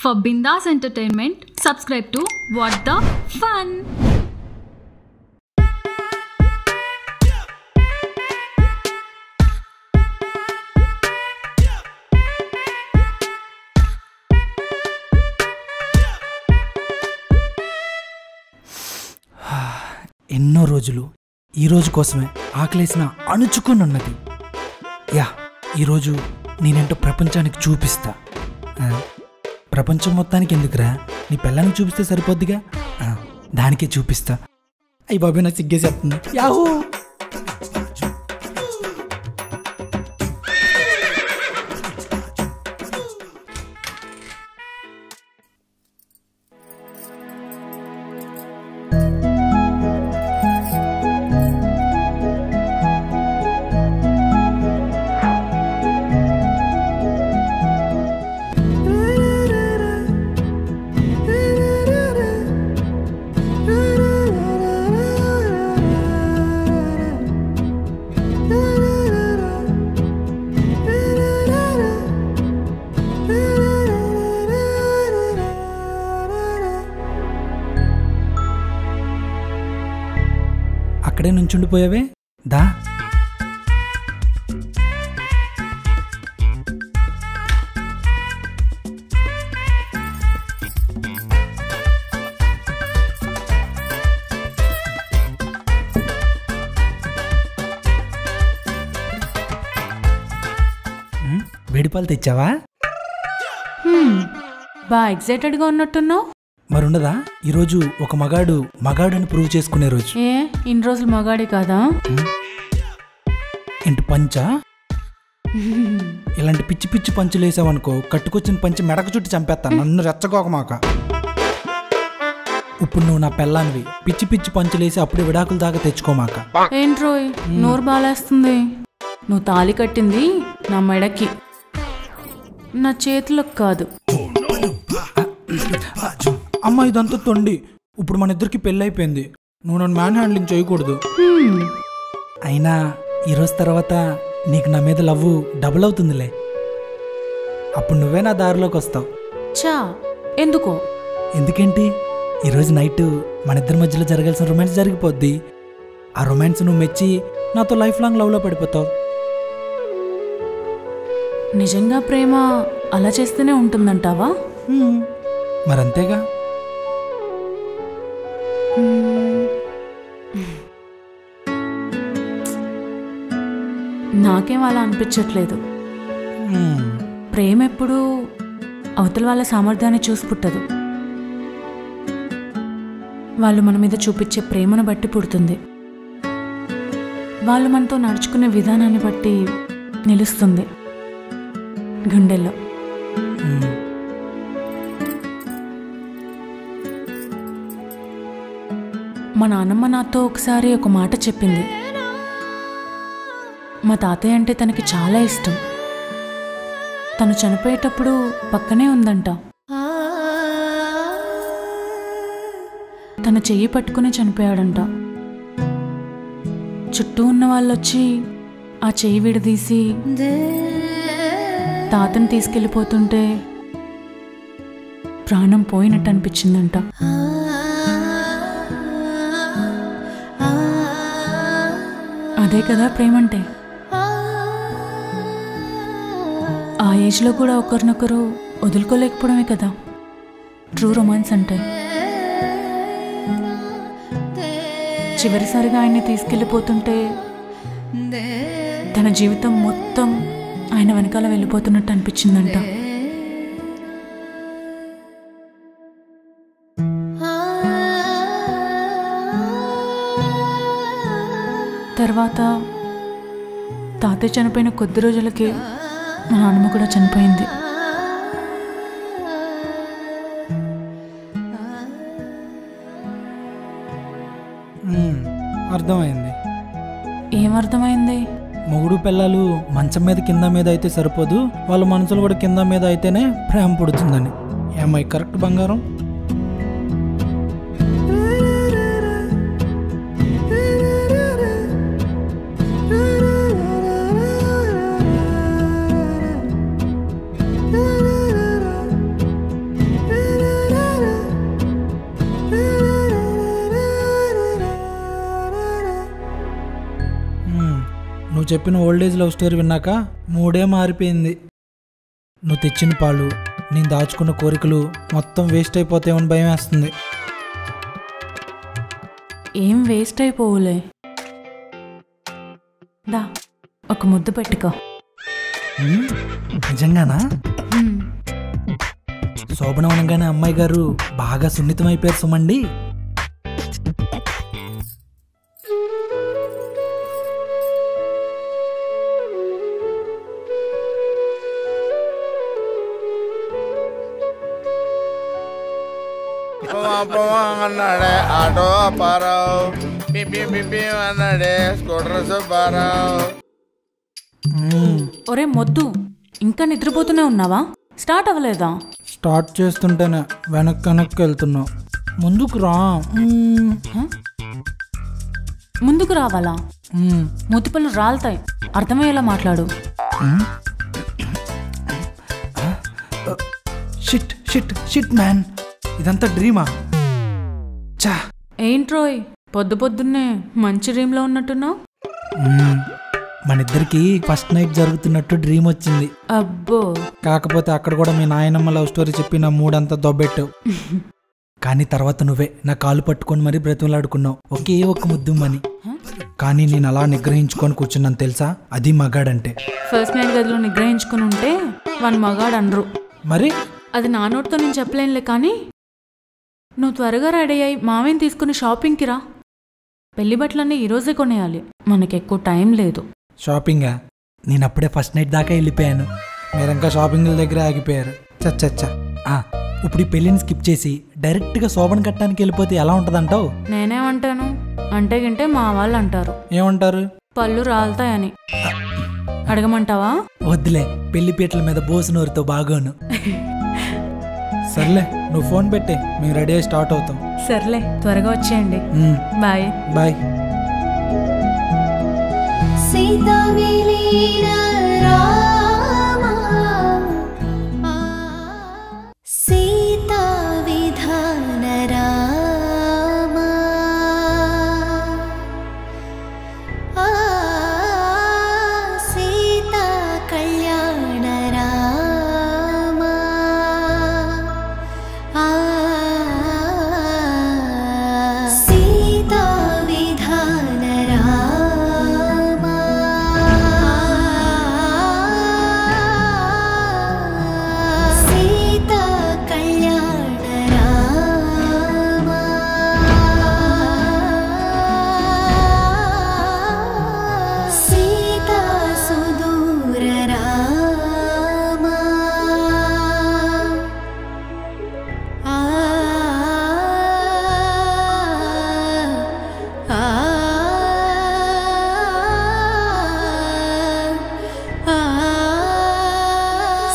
For Bindas Entertainment, subscribe to What the Fun. ఎన్నో రోజులు ఈ రోజు కోసమే ఆకలేసిన అణుచుకొని ఉన్నది. ఈరోజు నేనేంటో ప్రపంచానికి చూపిస్తా. ప్రపంచం మొత్తానికి ఎందుకురా, నీ పిల్లానికి చూపిస్తే సరిపోద్దిగా, దానికే చూపిస్తా. అయ్యి బాబు నాకు సిగ్గేసేస్తుంది. యాహూ అక్కడే నుంచుండిపోయావే, దా. వేడిపాలు తెచ్చావా? బా ఎక్సైటెడ్గా ఉన్నట్టున్నావు. మరుండదా ఈరోజు ఒక మగాడు మగాడని ప్రూవ్ చేసుకునే రోజు. ఇన్ని రోజులు మగాడే కాదా? ఇంటి పంచా ఇలాంటి పిచ్చి పిచ్చి పంచులు వేసావనుకో, కట్టుకొచ్చిన పంచి మెడక చుట్టి చంపేస్తా. నన్ను రెచ్చగోకమాక. ఇప్పుడు నువ్వు నా పెళ్ళానివి. పిచ్చి పిచ్చి పంచులేసి అప్పుడే విడాకులు దాకా తెచ్చుకోమాక. ఏంట్రోయ్ నోరు బాలేస్తుంది. నువ్వు తాళి కట్టింది నా మెడకి, నా చేతులకు కాదు. అమ్మ ఇదంతా తొండి. ఇప్పుడు మన ఇద్దరికి పెళ్ళి అయిపోయింది. నువ్వు నన్ను మ్యాన్ హ్యాండ్లింగ్ చేయకూడదు. అయినా ఈరోజు తర్వాత నీకు నా మీద లవ్వు డబుల్ అవుతుందిలే. అప్పుడు నువ్వే నా దారిలోకి వస్తావు. చా ఎందుకో? ఎందుకేంటి, ఈరోజు నైట్ మన ఇద్దరి మధ్యలో జరగాల్సిన రొమాన్స్ జరిగిపోద్ది. ఆ రొమాన్స్ నువ్వు మెచ్చి నాతో లైఫ్ లాంగ్ లవ్లో పడిపోతావు. నిజంగా ప్రేమ అలా చేస్తూనే ఉంటుందంటావా? మరంతేగా. నాకేం అలా అనిపించట్లేదు. ప్రేమ ఎప్పుడూ అవతల వాళ్ళ సామర్థ్యాన్ని చూసి పుట్టదు. వాళ్ళు మన మీద చూపించే ప్రేమను బట్టి పుడుతుంది. వాళ్ళు మనతో నడుచుకునే విధానాన్ని బట్టి నిలుస్తుంది గుండెల్లో. మా నాన్నమ్మ నాతో ఒకసారి ఒక మాట చెప్పింది. మా తాతయ్య అంటే తనకి చాలా ఇష్టం. తను చనిపోయేటప్పుడు పక్కనే ఉందంట. తన చెయ్యి పట్టుకుని చనిపోయాడంట. చుట్టూ ఉన్న వాళ్ళొచ్చి ఆ చెయ్యి విడదీసి తాతను తీసుకెళ్ళిపోతుంటే ప్రాణం పోయినట్టు అనిపించిందంట. అదే కదా ప్రేమంటే. ఆ ఏజ్లో కూడా ఒకరినొకరు వదులుకోలేకపోవడమే కదా ట్రూ రొమాన్స్ అంటే. చివరిసారిగా ఆయన్ని తీసుకెళ్ళిపోతుంటే తన జీవితం మొత్తం ఆయన వెనకాల వెళ్ళిపోతున్నట్టు అనిపించిందంట. తర్వాత తాతయ్య చనిపోయిన కొద్ది రోజులకి మా నాన్నమ్మ కూడా చనిపోయింది. అర్థమైంది. ఏమర్థమైంది? మొగుడు పిల్లలు మంచం మీద కింద మీద అయితే సరిపోదు, వాళ్ళ మనసులు కూడా కింద మీద అయితేనే ప్రేమ పుడుతుందని. ఏమై కరెక్ట్ బంగారం? నువ్వు చెప్పిన ఓల్డేజ్ లవ్ స్టోరీ విన్నాక మూడే మారిపోయింది. నువ్వు తెచ్చిన పాలు, నేను దాచుకున్న కోరికలు మొత్తం వేస్ట్ అయిపోతాయని భయం వేస్తుంది. ఏం వేస్ట్ అయిపోవులే. దా ఒక ముద్దు పెట్టుకో. నిజంగానా? శోభనం అనగానే అమ్మాయి గారు బాగా సున్నితమైపోయారు సుమండి. అన్నాడే ఆటో అప్పారావు, పిపి అన్నాడే స్కూటర్ సుబ్బారావు. ఒరే మొద్దు, ఇంకా నిద్రపోతూనే ఉన్నావా? స్టార్ట్ అవ్వలేదా? స్టార్ట్ చేస్తుంటేనే వెనక్కి వెళ్తున్నావు. ముందుకు రా. ముందుకు రావాలా? మూతిపళ్ళు రాలుతాయి, అర్థమయ్యేలా మాట్లాడు. షిట్ షిట్ షిట్ మ్యాన్, ఇదంతా డ్రీమా? చా, ఏంట్రోయ్ పొద్దు పొద్దున్నే మంచి డ్రీమ్లో ఉన్నట్టున్నావు. మనిద్దరికి ఫస్ట్ నైట్ జరుగుతున్నట్టు డ్రీమ్ వచ్చింది. అబ్బో, కాకపోతే అక్కడ కూడా మీ నాయనమ్మ లవ్ స్టోరీ చెప్పి నా మూడంతా దొబ్బెట్టావు. కానీ తర్వాత నువ్వే నా కాలు పట్టుకొని మరీ బ్రతిమలాడుకున్నావు, ఒకే ఒక ముద్దుమ్మని. కానీ నేను అలా నిగ్రహించుకొని కూర్చున్నాను తెలుసా? అది మగాడంటే. ఫస్ట్ నైట్ గదిలో నిగ్రహించుకుని ఉంటే వాని మగాడు అనరు. మరి అది నా నోటితో నేను చెప్పలేనులే. కానీ నువ్వు త్వరగా రెడీ అయ్యి మామయ్యని తీసుకుని షాపింగ్కి రా. పెళ్లి బట్టలన్నీ ఈరోజే కొనేయాలి, మనకి ఎక్కువ టైం లేదు. షాపింగా? నేను అప్పుడే ఫస్ట్ నైట్ దాకా వెళ్ళిపోయాను, మీరింకా షాపింగ్ల దగ్గర ఆగిపోయారు. చచ్చచ్చా. ఇప్పుడు ఈ పెళ్ళిని స్కిప్ చేసి డైరెక్ట్గా శోభన కట్టడానికి వెళ్ళిపోతే ఎలా ఉంటుందంటావు? నేనేమంటాను అంటే గింటే మా వాళ్ళు అంటారు. ఏమంటారు? పళ్ళు రాలుతాయని. అడగమంటావా? వద్దులే, పెళ్లి పీటల మీద బోసినోరుతో బాగోను. సర్లే, నువ్వు ఫోన్ పెట్టే, మేము రెడీ అయ్యి స్టార్ట్ అవుతాం. సర్లే, త్వరగా వచ్చేయండి. Bye bye. సీతా విలీన రామ, సీతా విధాన రామ, సీతా కళ్యాణ రామ, సీతా విధాన రామ, సీతా కళ్యాణ రామ, సీతా సుదూర రామ,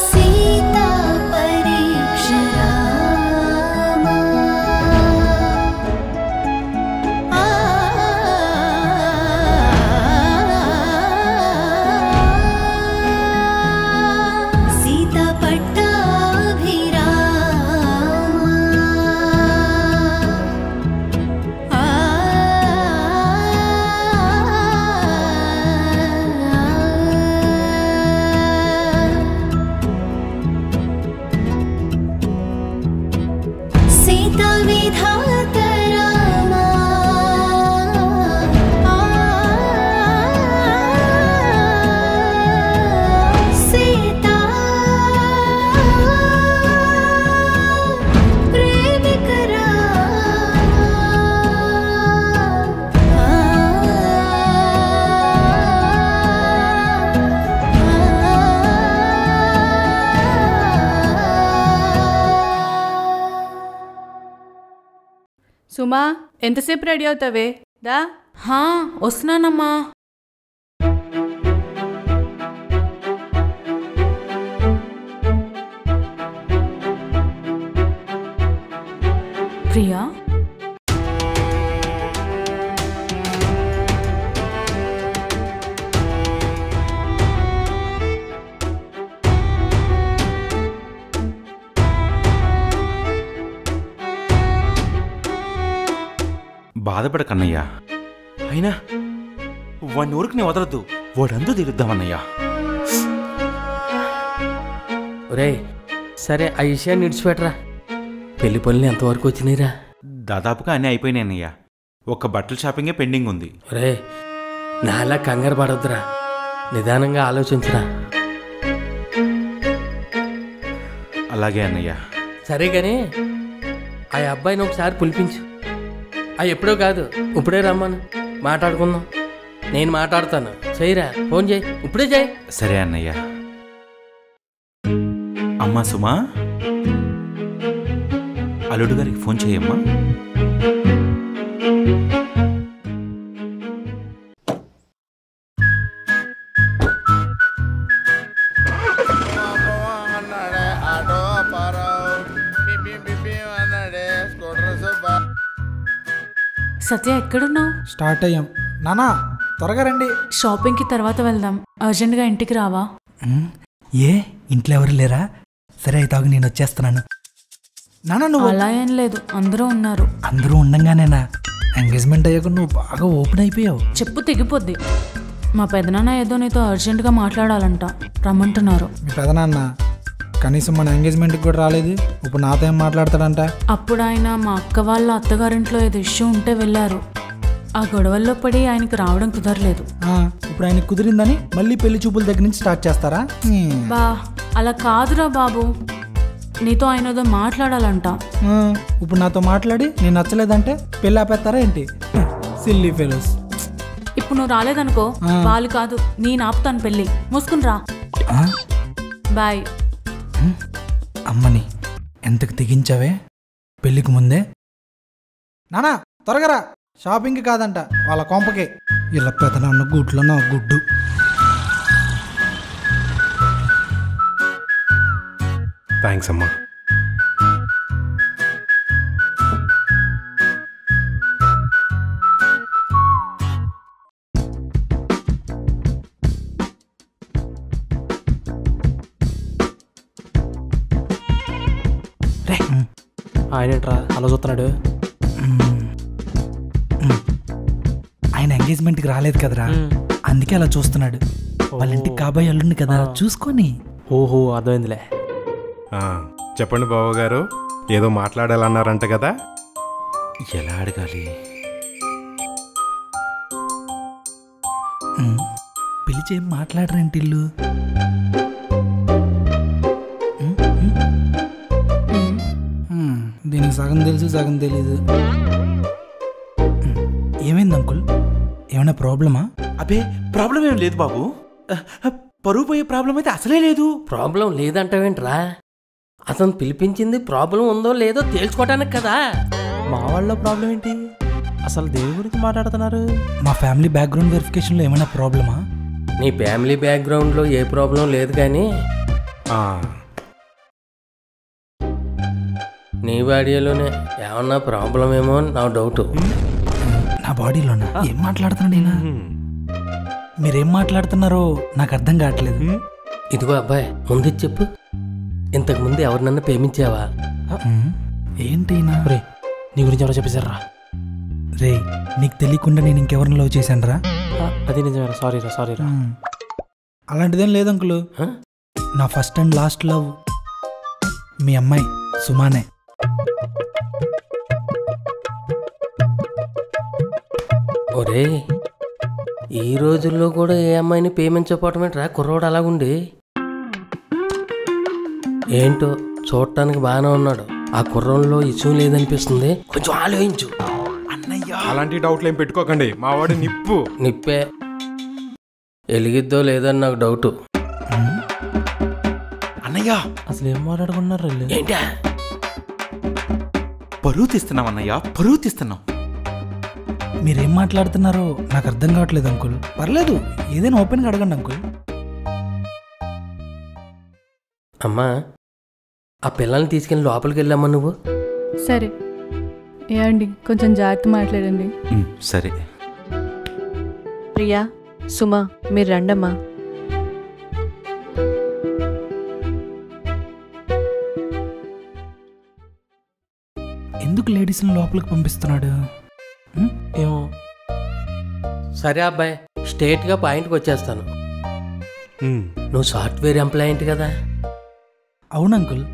సీతా పరీక్ష రామ, సీతా పట్టాభిరామ, సీతా విధాత రామ, సీతా ప్రేమిక సుమా, ఎంతసేపు రెడీ అవుతావే? దా. వస్తున్నానమ్మా. ప్రియా, బాధపడ కన్నయ్య, అయినా వాడిని ఊరికి నేను వదలద్దు. వాడందు తిరుద్దామన్నయ్యా. ఒరే సరే ఆ విషయాన్ని విడిచిపెట్టరా. పెళ్లి పనులు ఎంతవరకు వచ్చినాయిరా? దాదాపుగా అన్నీ అయిపోయినాయి అన్నయ్య. ఒక్క బట్టల షాపింగే పెండింగ్ ఉంది. ఒరే నాలా కంగారు పడొద్దురా, నిదానంగా ఆలోచించరా. అలాగే అన్నయ్య. సరే కానీ ఆ అబ్బాయిని ఒకసారి పిలిపించు. ఎప్పుడో కాదు ఇప్పుడే రమ్మను, మాట్లాడుకుందాం. నేను మాట్లాడతాను, చేయరా, ఫోన్ చేయి, ఇప్పుడే చేయి. సరే అన్నయ్య. అమ్మా సుమా, అల్లుడు గారికి ఫోన్ చేయమ్మా. అన్నాడే ఆటో అప్పారావు. పిపి పిపి అన్నాడే స్కూటర్ సుబ్బా. సత్య ఎక్కడున్నావు? స్టార్ట్ అయ్యాం. నానా త్వరగా రండి. షాపింగ్కి తర్వాత వెళ్దాం, అర్జెంటుగా ఇంటికి రావా? ఏ ఇంట్లో ఎవరు లేరా? సరే అయితే నేను వచ్చేస్తున్నాను. నానా నువ్వు అలా ఏం లేదు, అందరూ ఉన్నారు. అందరూ ఉండంగానేనా? ఎంగేజ్మెంట్ అయ్యాక నువ్వు బాగా ఓపెన్ అయిపోయావు. చెప్పు తెగిపోద్ది. మా పెదనాన్న ఏదో నీతో అర్జెంటుగా మాట్లాడాలంట, రమ్మంటున్నారు. మీ పెదనాన్న కనీసం మన ఎంగేజ్మెంట్కి కూడా రాలేదు, ఇప్పుడు నాతో ఏం మాట్లాడతాడంట? అప్పుడు ఆయన మా అక్క వాళ్ళ అత్తగారింట్లో ఏదో ఇష్యూ ఉంటే వెళ్ళారు. ఆ గొడవల్లో పడి ఆయనకి రావడం కుదరలేదు. ఇప్పుడు ఆయన కుదిరిందని మళ్ళీ పెళ్లి చూపుల దగ్గర నుంచి స్టార్ట్ చేస్తారా? బా అలా కాదురా బాబు, నీతో ఆయన ఏదో మాట్లాడాలంట. ఇప్పుడు నాతో మాట్లాడి నేను నచ్చలేదంటే పెళ్ళి ఆపేస్తారా ఏంటి? Silly fellows. ఇప్పుడు నువ్వు రాలేదనుకో, వాళ్ళు కాదు నేను ఆపుతాను పెళ్ళి. మూసుకుని రా. బాయ్. అమ్మని ఎంతకు తెగించావే పెళ్ళికి ముందే. నానా త్వరగా రా, షాపింగ్కి కాదంట వాళ్ళ కొంపకే. ఇలా పెదనాన్న గుడ్లో నా గుడ్డు. థ్యాంక్స్ అమ్మా. ఆయన ఏంట్రా అలా చూస్తున్నాడు? ఆయన ఎంగేజ్మెంట్కి రాలేదు కదరా, అందుకే అలా చూస్తున్నాడు. వాళ్ళ ఇంటికి కాబోయే అల్లుండి కదా, చూసుకొని. ఓహో అర్థమైందిలే. చెప్పండి బావగారు, ఏదో మాట్లాడాలన్నారంట కదా? ఎలా అడగాలి? పిలిచి ఏం మాట్లాడరేంటి ఇల్లు? దీనికి సగం తెలుసు సగం తెలీదు. ఏమైంది అంకుల్, ఏమైనా ప్రాబ్లమా? అబ్బే ప్రాబ్లం ఏం లేదు బాబు, పరువు పోయే ప్రాబ్లం అయితే అసలే లేదు. ప్రాబ్లం లేదంటావేంట్రా? అతను పిలిపించింది ప్రాబ్లం ఉందో లేదో తేల్చుకోవటానికి కదా. మా వాళ్ళ ప్రాబ్లం ఏంటి? అసలు దేని గురించి మాట్లాడుతున్నారు? మా ఫ్యామిలీ బ్యాక్గ్రౌండ్ వెరిఫికేషన్లో ఏమైనా ప్రాబ్లమా? నీ ఫ్యామిలీ బ్యాక్గ్రౌండ్లో ఏ ప్రాబ్లం లేదు కానీ నీ బాడీలోనే ఏమన్నా ప్రాబ్లం ఏమో అని నా డౌట్. నా బాడీలోనా? ఏం మాట్లాడుతున్నాడు ఈయన? మీరేం మాట్లాడుతున్నారో నాకు అర్థం కావట్లేదు. ఇదిగో అబ్బాయి, ముందు చెప్పు, ఇంతకుముందు ఎవరినన్నా ప్రేమించావా? ఏంటి రే, నీ గురించి ఎవరో చెప్పేశారా? రే, నీకు తెలియకుండా నేను ఇంకెవరిని లవ్ చేశాను రా? అది నిజమేరా, సారీరా సారీరా. అలాంటిదేం లేదు అంకులు. నా ఫస్ట్ అండ్ లాస్ట్ లవ్ మీ అమ్మాయి సుమానే. ఒరే, ఈ రోజుల్లో కూడా ఏ అమ్మాయిని ప్రేమించకపోవటం ఏంట్రా? కుర్రోడు అలాగుండి ఏంటో చూడటానికి బాగానే ఉన్నాడు, ఆ కుర్రంలో ఇష్యూ లేదనిపిస్తుంది. కొంచెం ఆలోచించు. అలాంటి డౌట్లు ఏం పెట్టుకోకండి, మా వాడు నిప్పు. నిప్పే ఎలిగిద్దో లేదని నాకు డౌట్. అన్నయ్య అసలు ఏం మాట్లాడుకున్నారు? ఏంటా పరువు తీస్తున్నాం అన్నయ్య, పరువు తీస్తున్నాం. మీరేం మాట్లాడుతున్నారో నాకు అర్థం కావట్లేదు అంకుల్. పర్లేదు, ఏదైనా ఓపెన్గా అడగండి అంకుల్. అమ్మా, ఆ పిల్లల్ని తీసుకెళ్ళి లోపలికి వెళ్ళామ్మా నువ్వు. సరే ఏమండి, కొంచెం జాగ్రత్త మాట్లాడండి. సరే. ప్రియా, సుమా, మీరు రండమ్మా. ఎందుకు లేడీస్ని లోపలికి పంపిస్తున్నాడు? ఏమో. సరే అబ్బాయి, స్ట్రేట్గా పాయింట్కి వచ్చేస్తాను. నువ్వు సాఫ్ట్వేర్ ఎంప్లాయ్ ఏంటి కదా? అవును అంకుల్.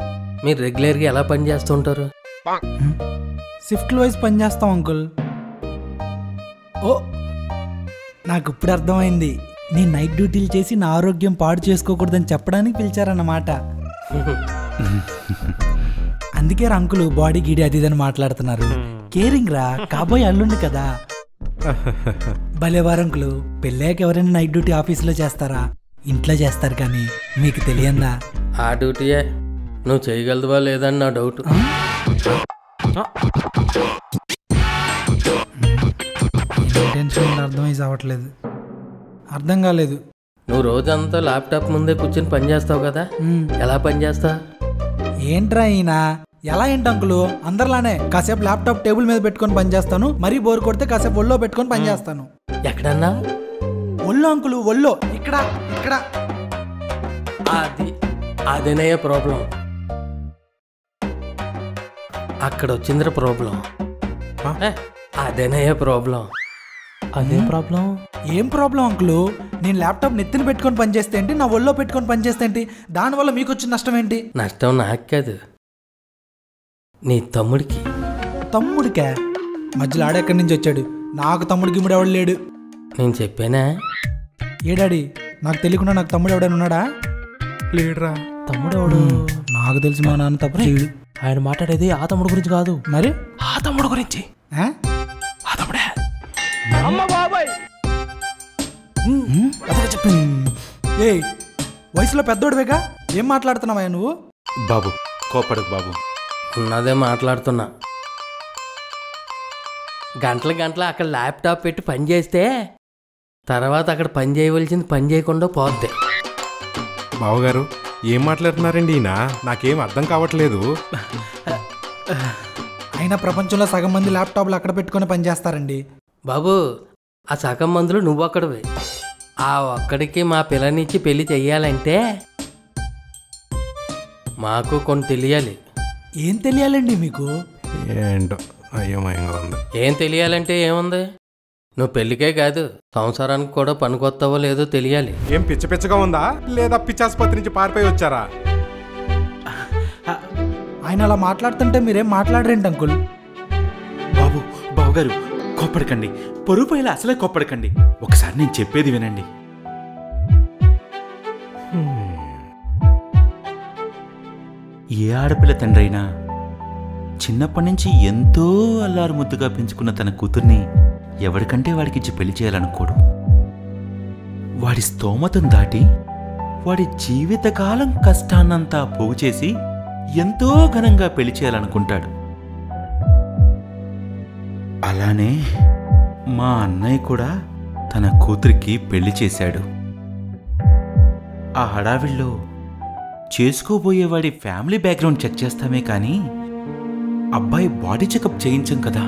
మీరు రెగ్యులర్గా ఎలా పని చేస్తుంటారు? షిఫ్ట్ వైజ్ పనిచేస్తాం అంకుల్. ఓ, నాకు ఇప్పుడు అర్థమైంది. నేను నైట్ డ్యూటీలు చేసి నా ఆరోగ్యం పాడు చేసుకోకూడదని చెప్పడానికి పిలిచారన్నమాట. అందుకే రా అంకుల్ బాడీ గీడి అది ఇదని మాట్లాడుతున్నారు. కేరింగ్ రా, కాబోయే అల్లుండి కదా. భలేవారు అంకుల్. పెళ్ళాక ఎవరైనా నైట్ డ్యూటీ ఆఫీసులో చేస్తారా? ఇంట్లో చేస్తారు కానీ మీకు తెలియందా? ఆ డ్యూటీయే నువ్వు చేయగలదువా లేదని నా డౌట్. టెన్షన్ అర్థమై చావట్లేదు. అర్థం కాలేదు. నువ్వు రోజంతా ల్యాప్టాప్ ముందే కూర్చొని పని చేస్తావు కదా, ఎలా పని చేస్తావు? ఏంట్రా ఈయన? ఎలా ఏంటి అంకులు? అందరిలానే కాసేపు ల్యాప్టాప్ టేబుల్ మీద పెట్టుకొని పని చేస్తాను, మరీ బోర్ కొడితే కాసేపు ఒళ్ళో పెట్టుకొని పని చేస్తాను. ఎక్కడన్నా? ఒళ్ళో అంకులు, ఒళ్ళో. ఇక్కడ ఇక్కడ. అదేనయ్య ప్రాబ్లం. అక్కడ వచ్చిందిరా ప్రాబ్లం. అదేనయ్య ప్రాబ్లం. అదే ప్రాబ్లం. ఏం ప్రాబ్లం అంకులు? నేను ల్యాప్టాప్ నెత్తిని పెట్టుకొని పని చేస్తే ఏంటి, నా ఒళ్ళో పెట్టుకొని పని చేస్తే ఏంటి? దానివల్ల మీకు వచ్చిన నష్టం ఏంటి? నష్టం నాకు కాదు, నీ తమ్ముడికి. తమ్ముడికా? మధ్యలో ఆడెక్కడి నుంచి వచ్చాడు? నాకు తమ్ముడికి ఇమ్ముడు ఎవడు లేడు. నేను చెప్పానా? ఏడాడి నాకు తెలియకుండా నాకు తమ్ముడు ఎవడైనా ఉన్నాడా? లేడురా. తమ్ముడు ఎవడు? నాకు తెలిసి మా నాన్న తప్పు చేయడు. ఆయన మాట్లాడేది ఆ తమ్ముడు గురించి కాదు, మరి ఆ తమ్ముడు గురించి. ఆ తమ్ముడే అదే చెప్పింది. ఏ వయసులో పెద్దోడివేగా, ఏం మాట్లాడుతున్నావా నువ్వు? బాబు కోపడకు బాబు. ఉన్నదే మాట్లాడుతున్నా. గంటల గంటల అక్కడ ల్యాప్టాప్ పెట్టి పని చేస్తే తర్వాత అక్కడ పని చేయవలసింది పని చేయకుండా పోద్ది. బావగారు ఏం మాట్లాడుతున్నారండి ఈయన? నాకేం అర్థం కావట్లేదు. అయినా ప్రపంచంలో సగం మంది ల్యాప్టాప్లు అక్కడ పెట్టుకొని పనిచేస్తారండి. బాబు ఆ సగం మందులు నువ్వు ఒక్కడివి. ఆ ఒక్కడికి మా పిల్లనిచ్చి పెళ్లి చెయ్యాలంటే మాకు కొన్ని తెలియాలి. ఏం తెలియాలండి మీకు? ఏంటో అయోమయంగా ఉంది. ఏం తెలియాలంటే ఏముంది, నువ్వు పెళ్ళికే కాదు సంసారానికి కూడా పనికొస్తావో లేదో తెలియాలి. ఏం పిచ్చ పిచ్చగా ఉందా, లేదా పిచ్చాసుపత్రి నుంచి పారిపోయి వచ్చారా? ఆయన అలా మాట్లాడుతుంటే మీరేం మాట్లాడరేంటి అంకుల్? బాబు బావగారు కోప్పడకండి, పరువు పోయేలా అసలే కోప్పడకండి. ఒకసారి నేను చెప్పేది వినండి. ఏ ఆడపిల్ల తండ్రి అయినా చిన్నప్పటి నుంచి ఎంతో అల్లారు ముద్దుగా పెంచుకున్న తన కూతుర్ని ఎవరికంటే వాడికిచ్చి పెళ్లి చేయాలనుకోడు. వాడి స్తోమతను దాటి వాడి జీవితకాలం కష్టాన్నంతా పోగు చేసి ఎంతో ఘనంగా పెళ్లి చేయాలనుకుంటాడు. అలానే మా అన్నయ్య కూడా తన కూతురికి పెళ్లి చేశాడు. ఆ హడావిడిలో చేసుకోబోయేవాడి ఫ్యామిలీ బ్యాక్గ్రౌండ్ చెక్ చేస్తామే కానీ అబ్బాయి బాడీ చెకప్ చేయించం కదా.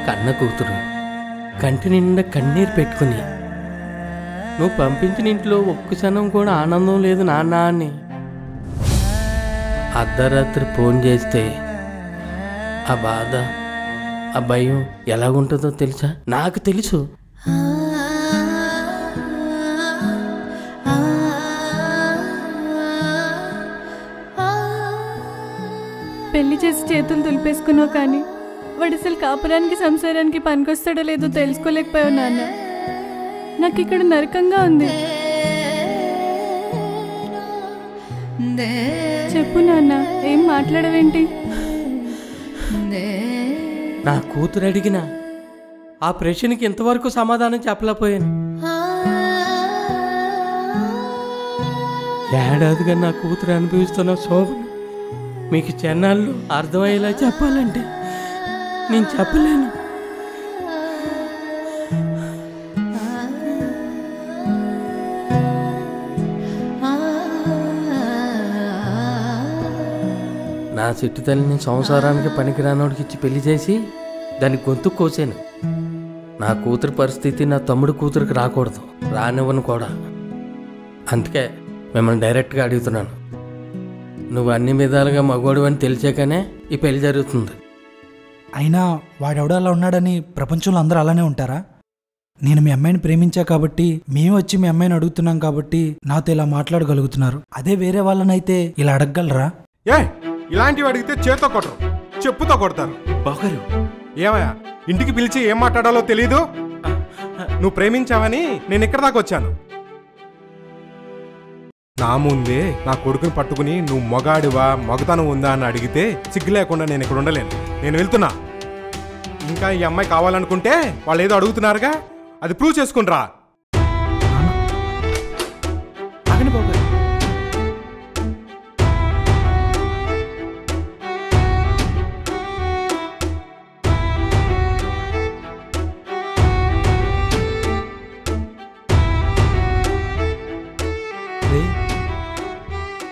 కన్న కూతురు కంటి నిండా కన్నీరు పెట్టుకుని నువ్వు పంపించిన ఇంట్లో ఒక్క క్షణం కూడా ఆనందం లేదు నాన్న అని అర్ధరాత్రి ఫోన్ చేస్తే ఆ బాధ ఆ భయం ఎలాగుంటుందో తెలుసా? నాకు తెలుసు. పెళ్లి చేసి చేతులు దులిపేసుకున్నావు కానీ వాడు అసలు కాపురానికి సంసారానికి పనికొస్తాడో లేదో తెలుసుకోలేకపోయావు నాన్న. నాకు ఇక్కడ నరకంగా ఉంది. చెప్పు నాన్న, ఏం మాట్లాడవేంటి? నా కూతురు అడిగిన ఆ ప్రశ్నకి ఇంతవరకు సమాధానం చెప్పలేకపోయాను. ఏడాదిగా నా కూతురు అనుభవిస్తున్న శోభను మీకు చెన్నాళ్ళు అర్థమయ్యేలా చెప్పాలంటే నేను చెప్పలేను. నా చిట్టు తల్లిని సంసారానికి పనికిరానోడికి ఇచ్చి పెళ్లి చేసి దాని గొంతు కోసాను. నా కూతురు పరిస్థితి నా తమ్ముడు కూతురికి రాకూడదు, రానివ్వను కూడా. అందుకే మిమ్మల్ని డైరెక్ట్గా అడుగుతున్నాను, నువ్వు అన్ని విధాలుగా మగోడు అని తెలిసాకనే ఈ పెళ్లి జరుగుతుంది. అయినా వాడెవడో అలా ఉన్నాడని ప్రపంచంలో అందరూ అలానే ఉంటారా? నేను మీ అమ్మాయిని ప్రేమించా కాబట్టి మేము వచ్చి మీ అమ్మాయిని అడుగుతున్నాం కాబట్టి నాతో ఇలా మాట్లాడగలుగుతున్నారు. అదే వేరే వాళ్ళనైతే ఇలా అడగగలరా? ఇలాంటివి అడిగితే చేత్తో కొట్టరు, చెప్పుతో కొడతారు. బావగారు ఏమయ్యా, ఇంటికి పిలిచి ఏం మాట్లాడాలో తెలీదు? నువ్వు ప్రేమించావని నేను ఇక్కడ దాకా వచ్చాను. నా ముందే నా కొడుకుని పట్టుకుని నువ్వు మొగాడివా, మగతనం ఉందా అని అడిగితే సిగ్గు లేకుండా నేను ఇక్కడ ఉండలేను. నేను వెళ్తున్నా. ఇంకా ఈ అమ్మాయి కావాలనుకుంటే వాళ్ళు ఏదో అడుగుతున్నారుగా, అది ప్రూవ్ చేసుకునిరా.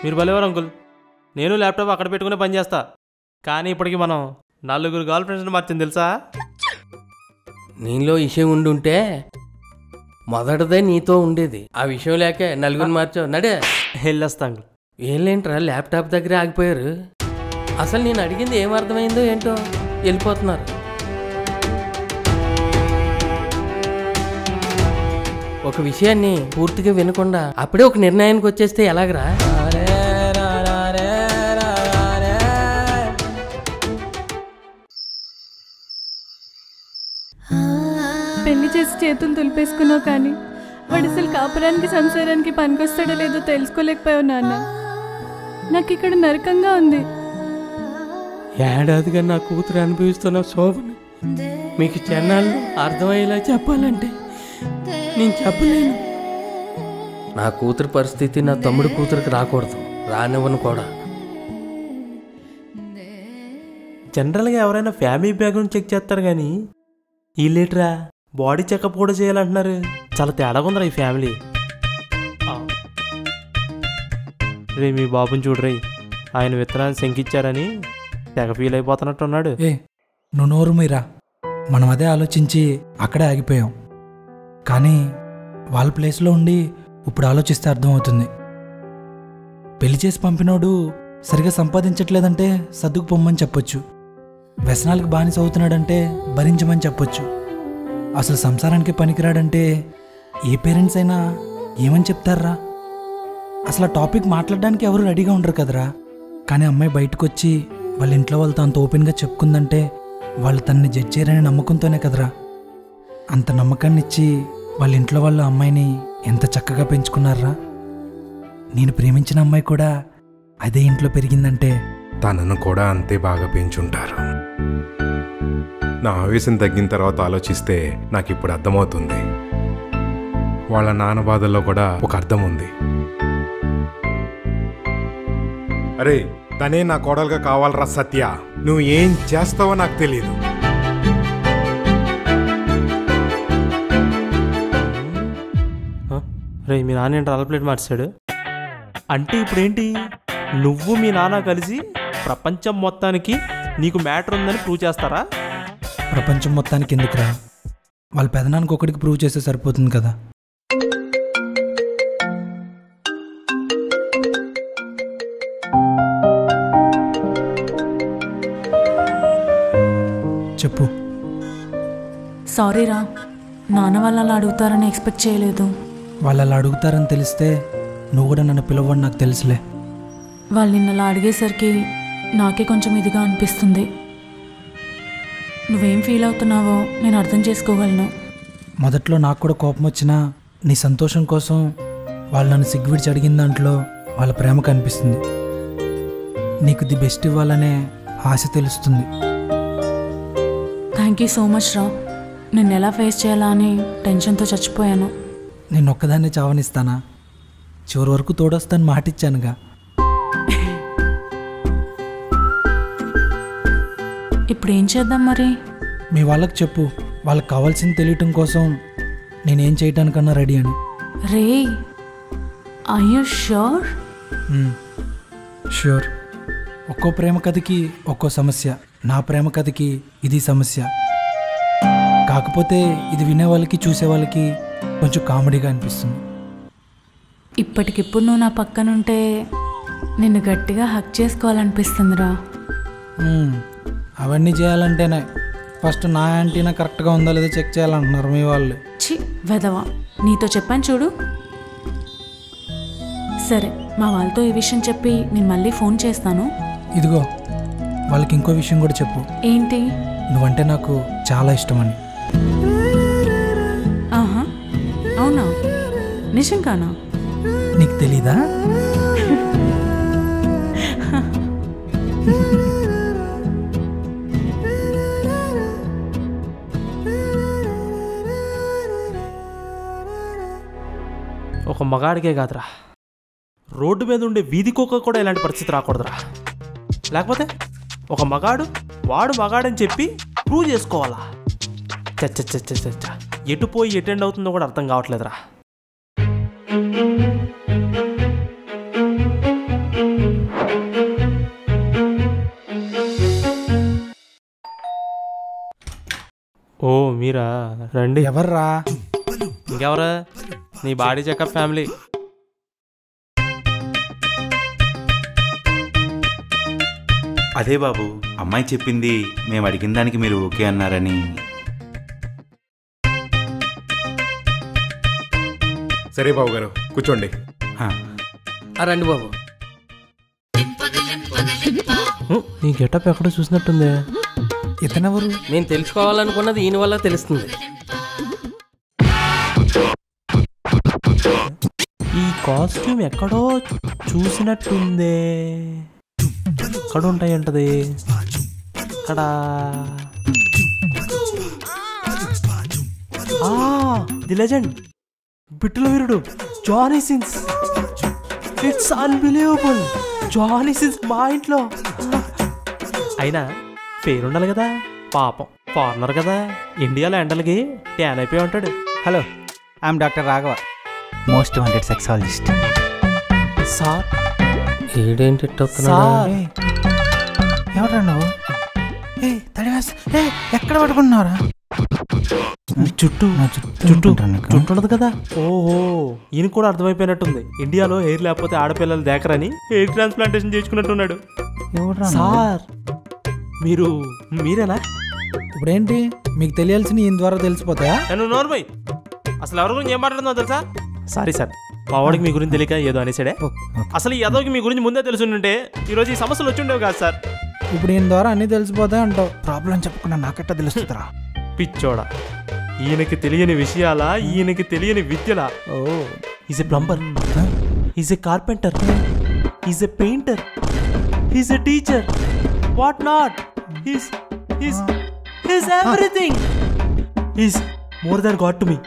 మీరు భలేవారు అంకుల్. నేను ల్యాప్టాప్ అక్కడ పెట్టుకునే పని చేస్తా. కానీ ఇప్పటికి మనం 4 గర్ల్ ఫ్రెండ్స్ని మార్చింది తెలుసా? నీలో విషయం ఉండుంటే మొదటిదే నీతో ఉండేది. ఆ విషయం లేక 4 మార్చావు. నడే వెళ్ళొస్తా అంకుల్. ఏంలేంట్రా ల్యాప్టాప్ దగ్గరే ఆగిపోయారు. అసలు నేను అడిగింది ఏం అర్థమైందో ఏంటో వెళ్ళిపోతున్నారు. ఒక విషయాన్ని పూర్తిగా వినకుండా అప్పుడే ఒక నిర్ణయానికి వచ్చేస్తే ఎలాగరా? పెళ్లి చేసి చేతులు దులిపేసుకున్నావు కానీ వాడు అసలు కాపురానికి సంసారానికి పనికొస్తాడో లేదో తెలుసుకోలేకపోయావు నాన్న. నాకు ఇక్కడ నరకంగా ఉంది. ఏడాదిగా నా కూతురు అనుభవిస్తున్న శోభను మీకు చెన్నాళ్ళు అర్థమయ్యేలా చెప్పాలంటే నేను చెప్పలేను. నా కూతురు పరిస్థితి నా తమ్ముడు కూతురికి రాకూడదు, రానివ్వను కూడా. జనరల్గా ఎవరైనా ఫ్యామిలీ బ్యాక్గ్రౌండ్ చెక్ చేస్తారు కానీ వీళ్ళేట్రా బాడీ చెకప్ కూడా చేయాలంటున్నారు. చాలా తేడాగా ఉందిరా ఈ ఫ్యామిలీ. రే మీ బాబుని చూడరే, ఆయన విత్తనాన్ని శంకిచ్చారని తెగ ఫీల్ అయిపోతున్నట్టున్నాడు. నువ్వు నోరు మీరా. మనం అదే ఆలోచించి అక్కడే ఆగిపోయాం. కానీ వాళ్ళ ప్లేస్లో ఉండి ఇప్పుడు ఆలోచిస్తే అర్థమవుతుంది. పెళ్లి చేసి పంపినోడు సరిగా సంపాదించట్లేదంటే సర్దుకు పొమ్మని చెప్పొచ్చు. వ్యసనాలకు బానిస అవుతున్నాడంటే భరించమని చెప్పొచ్చు. అసలు సంసారానికి పనికిరాడంటే ఏ పేరెంట్స్ అయినా ఏమని చెప్తారా? అసలు ఆ టాపిక్ మాట్లాడడానికి ఎవరు రెడీగా ఉండరు కదరా. కానీ అమ్మాయి బయటకు వచ్చి వాళ్ళ ఇంట్లో వాళ్ళతో అంత ఓపెన్గా చెప్పుకుందంటే వాళ్ళు తనని జడ్జ్ చేయరనే నమ్మకంతోనే కదరా. అంత నమ్మకాన్ని ఇచ్చి వాళ్ళ ఇంట్లో వాళ్ళ అమ్మాయిని ఎంత చక్కగా పెంచుకున్నారా. నేను ప్రేమించిన అమ్మాయి కూడా అదే ఇంట్లో పెరిగిందంటే తనను కూడా అంతే బాగా పెంచుంటారు. నా ఆవేశం తగ్గిన తర్వాత ఆలోచిస్తే నాకు ఇప్పుడు అర్థమవుతుంది. వాళ్ళ నాన్న బాధల్లో కూడా ఒక అర్థం ఉంది. అరే, తనే నా కోడలుగా కావాలరా సత్య. నువ్వు ఏం చేస్తావో నాకు తెలియదు. రే మీ నాన్న ఏంటి అల ప్లేట్ మార్చాడు అంటే ఇప్పుడేంటి? నువ్వు మీ నాన్న కలిసి ప్రపంచం మొత్తానికి నీకు మ్యాటర్ ఉందని ప్రూవ్ చేస్తారా? ప్రపంచం మొత్తానికి ఎందుకురా? వాళ్ళ పెదనానికి ఒకటికి ప్రూవ్ చేస్తే సరిపోతుంది కదా. చెప్పు. సారీరా, నాన్న వాళ్ళు అలా అడుగుతారని ఎక్స్పెక్ట్ చేయలేదు. వాళ్ళు అలా అడుగుతారని తెలిస్తే నువ్వు కూడా నన్ను పిలవని నాకు తెలుసులే. వాళ్ళు నిన్న అలా అడిగేసరికి నాకే కొంచెం ఇదిగా అనిపిస్తుంది. నువ్వేం ఫీల్ అవుతున్నావో నేను అర్థం చేసుకోగలను. మొదట్లో నాకు కూడా కోపం వచ్చినా నీ సంతోషం కోసం వాళ్ళు నన్ను సిగ్గువిడిచి అడిగిన దాంట్లో వాళ్ళ ప్రేమ కనిపిస్తుంది. నీకు ది బెస్ట్ ఇవ్వాలనే ఆశ తెలుస్తుంది. థ్యాంక్ యూ సో మచ్ రా. నేను ఎలా ఫేస్ చేయాలా అని టెన్షన్తో చచ్చిపోయాను. నేను ఒక్కదాన్నే చావనిస్తానా? చివరి వరకు తోడొస్తాను మాటిచ్చానుగా. ఇప్పుడు ఏం చేద్దాం మరి? మీ వాళ్ళకి చెప్పు, వాళ్ళకి కావాల్సింది తెలియటం కోసం నేనేం చేయటానికన్నా రెడీ అని. రే, ఆర్ యూ ష్యూర్? ష్యూర్. ఒక్కో ప్రేమ కథకి ఒక్కో సమస్య. నా ప్రేమ కథకి ఇది సమస్య. కాకపోతే ఇది వినే వాళ్ళకి చూసే వాళ్ళకి కొంచెం కామెడీగా అనిపిస్తుంది. ఇప్పటికిప్పుడు నువ్వు నా పక్కనుంటే నిన్ను గట్టిగా హక్ చేసుకోవాలనిపిస్తుందిరా. అవన్నీ చేయాలంటేనే ఫస్ట్ నా యాంటీనా కరెక్ట్గా ఉందో లేదో చెక్ చేయాలంటున్నారు మీ వాళ్ళు. ఛీ వెదవా, నీతో చెప్పాను చూడు. సరే, మా వాళ్ళతో ఈ విషయం చెప్పి నేను మళ్ళీ ఫోన్ చేస్తాను. ఇదిగో వాళ్ళకి ఇంకో విషయం కూడా చెప్పు. ఏంటి? నువ్వంటే నాకు చాలా ఇష్టమని. ఆహా, అవునా? నిజంగానా? నీకు తెలీదా? ఒక మగాడికే కాదురా, రోడ్డు మీద ఉండే వీధి కుక్క కూడా ఇలాంటి పరిస్థితి రాకూడదురా. లేకపోతే ఒక మగాడు వాడు మగాడని చెప్పి ప్రూవ్ చేసుకోవాలా? చచ్చ ఎటు పోయి ఎటెండ్ అవుతుందో కూడా అర్థం కావట్లేదురా. ఓ మీరా, రండి. ఎవర్రా? ఇంకెవరా? నీ బాడీ చెకప్ ఫ్యామిలీ. అదే బాబు, అమ్మాయి చెప్పింది మేము అడిగిన దానికి మీరు ఓకే అన్నారని. సరే బాబు గారు, కూర్చోండి. రండి బాబు. నీ గెటప్ ఎక్కడో చూసినట్టుంది. ఇతనెవరు? నేను తెలుసుకోవాలనుకున్నది ఈయన వల్ల తెలుస్తుంది. ఈ కాస్ట్యూమ్ ఎక్కడో చూసినట్టుందే. ఎక్కడ ఉంటాయంటది? ఇక్కడ ది లెజెండ్ బిట్టుల వీరుడు Johnny Sins. It's unbelievable. Johnny Sins మా ఇంట్లో. అయినా పేరుండాలి కదా, పాపం ఫారినర్ కదా, ఇండియాలో ఎండలకి ట్యాన్ అయిపోయి ఉంటాడు. Hello, I'm doctor Raghava, most wanted sexologist. Sir ఏడేంటి ఎవరా నువ్వు? ఎక్కడ పట్టుకున్నారా? చుట్టూ చుట్టూ చుట్టూడదు కదా. ఓహో, ఈయన కూడా అర్థమైపోయినట్టుంది. ఇండియాలో హెయిర్ లేకపోతే ఆడపిల్లలు దేకరని హెయిర్ ట్రాన్స్ప్లాంటేషన్ చేయించుకున్నట్టున్నాడు. సార్ మీరేనా? ఇప్పుడేంటి మీకు తెలియాల్సిన ఈయన ద్వారా తెలిసిపోతాయా? నేను నోర్మై, అసలు ఎవరి గురించి ఏం మాట్లాడుతుందో తెలుసా? సారీ సార్, మా వాడికి మీ గురించి తెలియక ఏదో అనేసాడే. అసలు ఈ యాదవ్కి మీ గురించి ముందే తెలుసుంటే ఈరోజు ఈ సమస్యలు వచ్చి ఉండేవి కాదు సార్. ఇప్పుడు ఈయన ద్వారా అన్ని తెలిసిపోతాయి అంటావు. ప్రాబ్లం చెప్పకుండా నాకెట్ట తెలుస్తుందిరా? పిచ్చోడా, ఈయనకి తెలియని విషయాలా, ఈయనకి తెలియని విద్యలా? Oh, is a plumber, is a carpenter, is a painter, is a teacher, what not, is everything. Is more than God to me.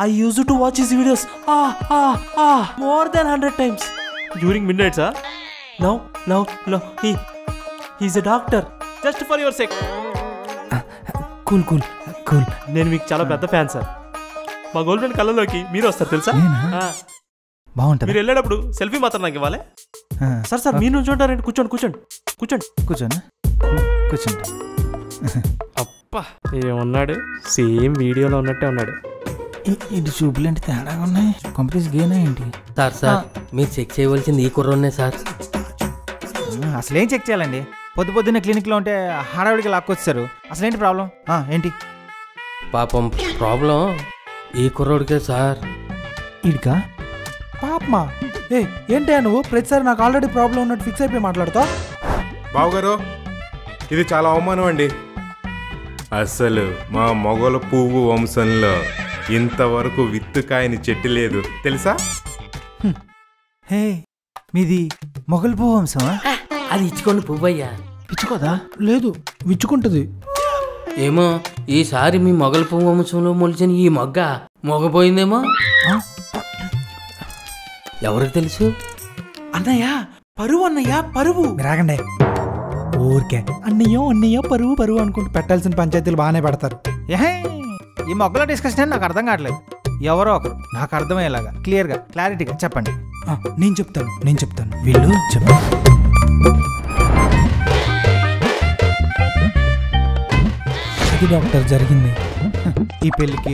I used to watch his videos more than 100 times during midnights. Now he's a doctor. Just for your sake. Cool. నేను మీకు చాలా పెద్ద fan sir. మా girl friend కళ్ళలోకి మీరు వస్తారు తెలుసా? బాగుంటుంది. మీరు వెళ్ళేటప్పుడు సెల్ఫీ మాత్రం నాకు ఇవ్వాలి సార్. మీరు నుంచి ఉంటారండి. కూర్చోండి. అప్పా, ఏమన్నాడు? సేమ్ వీడియోలో ఉన్నట్టే ఉన్నాడు. ఇటు చూపులేంటి తేడాగా ఉన్నాయి. కంప్లీట్ గేనా ఏంటి? సార్ మీరు చెక్ చేయవలసింది ఈ కుర్రోనే సార్. అసలేం చెక్ చేయాలండి? పొద్దున్నే క్లినిక్లో ఉంటే హడావిడికి లాక్కొచ్చారు. అసలేంటి ప్రాబ్లం? ఏంటి పాపం? ప్రాబ్లం ఈ కుర్రోడికే సార్. ఇడికా పాపమా? ఏంటి నువ్వు ప్రతిసారి నాకు ఆల్రెడీ ప్రాబ్లం ఉన్నట్టు ఫిక్స్ అయిపోయి మాట్లాడతావు? బావగారు, ఇది చాలా అవమానం అండి. అసలు మా మొగల పువ్వు వంశంలో ఇంతవరకు విత్తుకాయని చెట్టు లేదు తెలుసా? హే, మీది మొగల్ పువ్వు వంశమా? అది ఇచ్చుకోండి పువ్వయ్యా. ఇచ్చుకోదా? లేదు, విచ్చుకుంటుంది. ఏమో ఈసారి మీ మొగల పువ్వు వంశంలో మొలిచిన ఈ మొగ్గ మొగపోయిందేమో. ఎవరికి తెలుసు? అన్నయ్య పరువు, అన్నయ్య పరువు. రాగండి ఊరికే అన్నయ్య పరువు అనుకుంటూ పెట్టాల్సిన పంచాయతీలు బాగానే పెడతారు. ఈ మొగ్గల డిస్కషన్ నాకు అర్థం కావట్లేదు. ఎవరో ఒకరు నాకు అర్థమయ్యేలాగా క్లియర్గా క్లారిటీగా చెప్పండి. నేను చెప్తాను. వీళ్ళు చెప్పండి. అది డాక్టర్ జరిగింది ఈ పెళ్ళికి.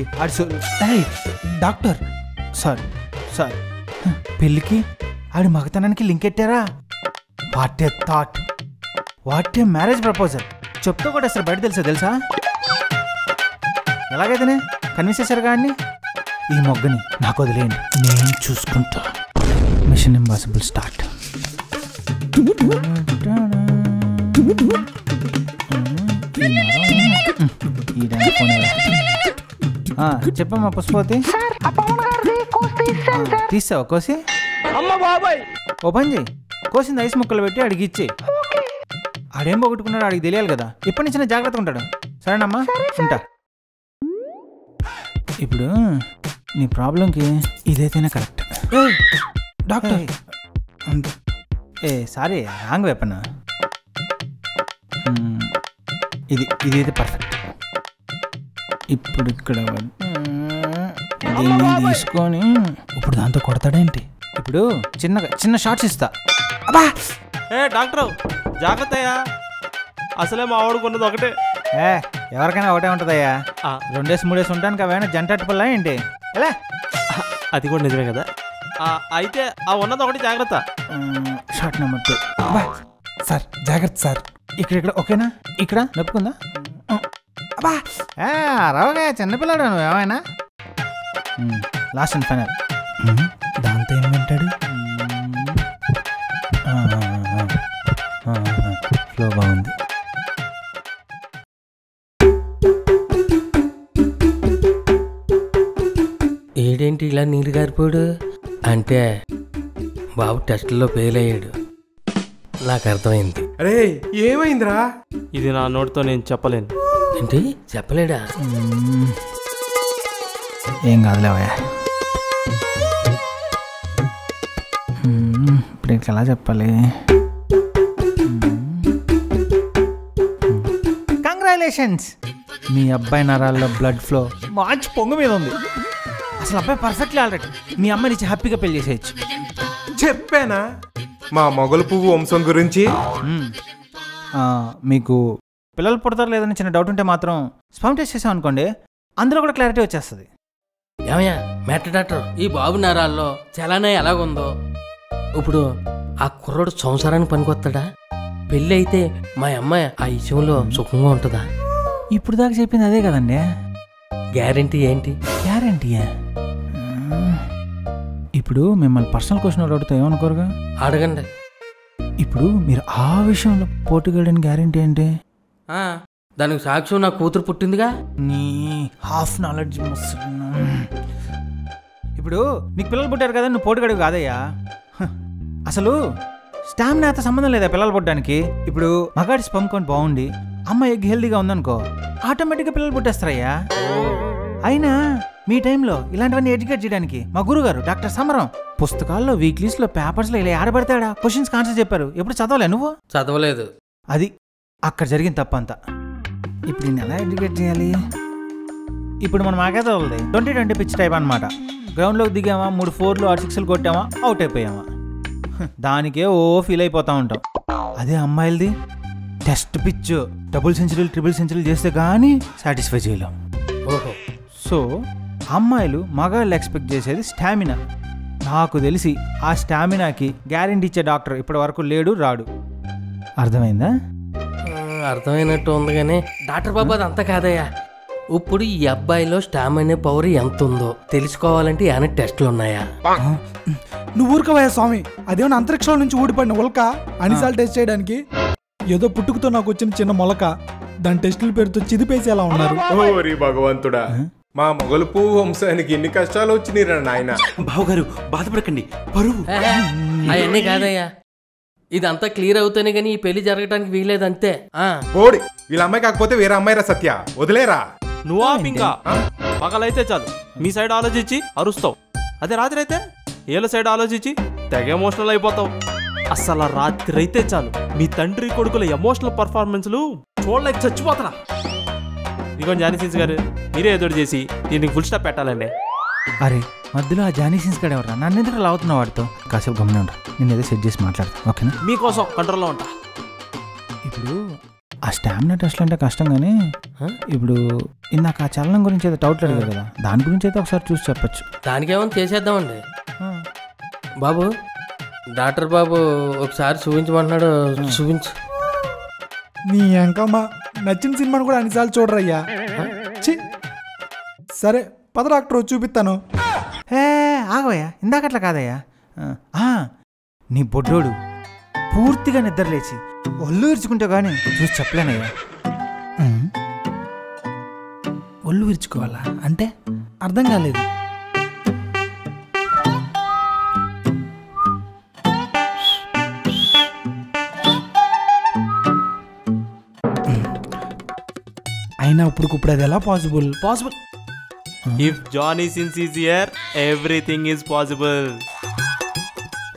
డాక్టర్ సార్ పెళ్ళికి ఆడి మగతనానికి లింక్ ఎట్టారా? What a thought, what a marriage proposal. చెప్తూ కూడా అసలు బయట తెలుసా? ఎలాగైతేనే కన్విన్స్ చేశారు కానీ ఈ మొగ్గని నాకు వదిలేయండి, నేను చూసుకుంటా. Mission impossible start. చెప్పమ్మా పుష్పవతి. తీసావా కోసి? ఓ పని చేయి, కోసింది ఐస్ ముక్కలు పెట్టి అడిగి ఇచ్చి. ఆడేం పోగొట్టుకున్నాడు అడిగి తెలియాలి కదా. ఇప్పటి నుంచి జాగ్రత్తగా ఉంటాడు. సరేనమ్మా, ఉంటా. ఇప్పుడు నీ ప్రాబ్లంకి ఇదైతేనే correct. Doctor sorry, wrong weapon. ఇది అయితే పర్ఫెక్ట్. ఇప్పుడు ఇక్కడ దీన్ని తీసుకొని ఇప్పుడు దాంతో కొడతాడేంటి? ఇప్పుడు చిన్న షార్ట్స్ ఇస్తా. డాక్టర్ జాగ్రత్తయ్యా, అసలే మా వాడుకున్నది ఒకటే. ఎవరికైనా ఒకటే ఉంటుందయ్యా. 2 డేస్ 3 డేస్ ఉంటానికి అవేనా జంట అట్టుపల్లా ఏంటి? ఎలా? అది కూడా నిజమే కదా. అయితే ఆ ఉన్నది ఒకటి జాగ్రత్త. Short number 2. సార్ జాగ్రత్త సార్. ఇక్కడ ఓకేనా? ఇక్కడ నొప్పుకుందా? రావుగా చిన్నపిల్లాడు నువ్వు ఏమైనా. Last and final. దాంతో ఏం వింటాడు? ఫ్లో బాగుంది. ఏడేంటి ఇలా నీరు గారిపోయాడు? అంటే బాబు టెస్ట్లో ఫెయిల్ అయ్యాడు. నాకు అర్థమైంది. అరే ఏమైందిరా? ఇది నా నోటితో నేను చెప్పలేను. ఏంటి చెప్పలేడా? ఏం కాదులేవయ్యా. ఇప్పుడు ఇంక ఎలా చెప్పాలి? కంగ్రాచులేషన్స్, మీ అబ్బాయి నరాల్లో బ్లడ్ ఫ్లో మంచి పొంగు మీద ఉంది. అసలు అబ్బాయి పర్ఫెక్ట్లీ ఆల్రెడీ. మీ అమ్మాయి నుంచి హ్యాపీగా పెళ్లి చేసేయచ్చు. చెప్పానా మా మొగలు పువ్వు వంశం గురించి? మీకు పిల్లలు పుడతారు లేదని చిన్న డౌట్ ఉంటే మాత్రం స్పర్మ్ టెస్ట్ చేసాం అనుకోండి, అందులో కూడా క్లారిటీ వచ్చేస్తుంది. ఏమయ్యా మెట్ట డాక్టర్, ఈ బాబు నరాల్లో చలన ఎలాగుందో ఇప్పుడు ఆ కుర్రోడు సంసారానికి పనికొస్తాడా? పెళ్ళి అయితే మా అమ్మాయి ఆ విషయంలో సుఖంగా ఉంటుందా? ఇప్పుడు దాకా చెప్పింది అదే కదండి. గ్యారంటీ ఏంటి? గ్యారంటీయా? ఇప్పుడు మిమ్మల్ని పర్సనల్ క్వశ్చన్ అడుగుతా ఏమనుకోరుగా? అడగండి. ఇప్పుడు మీరు ఆ విషయంలో పోటీగలని గ్యారంటీ ఏంటి? దానికి సాక్ష్యం నా కూతురు పుట్టిందిగా. నీ హాఫ్ నాలెడ్జ్. ఇప్పుడు నీకు పిల్లలు పుట్టారు కదా, నువ్వు పోటీగడివి కాదయ్యా. అసలు స్టామినాతో సంబంధం లేదా పిల్లలు పుట్టడానికి. ఇప్పుడు మగాడి స్పర్మ్ కౌంట్ బాగుండి అమ్మ ఎగ్ హెల్దీగా ఉందనుకో, ఆటోమేటిక్గా పిల్లలు పుట్టేస్తారయ్యా. అయినా మీ టైంలో ఇలాంటివన్నీ ఎడ్యుకేట్ చేయడానికి మా గురుగారు డాక్టర్ సమరం పుస్తకాల్లో, వీక్లీస్లో, పేపర్స్లో ఇలా ఆడబడతాడా క్వశ్చన్స్ ఆన్సర్ చెప్పారు. ఎప్పుడు చదవలే నువ్వు? చదవలేదు. అది అక్కడ జరిగిన తప్పంతా. ఇప్పుడు నేను ఎలా ఎడ్యుకేట్ చేయాలి? ఇప్పుడు మనం ఆగేది 20-20 పిచ్ టైప్ అనమాట. గ్రౌండ్లోకి దిగామా, 3 4లు 6 6లు కొట్టామా, అవుట్ అయిపోయామా, దానికే ఫీల్ అయిపోతూ ఉంటాం. అదే అమ్మాయిలది టెస్ట్ పిచ్, డబుల్ సెంచరీలు ట్రిపుల్ సెంచరీలు చేస్తే కానీ సాటిస్ఫై చేయలేం. సో అమ్మాయిలు మగాళ్ళు ఎక్స్పెక్ట్ చేసేది స్టామినా. నాకు తెలిసి ఆ స్టామినాకి గ్యారెంటీ ఇచ్చే డాక్టర్ ఇప్పటి వరకు లేడు, రాడు. అర్థమైందా? అర్థమైనట్టు ఉంది కానీ డాక్టర్ బాబు అది అంతా కాదయ్యా. ఇప్పుడు ఈ అబ్బాయిలో స్టామినా పవర్ ఎంత ఉందో తెలుసుకోవాలంటే ఏమైనా టెస్టులు ఉన్నాయా? నువ్వు ఊరుకోవయ్యా స్వామి, అదేమన్నా అంతరిక్షంలో నుంచి ఊడిపడిన ఉల్క అన్నిసార్లు టెస్ట్ చేయడానికి? ఏదో పుట్టుకతో నాకు వచ్చిన చిన్న మొలక, దాని టెస్టుల పేరుతో చిదిపేసేలా ఉన్నారు. ఓరి భగవంతుడా, మా మొగలు పువ్వు వంశానికి ఎన్ని కష్టాలు వచ్చినాయిరా నాయన. బావగారు బాధపడకండి, పరువు. అవన్నీ కాదయ్యా, ఇదంతా క్లియర్ అవుతానే కానీ ఈ పెళ్లి జరగడానికి వీలేదంతే. ఓడి వీళ్ళ అమ్మాయి కాకపోతే వేరే అమ్మాయిరా సత్య, వదిలేరా. నువ్వా ఇంకా పగలైతే చాలు మీ సైడ్ ఆలోచించి అరుస్తావు, అదే రాత్రి అయితే ఏళ్ళ సైడ్ ఆలోచించి తెగ ఎమోషనల్ అయిపోతావు. అసలు రాత్రి అయితే చాలు మీ తండ్రి కొడుకుల ఎమోషనల్ పర్ఫార్మెన్స్లు చూడలేక చచ్చిపోతారా. ఇదిగో జానీ సీన్స్ గారు, మీరే ఎదురు చేసి దీనికి ఫుల్ స్టాప్ పెట్టాలండి. అరే మధ్యలో ఆ జానీ సీన్స్ గడ ఎవరా? నన్ను ఎందుకు లావుతున్నావు వాడితో? కాసేపు గమనే ఉంటా, నేను ఏదో సెట్ చేసి మాట్లాడతా, ఓకేనా? మీకోసం కంట్రోల్లో ఉంటా. ఇప్పుడు ఆ స్టామినా టెస్ట్లు అంటే కష్టం కానీ ఇప్పుడు ఇందాక ఆ చలనం గురించి ఏదో డౌట్ అడిగారు కదా, దాని గురించి అయితే ఒకసారి చూసి చెప్పచ్చు. దానికేమో చేసేద్దామండి. బాబు డాక్టర్ బాబు ఒకసారి చూపించమంటున్నాడు, చూపించు. నీ అంకమ్మ నచ్చిన సినిమాను కూడా అన్నిసార్లు చూడరయ్యా. సరే పద డాక్టర్ చూపిస్తాను. ఆగవయ్యా, ఇందాకట్లా కాదయ్యా. నీ బొడ్డోడు పూర్తిగా నిద్రలేచి ఒళ్ళు విరుచుకుంటే కానీ చూసి చెప్పలేనయ్యా. ఒళ్ళు విరుచుకోవాలా అంటే అర్థం కాలేదు. అయినా ఇప్పుడు అది ఎలా possible? If Johnny Sins is here everything is possible.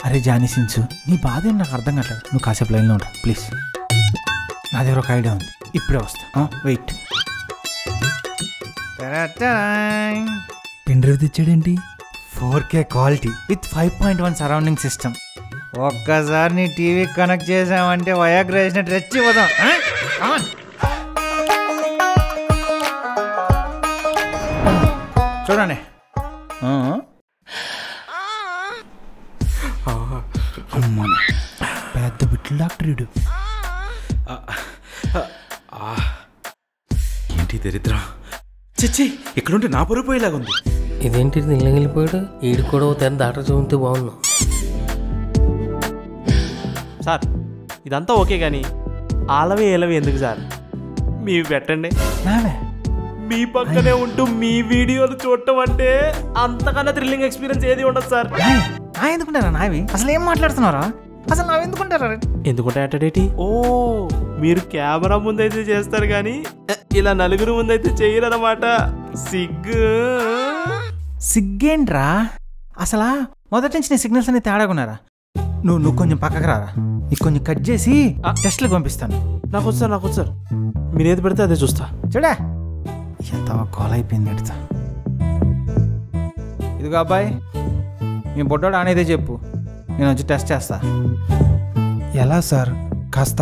అరే జానీ సిన్స్, నీ బాధ ఏం నాకు అర్థం కావట్లేదు. నువ్వు కాసేపు లైన్లో ఉంటా ప్లీజ్. నా దగ్గర ఒక ఐడియా ఉంది, ఇప్పుడే వస్తా. వెయిట్. పెన్ డ్రైవ్ తెచ్చాడేంటి? 4K quality with 5.1 surrounding system. ఒక్కసారి నీ టీవీ కనెక్ట్ చేసామంటే వయాగ్రా వేసినట్టు రెచ్చిపోదాం. చూడండి. పెద్ద బిట్లు డాక్టర్. ఏంటి దరిద్రం! చచ్చి, ఇక్కడుంటే నా పొరిపోయేలాగుంది. ఇదేంటి నిల్లగిలిపోయాడు? ఈడు కూడా తన డాక్టర్ చూపితే బాగున్నావు. సార్ ఇదంతా ఓకే కానీ ఆలవే ఏలవే ఎందుకు సార్? మీవి పెట్టండి. మీ పక్కనే ఉంటూ మీ వీడియోలు చూడటం అంటే అంతకన్నా థ్రిల్లింగ్ ఎక్స్పీరియన్స్ ఏది ఉండదు సార్. ఎందుకుంటారా నావి? అసలు ఏం మాట్లాడుతున్నారా? అసలు నావి ఎందుకుంటారా? ఎందుకుంటే ఓ మీరు కెమెరా ముందైతే చేస్తారు కానీ ఇలా నలుగురు ముందైతే చేయరన్నమాట. సిగ్గేంట్రా? అసలు మొదటి నుంచి నీ సిగ్నల్స్ అన్ని తేడాకున్నారా? నువ్వు కొంచెం పక్కకు రారా, నీకు కొంచెం కట్ చేసి టెస్ట్లకు పంపిస్తాను. నాకు వచ్చు సార్, మీరు ఏది పెడితే అదే చూస్తా. చూడా ఎంత కాల్ అయిపోయింది ఎడతా. ఇదిగో అబ్బాయి, మీ బొడ్డోడు అనేది చెప్పు, నేను వచ్చి టెస్ట్ చేస్తా. ఎలా సార్? కాస్త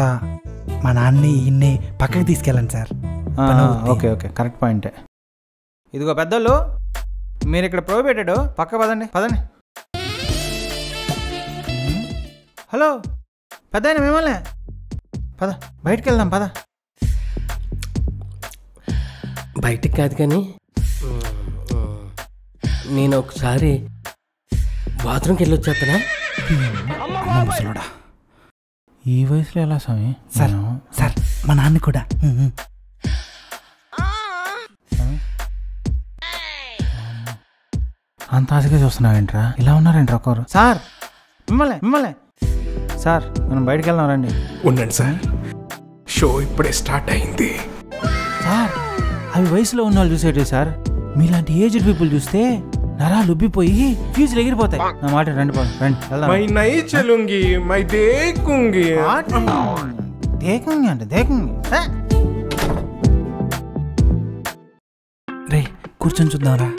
మా నాన్ని ఈయన్ని పక్కకి తీసుకెళ్ళండి సార్. ఓకే కరెక్ట్ పాయింటే. ఇదిగో పెద్దోళ్ళు, మీరు ఇక్కడ ప్రొహిబిటెడ్, పక్క పదండి. హలో పెద్ద ఆయన, మిమ్మల్ని పద, బయటికి వెళ్దాం పద. బయటికి కాదు కానీ నేను ఒకసారి బాత్రూమ్కి వెళ్ళి వచ్చేస్తానా? ముసలోడా, ఈ వయసులో ఎలా స్వామి? సార్ మా నాన్న కూడా. అంత ఆశగా చూస్తున్నావేంట్రా? ఇలా ఉన్నారేంట్రా ఒకరు? సార్ మిమ్మల్ని సార్, మనం బయటికి వెళ్దాం రండి. ఉండండి సార్, షో ఇప్పుడే స్టార్ట్ అయింది. సార్ అవి వయసులో ఉన్న వాళ్ళు చూసేటి సార్. మీలాంటి ఏజ్డ్ పీపుల్ చూస్తే నరాలు ఉబ్బిపోయి ఫ్యూజులు ఎగిరిపోతాయి. నా మాట రండి వెళ్దాం. మై నై చలుంగి మై దేకుంగి. దేకుంగి అంటే దేకుంగి. రే కూర్చొని చూద్దాంరా.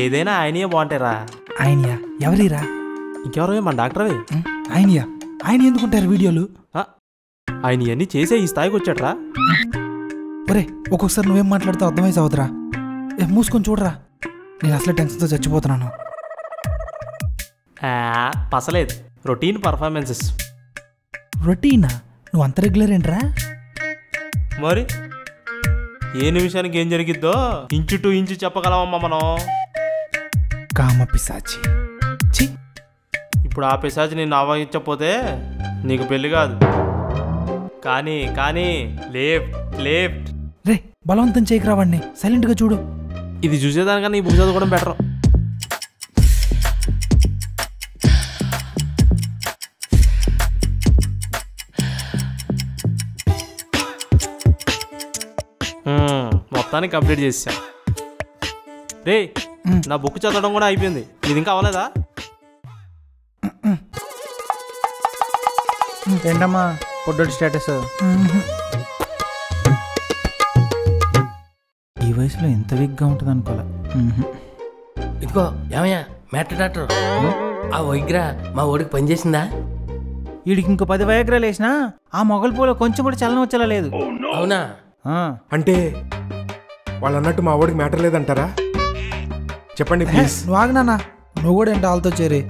ఏదైనా ఆయనయే బాగుంటారా? ఆయనయా? ఎవరిరా? ఇంకెవరో మన డాక్టర్వే. ఆయనయా? ఆయన ఎందుకుంటారు వీడియోలు? ఆయన ఇవన్నీ చేసే ఈ స్థాయికి వచ్చాడ్రా. ఒరే ఒక్కొక్కసారి నువ్వేం మాట్లాడితే అర్థమైతే అవుతురా. మూసుకొని చూడరా, నేను అసలే టెన్షన్తో చచ్చిపోతున్నాను. పసలేదు, రొటీన్ పర్ఫార్మెన్సెస్. రొటీనా? నువ్వు అంత రెగ్యులర్ ఏంట్రా? మరి ఏ నిమిషానికి ఏం జరిగిద్దో ఇంచు టు ఇంచు చెప్పగలమమ్మా మనం. కామ పిశాచి. ఇప్పుడు ఆ పిశాచి నిన్ను ఆవహించకపోతే నీకు పెళ్లి కాదు. కానీ లేఫ్ట్. రే బలవంతం చేయకు రావాడిని, సైలెంట్గా చూడు. ఇది చూసేదానికన్నా ఈ బుక్ చదువుకోవడం బెటర్. మొత్తానికి కంప్లీట్ చేసాం. రే నా బుక్ చదవడం కూడా అయిపోయింది, ఇది ఇంకా అవ్వలేదా? ఏంటమ్మా పొడ్డోడి స్టేటస్? ఈ వయసులో ఎంత వీక్గా ఉంటుంది అనుకోలే. ఇదిగో ఏమయ్యా మ్యాటర్ డాక్టర్, ఆ వైగ్రా మా ఓడికి పనిచేసిందా? వీడికి ఇంకో 10 వయాగ్రాలు వేసినా ఆ మొగల్ పూలో కొంచెం కూడా చలనం వచ్చేలా లేదు. అవునా? అంటే వాళ్ళు అన్నట్టు మా వాడికి మ్యాటర్ లేదంటారా? చెప్పండి ప్లీజ్. నువ్వు ఆగినానా, నువ్వు కూడా ఏంటి వాళ్ళతో చేరి.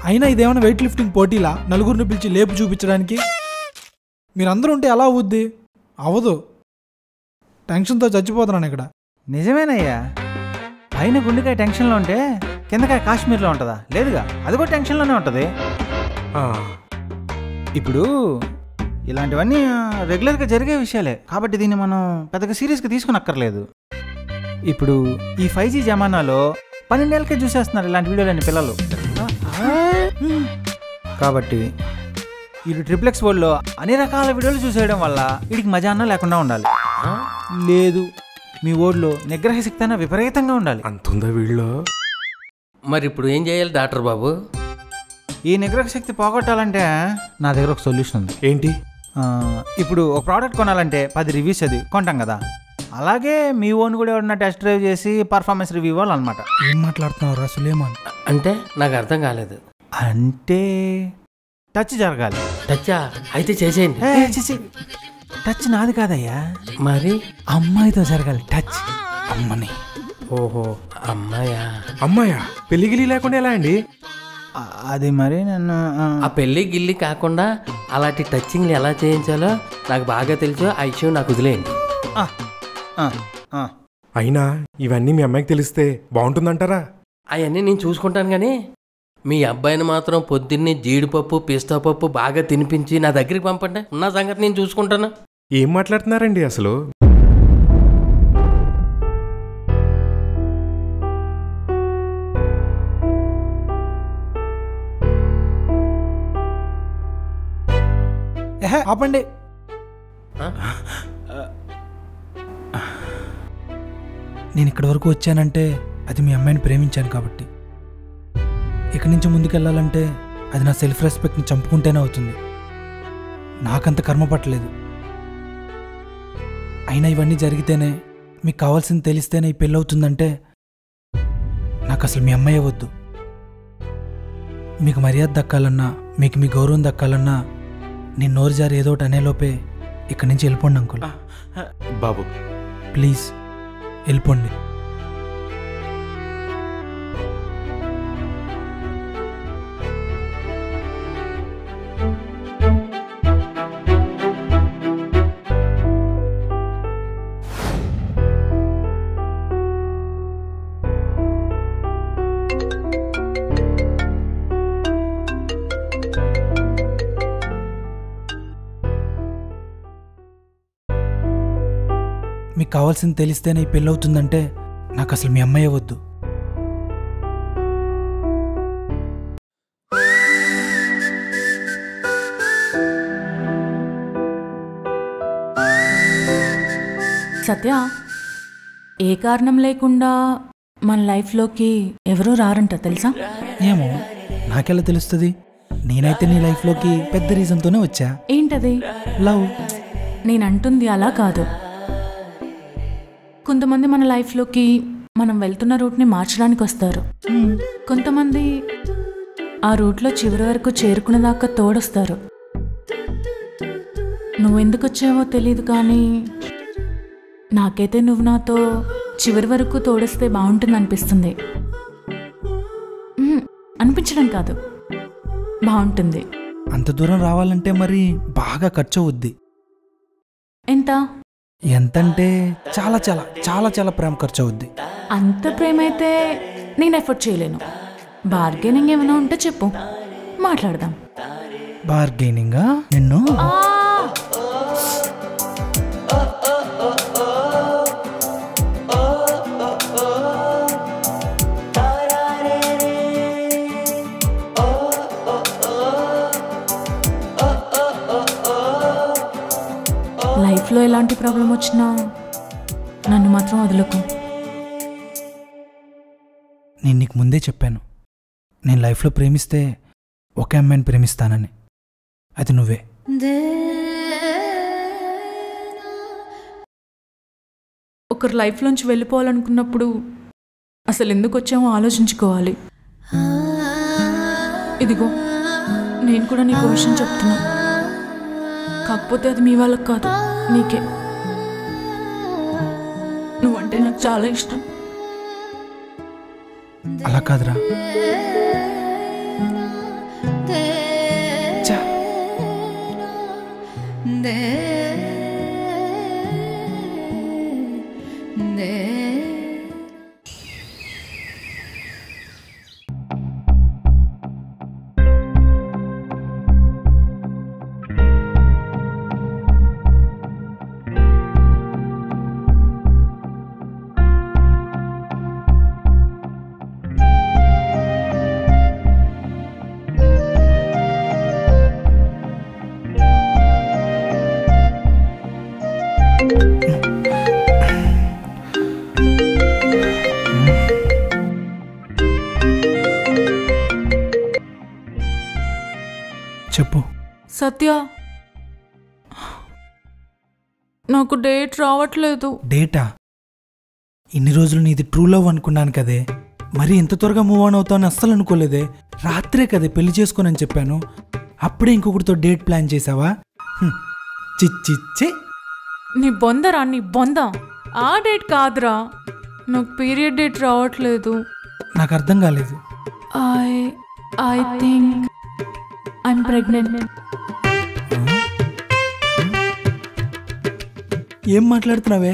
అయినా ఇదేమైనా వెయిట్ లిఫ్టింగ్ పోటీలా నలుగురిని పిలిచి లేపు చూపించడానికి? మీరందరూ ఉంటే ఎలా అవుద్ది? అవ్వదు. టెన్షన్తో చచ్చిపోతున్నాను ఇక్కడ. నిజమేనయ్యా, పైన గుండెకాయ టెన్షన్లో ఉంటే కిందకాయ కాశ్మీర్లో ఉంటుందా? లేదుగా, అది కూడా టెన్షన్లోనే ఉంటుంది. ఇప్పుడు ఇలాంటివన్నీ రెగ్యులర్గా జరిగే విషయాలే కాబట్టి దీన్ని మనం పెద్దగా సీరియస్గా తీసుకుని అక్కర్లేదు. ఇప్పుడు ఈ 5G జమానాలో 12 ఏళ్ళకే చూసేస్తున్నారు ఇలాంటి వీడియోలని పిల్లలు. కాబట్టి వీడు ట్రిప్లెక్స్ వరల్డ్లో అన్ని రకాల వీడియోలు చూసేయడం వల్ల వీడికి మజా అన్న లేకుండా ఉండాలి. లేదు, మీ ఓడ్లో నిగ్రహ శక్తి అన్న విపరీతంగా ఉండాలి. అంతుందా వీళ్ళలో? మరి ఇప్పుడు ఏం చేయాలి డాక్టర్ బాబు? ఈ నిగ్రహ శక్తి పోగొట్టాలంటే నా దగ్గర ఒక సొల్యూషన్ ఉంది. ఏంటి? ఇప్పుడు ఒక ప్రోడక్ట్ కొనాలంటే 10 రివ్యూస్ అది కొంటాం కదా, అలాగే మీ ఓన్ కూడా ఎవరన్నా టెస్ట్ డ్రైవ్ చేసి పర్ఫార్మెన్స్ రివ్యూ ఇవ్వాలన్నమాట. ఏం మాట్లాడుతున్నావు సులేమాన్? అంటే నాకు అర్థం కాలేదు. అంటే టచ్ జరగాలి. టచ్చా? అయితే చేసేయండి. టచ్ నాది కాదయ్యా, మరి అమ్మాయితో జరగాలి టచ్. అమ్మని. ఓహో, అమ్మాయా? అమ్మాయా? పెళ్లి గిలి లేకుండా ఎలా అండి? అది మరి నన్ను ఆ పెళ్ళి గిల్లి కాకుండా అలాంటి టచింగ్లు ఎలా చేయించాలో నాకు బాగా తెలుసు. ఆ విషయం నాకు వదిలేయండి. అయినా ఇవన్నీ మీ అమ్మాయికి తెలిస్తే బాగుంటుందంటారా? అవన్నీ నేను చూసుకుంటాను, కానీ మీ అబ్బాయిని మాత్రం పొద్దున్నే జీడిపప్పు పిస్తా పప్పు బాగా తినిపించి నా దగ్గరికి పంపండి. ఉన్న సంగతి నేను చూసుకుంటాను. ఏం మాట్లాడుతున్నారండి అసలు? ఆపండి. నేను ఇక్కడి వరకు వచ్చానంటే అది మీ అమ్మాయిని ప్రేమించాను కాబట్టి. ఇక్కడి నుంచి ముందుకెళ్ళాలంటే అది నా సెల్ఫ్ రెస్పెక్ట్ని చంపుకుంటేనే అవుతుంది. నాకంత కర్మ పట్టలేదు. అయినా ఇవన్నీ జరిగితేనే, మీకు కావాల్సింది తెలిస్తేనే ఈ పెళ్ళి అవుతుందంటే నాకు అసలు మీ అమ్మాయే వద్దు. మీకు మర్యాద దక్కాలన్నా, మీకు మీ గౌరవం దక్కాలన్నా నేను నోరు జారి ఏదో ఒకటి అనేలోపే ఇక్కడి నుంచి వెళ్ళిపోండి అంకుల్. బాబు ప్లీజ్ వెళ్ళిపోండి. మీకు కావాల్సింది తెలిస్తేనే ఈ పెళ్ళి అవుతుందంటే నాకు అసలు మీ అమ్మాయే వద్దు. సత్య, ఏ కారణం లేకుండా మన లైఫ్లోకి ఎవరూ రారంట తెలుసా? ఏమో, నాకెలా తెలుస్తుంది? నేనైతే నీ లైఫ్లోకి పెద్ద రీజన్తోనే వచ్చా. ఏంటది? లవ్. నేనంటుంది అలా కాదు. కొంతమంది మన లైఫ్లోకి మనం వెళ్తున్న రూట్ని మార్చడానికి వస్తారు. కొంతమంది ఆ రూట్లో చివరి వరకు చేరుకునేదాకా తోడొస్తారు. నువ్వెందుకు వచ్చావో తెలీదు, కానీ నాకైతే నువ్వు నాతో చివరి వరకు తోడొస్తే బాగుంటుంది అనిపిస్తుంది. అనిపించడం కాదు, బాగుంటుంది. అంత దూరం రావాలంటే మరి బాగా ఖర్చు అవుద్ది. ఎంత? ఎంతంటే చాలా చాలా చాలా చాలా ప్రేమ ఖర్చు అవుద్ది. అంత ప్రేమ అయితే నేను ఎఫర్ట్ చేయలేను. బార్గెనింగ్ ఏమైనా ఉంటే చెప్పు, మాట్లాడదాం. బార్గెనింగా? నిన్ను లైఫ్లో ఎలాంటి ప్రాబ్లం వచ్చినా నన్ను మాత్రం వదలకు. నేను నీకు ముందే చెప్పాను, నేను లైఫ్లో ప్రేమిస్తే ఒకే అమ్మాయిని ప్రేమిస్తానని. అది నువ్వే. ఒకరి లైఫ్లోంచి వెళ్ళిపోవాలనుకున్నప్పుడు అసలు ఎందుకు వచ్చామో ఆలోచించుకోవాలి. ఇదిగో నేను కూడా నీకు విషయం చెప్తున్నా, కాకపోతే అది మీ వాళ్ళకి కాదు, నీకే. నువ్వంటే నాకు చాలా ఇష్టం. అలా కాదురా. ఛా. చెప్పు. సత్య, నాకు డేట్ రావట్లేదు. డేటా? ఇన్ని రోజులు నీది ట్రూ లవ్ అనుకున్నాను కదే, మరి ఇంత త్వరగా మూవ్ ఆన్ అవుతావని అస్సలు అనుకోలేదే. రాత్రే కదే పెళ్లి చేసుకోనని చెప్పాను, అప్పుడే ఇంకొకటితో డేట్ ప్లాన్ చేసావా? చిచ్చిచ్చే. నీ బొందరా, నీ బొంద. ఆ డేట్ కాదురా, నాకు పీరియడ్ డేట్ రావట్లేదు. నాకు అర్థం కాలేదు. I think I'm pregnant. ఏం మాట్లాడుతున్నావే?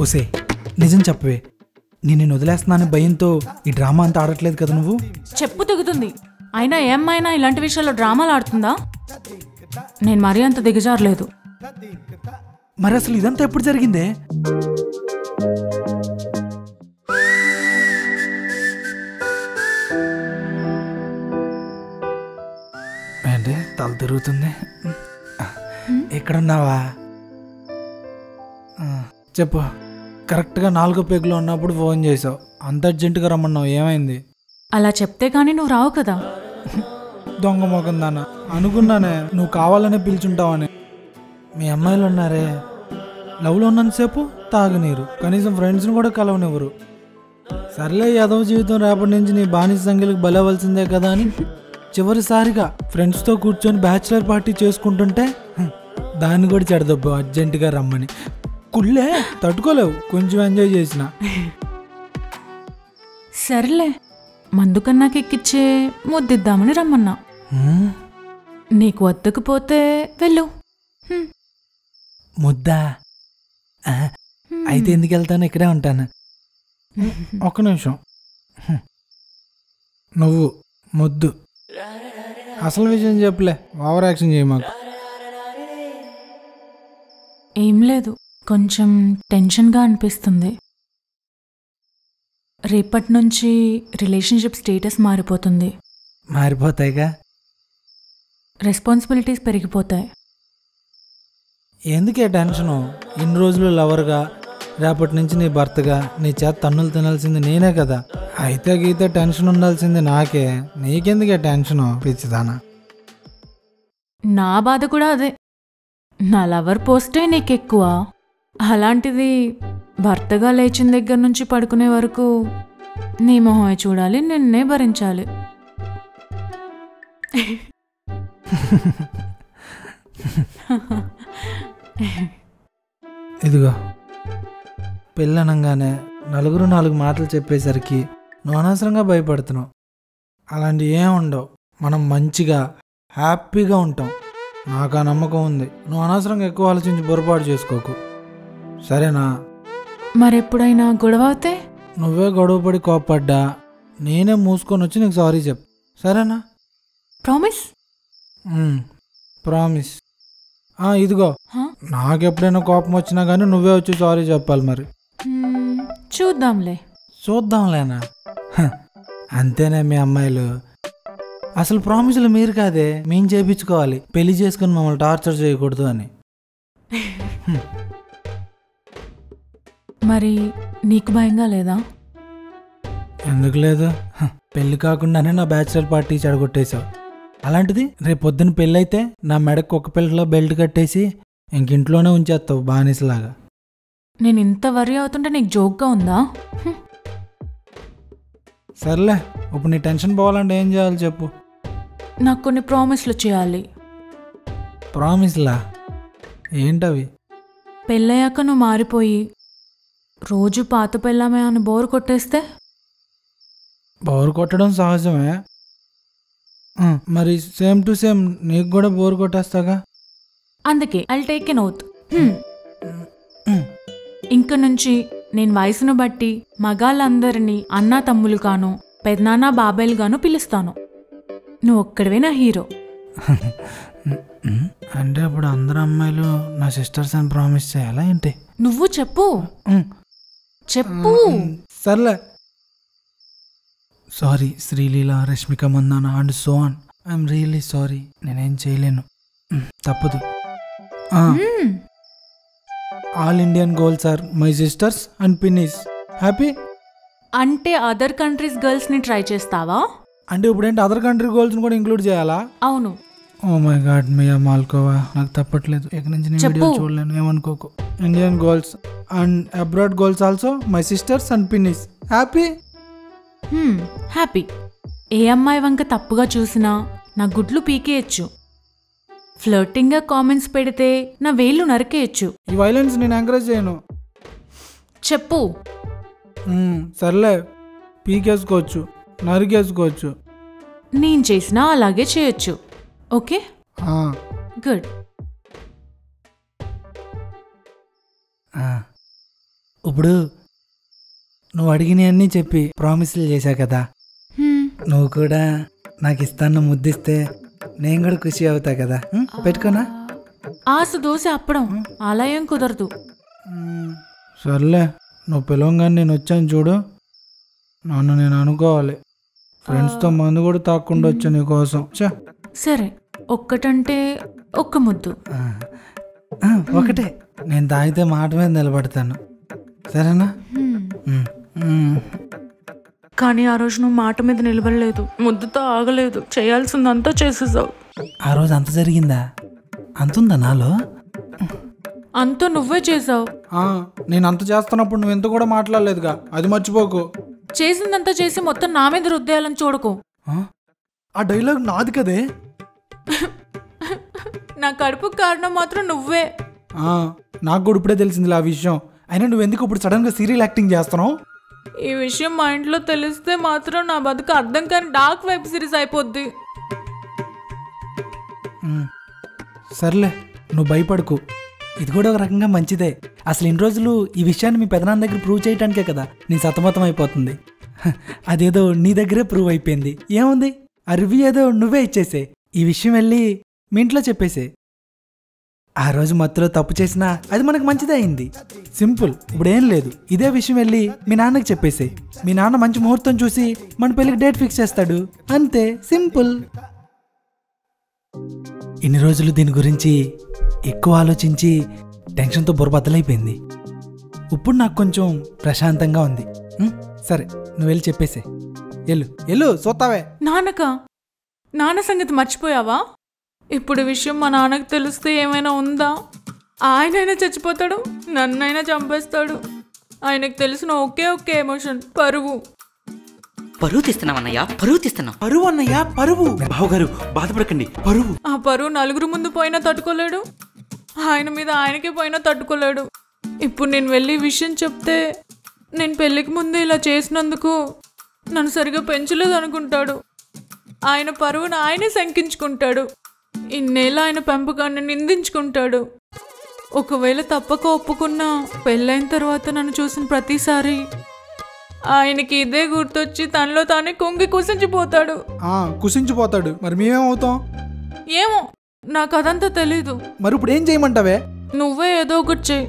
ఓసే, నిజం చెప్పవే. నేను వదిలేస్తున్నాను భయంతో ఈ డ్రామా అంతా ఆడట్లేదు కదా నువ్వు? చెప్పు తెగుతుంది. అయినా ఏమైనా ఇలాంటి విషయాల్లో డ్రామాలు ఆడుతుందా? నేను మరీ అంత దిగజారలేదు. మరి అసలు ఇదంతా ఎప్పుడు జరిగిందే? అంటే తల తిరుగుతుంది. ఎక్కడున్నావా? చెప్పు. కరెక్ట్గా 4వ పేగులో ఉన్నప్పుడు ఫోన్ చేసావు, అంత అర్జెంటుగా రమ్మన్నావు, ఏమైంది? అలా చెప్తే కానీ నువ్వు రావు కదా. దొంగ మొఖం దానా, అనుకున్నానే నువ్వు కావాలనే పిలుచుంటావని. మీ అమ్మాయిలు ఉన్నారే, లవ్లో ఉన్నంతసేపు తాగనీరు, కనీసం ఫ్రెండ్స్ని కూడా కలవనివ్వరు. సర్లే, యాదవ జీవితం రేపటి నుంచి నీ బానిస సంఖ్యలకు బలవలసిందే కదా అని చివరిసారిగా ఫ్రెండ్స్తో కూర్చొని బ్యాచిలర్ పార్టీ చేసుకుంటుంటే దాన్ని కూడా చెడదబ్బు అర్జెంటుగా రమ్మని. కుళ్ళే తట్టుకోలేవు, కొంచెం ఎంజాయ్ చేసిన. సర్లే, మందు కన్నాకి ఎక్కిచ్చే ముద్దిద్దామని రమ్మన్నా. నీకు వద్దకపోతే వెళ్ళు. ముద్దా? అయితే ఎందుకు వెళ్తాను, ఇక్కడే ఉంటాను. ఒక్క నిమిషం. నువ్వు ముద్దు, అసలు విషయం చెప్పలే, ఓవర్ యాక్షన్ చేయ మాకు. ఏం లేదు, కొంచెం టెన్షన్గా అనిపిస్తుంది. రేపటి నుంచి రిలేషన్షిప్ స్టేటస్ మారిపోతుంది. మారిపోతాయిగా, రెస్పాన్సిబిలిటీస్ పెరిగిపోతాయి. ఎందుకే టెన్షను? ఇన్ని రోజులు లవర్గా, రేపటి నుంచి నీ భర్తగా, నీ చేత తన్నులు తినాల్సింది నేనే కదా. అయితే గీతే టెన్షన్ ఉండాల్సింది నాకే, నీకెందుకే టెన్షను పిచ్చిదానా? నా బాధ కూడా అదే. నా లవర్ పోస్టే నీకెక్కువ, అలాంటిది భర్తగా లేచిన దగ్గర నుంచి పడుకునే వరకు నీ మొహమే చూడాలి, నిన్నే భరించాలి. ఇదిగో, పెళ్ళనంగానే నలుగురు 4 మాటలు చెప్పేసరికి నువ్వు అనవసరంగా భయపడుతున్నావు. అలాంటివి ఏం ఉండవు, మనం మంచిగా హ్యాపీగా ఉంటాం. నాకు ఆ నమ్మకం ఉంది. నువ్వు అనవసరంగా ఎక్కువ ఆలోచించి పొరపాటు చేసుకోకు, సరేనా? మరెప్పుడైనా గొడవ అవుతే? నువ్వే గొడవపడి కోప్పడ్డా నేనే మూసుకొని వచ్చి నీకు సారీ చెప్పు, సరేనా? ప్రామిస్? ప్రామిస్. ఇదిగో, నాకెప్పుడైనా కోపం వచ్చినా కానీ నువ్వే వచ్చి సారీ చెప్పాలి. మరి చూద్దాంలే. చూద్దాంలేనా? అంతేనే మీ అమ్మాయిలు. అసలు ప్రామిసులు మీరు కాదే, మేము చేయించుకోవాలి, పెళ్లి చేసుకుని మమ్మల్ని టార్చర్ చేయకూడదు అని. మరి నీకు భయంగా లేదా? ఎందుకు లేదు? పెళ్లి కాకుండానే నా బ్యాచిలర్ పార్టీ చెడగొట్టేశావు. అలాంటిది రేపు పొద్దున్న పెళ్ళైతే నా మెడకు ఒక పిల్లలో బెల్ట్ కట్టేసి ఇంకింట్లోనే ఉంచేస్తావు బానిసలాగా. నేను ఇంత వరి అవుతుంటే నీకు జోక్గా ఉందా? సర్లే, ఇప్పుడు నీ టెన్షన్ పోవాలంటే ఏం చేయాలి చెప్పు. నాకు కొన్ని ప్రామిస్లు చేయాలి. ప్రామిస్లా? ఏంటవి? పెళ్ళయ్యాక నువ్వు మారిపోయి రోజు పాత పెళ్ళామే అని బోరు కొట్టేస్తే? బోరు కొట్టడం సహజమే. మరి సేమ్ టు సేమ్ నీకు కూడా బోరు కొట్టేస్తాగా. అందుకే ఐల్ టేక్ ఎన్ ఓత్. ఇంక నుంచి నేను వయసును బట్టి మగాళ్ళందరినీ అన్నా తమ్ములు గాను పెద్దనాన్న బాబాయిలు గాను పిలుస్తాను. నువ్వు ఒక్కడివే నా హీరో. అంటే ఇప్పుడు అందరు అమ్మాయిలు నా సిస్టర్స్ అని ప్రామిస్ చేయాలా ఏంటి? నువ్వు చెప్పు. చెప్పు. సర్లే. Sorry Sreeleela, Rashmika Mandanna and so on. I'm really sorry. నేనేం చేయలేను, తప్పదు. All Indian girls are my sisters and pinnis. Happy? అంటే అదర్ కంట్రీస్ గర్ల్స్ ని ట్రై చేస్తావా? అంటే ఇప్పుడేంటి అదర్ కంట్రీ గర్ల్స్ ని కూడా ఇంక్లూడ్ చేయాలా? అవును. ఓ మై గాడ్ మియా మాల్కోవా, నాకు తప్పట్లేదు. ఇక నుంచి నేను వీడియో చూడలేను, ఏమనుకోకు. Indian girls and abroad girls also my sisters and pinnis. Happy? Happy. ఏ అమ్మాయి వంక తప్పుగా చూసినా నా గుడ్లు పీకేయచ్చు. ఫ్లర్టింగ్ గా కామెంట్స్ పెడితే నా వేళ్ళు నరికేయచ్చు. ఈ వైలెన్స్ నేను ఎంకరేజ్ చేయను. చెప్పు. సర్లే, పీకేసుకోవచ్చు, నరికేసుకోవచ్చు. నేను చేసినా అలాగే చేయొచ్చు. Okay, good. ఇప్పుడు నువ్వు అడిగినవన్నీ చెప్పి ప్రామిస్లు చేశావు కదా, నువ్వు కూడా నాకు ఇస్తాను ముద్దిస్తే నేను కూడా ఖుషి అవుతా కదా. పెట్టుకోనా? ఆసు దోశ అప్పడం అలా ఏం కుదరదు. సర్లే, నువ్వు పిలవంగానే నేను వచ్చాను చూడు, నన్ను నేను అనుకోవాలి. ఫ్రెండ్స్తో మందు కూడా తాకుండా వచ్చా నీకోసం. సరే, ఒక్కటంటే ఒక్క ముద్దు. ఒకటే. నేను తాగితే మాట మీద నిలబడతాను, సరేనా? కానీ ఆ రోజు నువ్వు మాట మీద నిలబడలేదు, ముద్దుతో ఆగలేదు, చేయాల్సిందంతా చేసేసావు. ఆ రోజు అంత జరిగిందా? అంతుందా నాలో? అంతా నువ్వే చేసావు. నేను అంత చేస్తున్నప్పుడు నువ్వు ఎంత కూడా మాట్లాడలేదుగా, అది మర్చిపోకు. చేసిందంతా చేసి మొత్తం నా మీద రుద్దేయాలని చూడకు. ఆ డైలాగ్ నాది కదే. నా కడుపు కారణం మాత్రం నువ్వే. నాకు కూడా ఇప్పుడే తెలిసింది ఆ విషయం. అయినా నువ్వు ఎందుకు ఇప్పుడు సడన్ గా సీరియల్ యాక్టింగ్ చేస్తున్నావు? ఈ విషయం మా ఇంట్లో తెలిస్తే మాత్రం నా బతుకు అర్థం కాని డార్క్ వెబ్ సిరీస్ అయిపోద్ది. సర్లే, నువ్వు భయపడకు. ఇది కూడా ఒక రకంగా మంచిదే. అసలు ఇన్ని రోజులు ఈ విషయాన్ని మీ పెదనాన్న దగ్గర ప్రూవ్ చేయడానికే కదా నేను సతమతం అయిపోతుంది. అదేదో నీ దగ్గరే ప్రూవ్ అయిపోయింది. ఏముంది, ఆ రివ్యూ ఏదో నువ్వే ఇచ్చేసే. ఈ విషయం వెళ్ళి మీ ఇంట్లో చెప్పేసే. ఆ రోజు మత్తులో తప్పు చేసినా అది మనకు మంచిదే అయింది. సింపుల్. ఇప్పుడు ఏం లేదు, ఇదే విషయం వెళ్ళి మీ నాన్నకి చెప్పేసే. మీ నాన్న మంచి ముహూర్తం చూసి మన పెళ్ళికి డేట్ ఫిక్స్ చేస్తాడు, అంతే. సింపుల్. ఇన్ని రోజులు దీని గురించి ఎక్కువ ఆలోచించి టెన్షన్తో బుర్ర బద్దలైపోయింది. ఇప్పుడు నాకు కొంచెం ప్రశాంతంగా ఉంది. సరే, నువ్వు వెళ్ళి చెప్పేసే. ఎల్లు సోతావే. నాన్న సంగతి మర్చిపోయావా? ఇప్పుడు విషయం మా నాన్నకు తెలిస్తే ఏమైనా ఉందా? ఆయనైనా చచ్చిపోతాడు, నన్నైనా చంపేస్తాడు. ఆయనకు తెలిసిన ఒకే ఎమోషన్ పరువు. పరువు తీస్తున్నావన్నయ్యా, పరువు తీస్తున్నావు. పరువు అన్నయ్యా, పరువు. బావగారు బాధపడకండి, పరువు. ఆ పరువు నలుగురు ముందు పోయినా తట్టుకోలేడు, ఆయన మీద ఆయనకే పోయినా తట్టుకోలేడు. ఇప్పుడు నేను వెళ్ళి విషయం చెప్తే నేను పెళ్ళికి ముందు ఇలా చేసినందుకు నన్ను సరిగా పెంచలేదు అనుకుంటాడు. ఆయన పరువును ఆయనే శంకించుకుంటాడు. ఇన్నేళ్ళు ఆయన పెంపకాన్ని నిందించుకుంటాడు. ఒకవేళ తప్పక ఒప్పుకున్నా పెళ్ళైన తర్వాత నన్ను చూసిన ప్రతిసారి ఆయనకి ఇదే గుర్తొచ్చి తనలో తానే కొంగి కుసించిపోతాడు. మరి మేమేమవుతాం? ఏమో, నాకు అదంతా తెలీదు. మరి ఇప్పుడు ఏం చేయమంటావే? నువ్వే ఏదో ఒకటి చెయ్యి.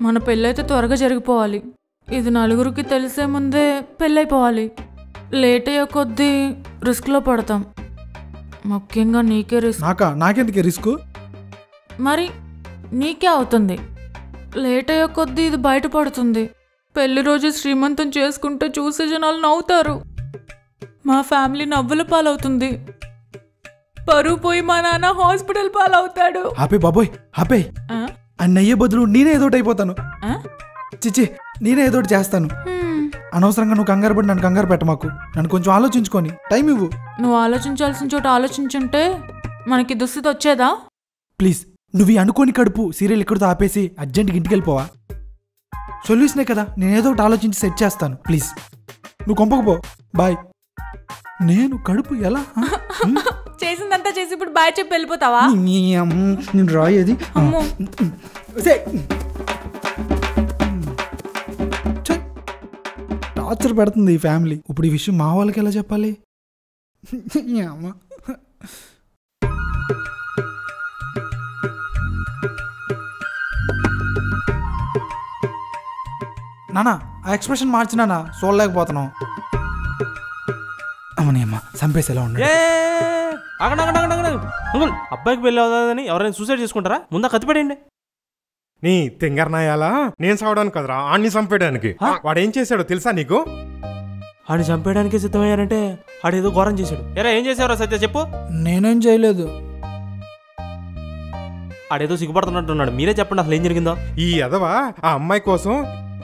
మన పెళ్ళైతే త్వరగా జరిగిపోవాలి. ఇది నలుగురికి తెలిసే ముందే పెళ్ళైపోవాలి. లేట్ అయ్యే కొద్దీ రిస్క్లో పడతాం. ముఖ్యంగా నీకే రిస్క్. నాకెందుకే రిస్క్? మరి నీకే అవుతుంది. లేట్ అయ్యే కొద్దీ ఇది బయటపడుతుంది. పెళ్లి రోజు శ్రీమంతం చేసుకుంటే చూసే జనాలు నవ్వుతారు. మా ఫ్యామిలీ నవ్వుల పాలవుతుంది. పరువు పోయి మా నాన్న హాస్పిటల్ పాలవుతాడు. ఆపే బాబోయ్, ఆపే. అన్నయ్యే బదులు నేనే ఏదోటి అయిపోతాను. చిచి, నేనే ఏదోటి చేస్తాను. అనవసరంగా నువ్వు కంగారు పడి నన్ను కంగారు పెట్టమాకు. నన్ను కొంచెం ఆలోచించుకొని టైం ఇవ్వు. నువ్వు ఆలోచించాల్సిన చోట ఆలోచించుంటే మనకి దుస్థితి వచ్చేదా? ప్లీజ్, నువ్వు అనుకోని కడుపు సీరియల్ ఇక్కడితో ఆపేసి అర్జెంట్గా ఇంటికి వెళ్ళిపోవా. సొల్యూషనే కదా, నేను ఏదో ఒకటి ఆలోచించి సెట్ చేస్తాను. ప్లీజ్ నువ్వు కొంపకపో. బాయ్. నేను కడుపు ఎలా చేసిందంతా చేసి ఇప్పుడు బాయ్ చెప్పి వెళ్ళిపోతావా? నేను రాయేది టార్చర్ పెడుతుంది ఈ ఫ్యామిలీ. ఇప్పుడు ఈ విషయం మా వాళ్ళకి ఎలా చెప్పాలి? అమ్మ నానా ఆ ఎక్స్ప్రెషన్ మార్చి నాన్న, చూడలేకపోతున్నాం. అమ్మని అమ్మ చంపేసేలా ఉండే. అంకుల్ అబ్బాయికి పెళ్ళి అవుతుందని ఎవరైనా సూసైడ్ చేసుకుంటారా? ముందా కత్తిపడేయండి. నీ తింగరనాయాలా, నేను సావడానికి కదరా ఆడిని చంపేయడానికి. వాడేం చేశాడో తెలుసా నీకు? ఆడిని చంపేయడానికి సిద్ధమయ్యారంటే ఆడేదో ఘోరం చేశాడు. ఎరా ఏం చేసావురా సత్య చెప్పు. నేనేం చేయలేదు. ఆడేదో సిగ్గుపడుతున్నట్టున్నాడు. మీరే చెప్పండి అసలు ఏం జరిగిందో. ఈ ఎదవా ఆ అమ్మాయి కోసం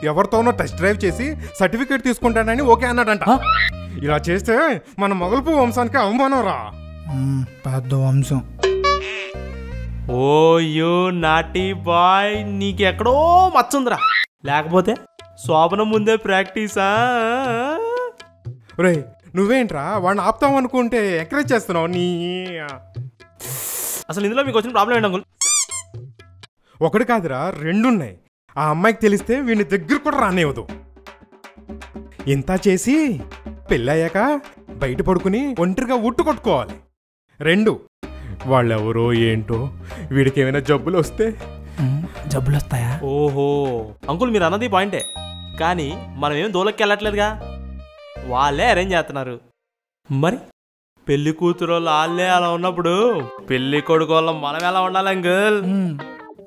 ఎవరితోనో టెస్ట్ డ్రైవ్ చేసి సర్టిఫికేట్ తీసుకుంటానని ఓకే అన్నాడంట. ఇలా చేస్తే మన మొగల్పు వంశానికి అవమానం రా. పెద్ద వంశం. ఓ యూ నాటీ బాయ్, నీకెక్కడో మచ్చుందిరా. లేకపోతే శోభనం ముందే ప్రాక్టీసా? రే నువ్వేంట్రా వాడిని ఆపుతావు అనుకుంటే ఎంకరేజ్ చేస్తున్నావు. నీ అసలు ఇందులో మీకు వచ్చిన ప్రాబ్లం ఏంటి అంకుల్? ఒకటి కాదురా, రెండున్నాయి. ఆ అమ్మాయికి తెలిస్తే వీడిని దగ్గర కూడా రానివ్వదు. ఇంత చేసి పెళ్ళయ్యాక బయట పడుకుని ఒంటరిగా ఉట్టు కొట్టుకోవాలి. రెండు, వాళ్ళెవరో ఏంటో వీడికి ఏమైనా జబ్బులు వస్తే. జబ్బులు వస్తాయా? ఓహో అంకుల్ మీరు అన్నది పాయింటే, కానీ మనం ఏం దూలకి వెళ్ళట్లేదుగా, వాళ్ళే అరేంజ్ చేస్తున్నారు. మరి పెళ్లి కూతురు వాళ్ళే అలా ఉన్నప్పుడు పెళ్లి కొడుకు వాళ్ళం మనం ఎలా ఉండాలి అంకుల్?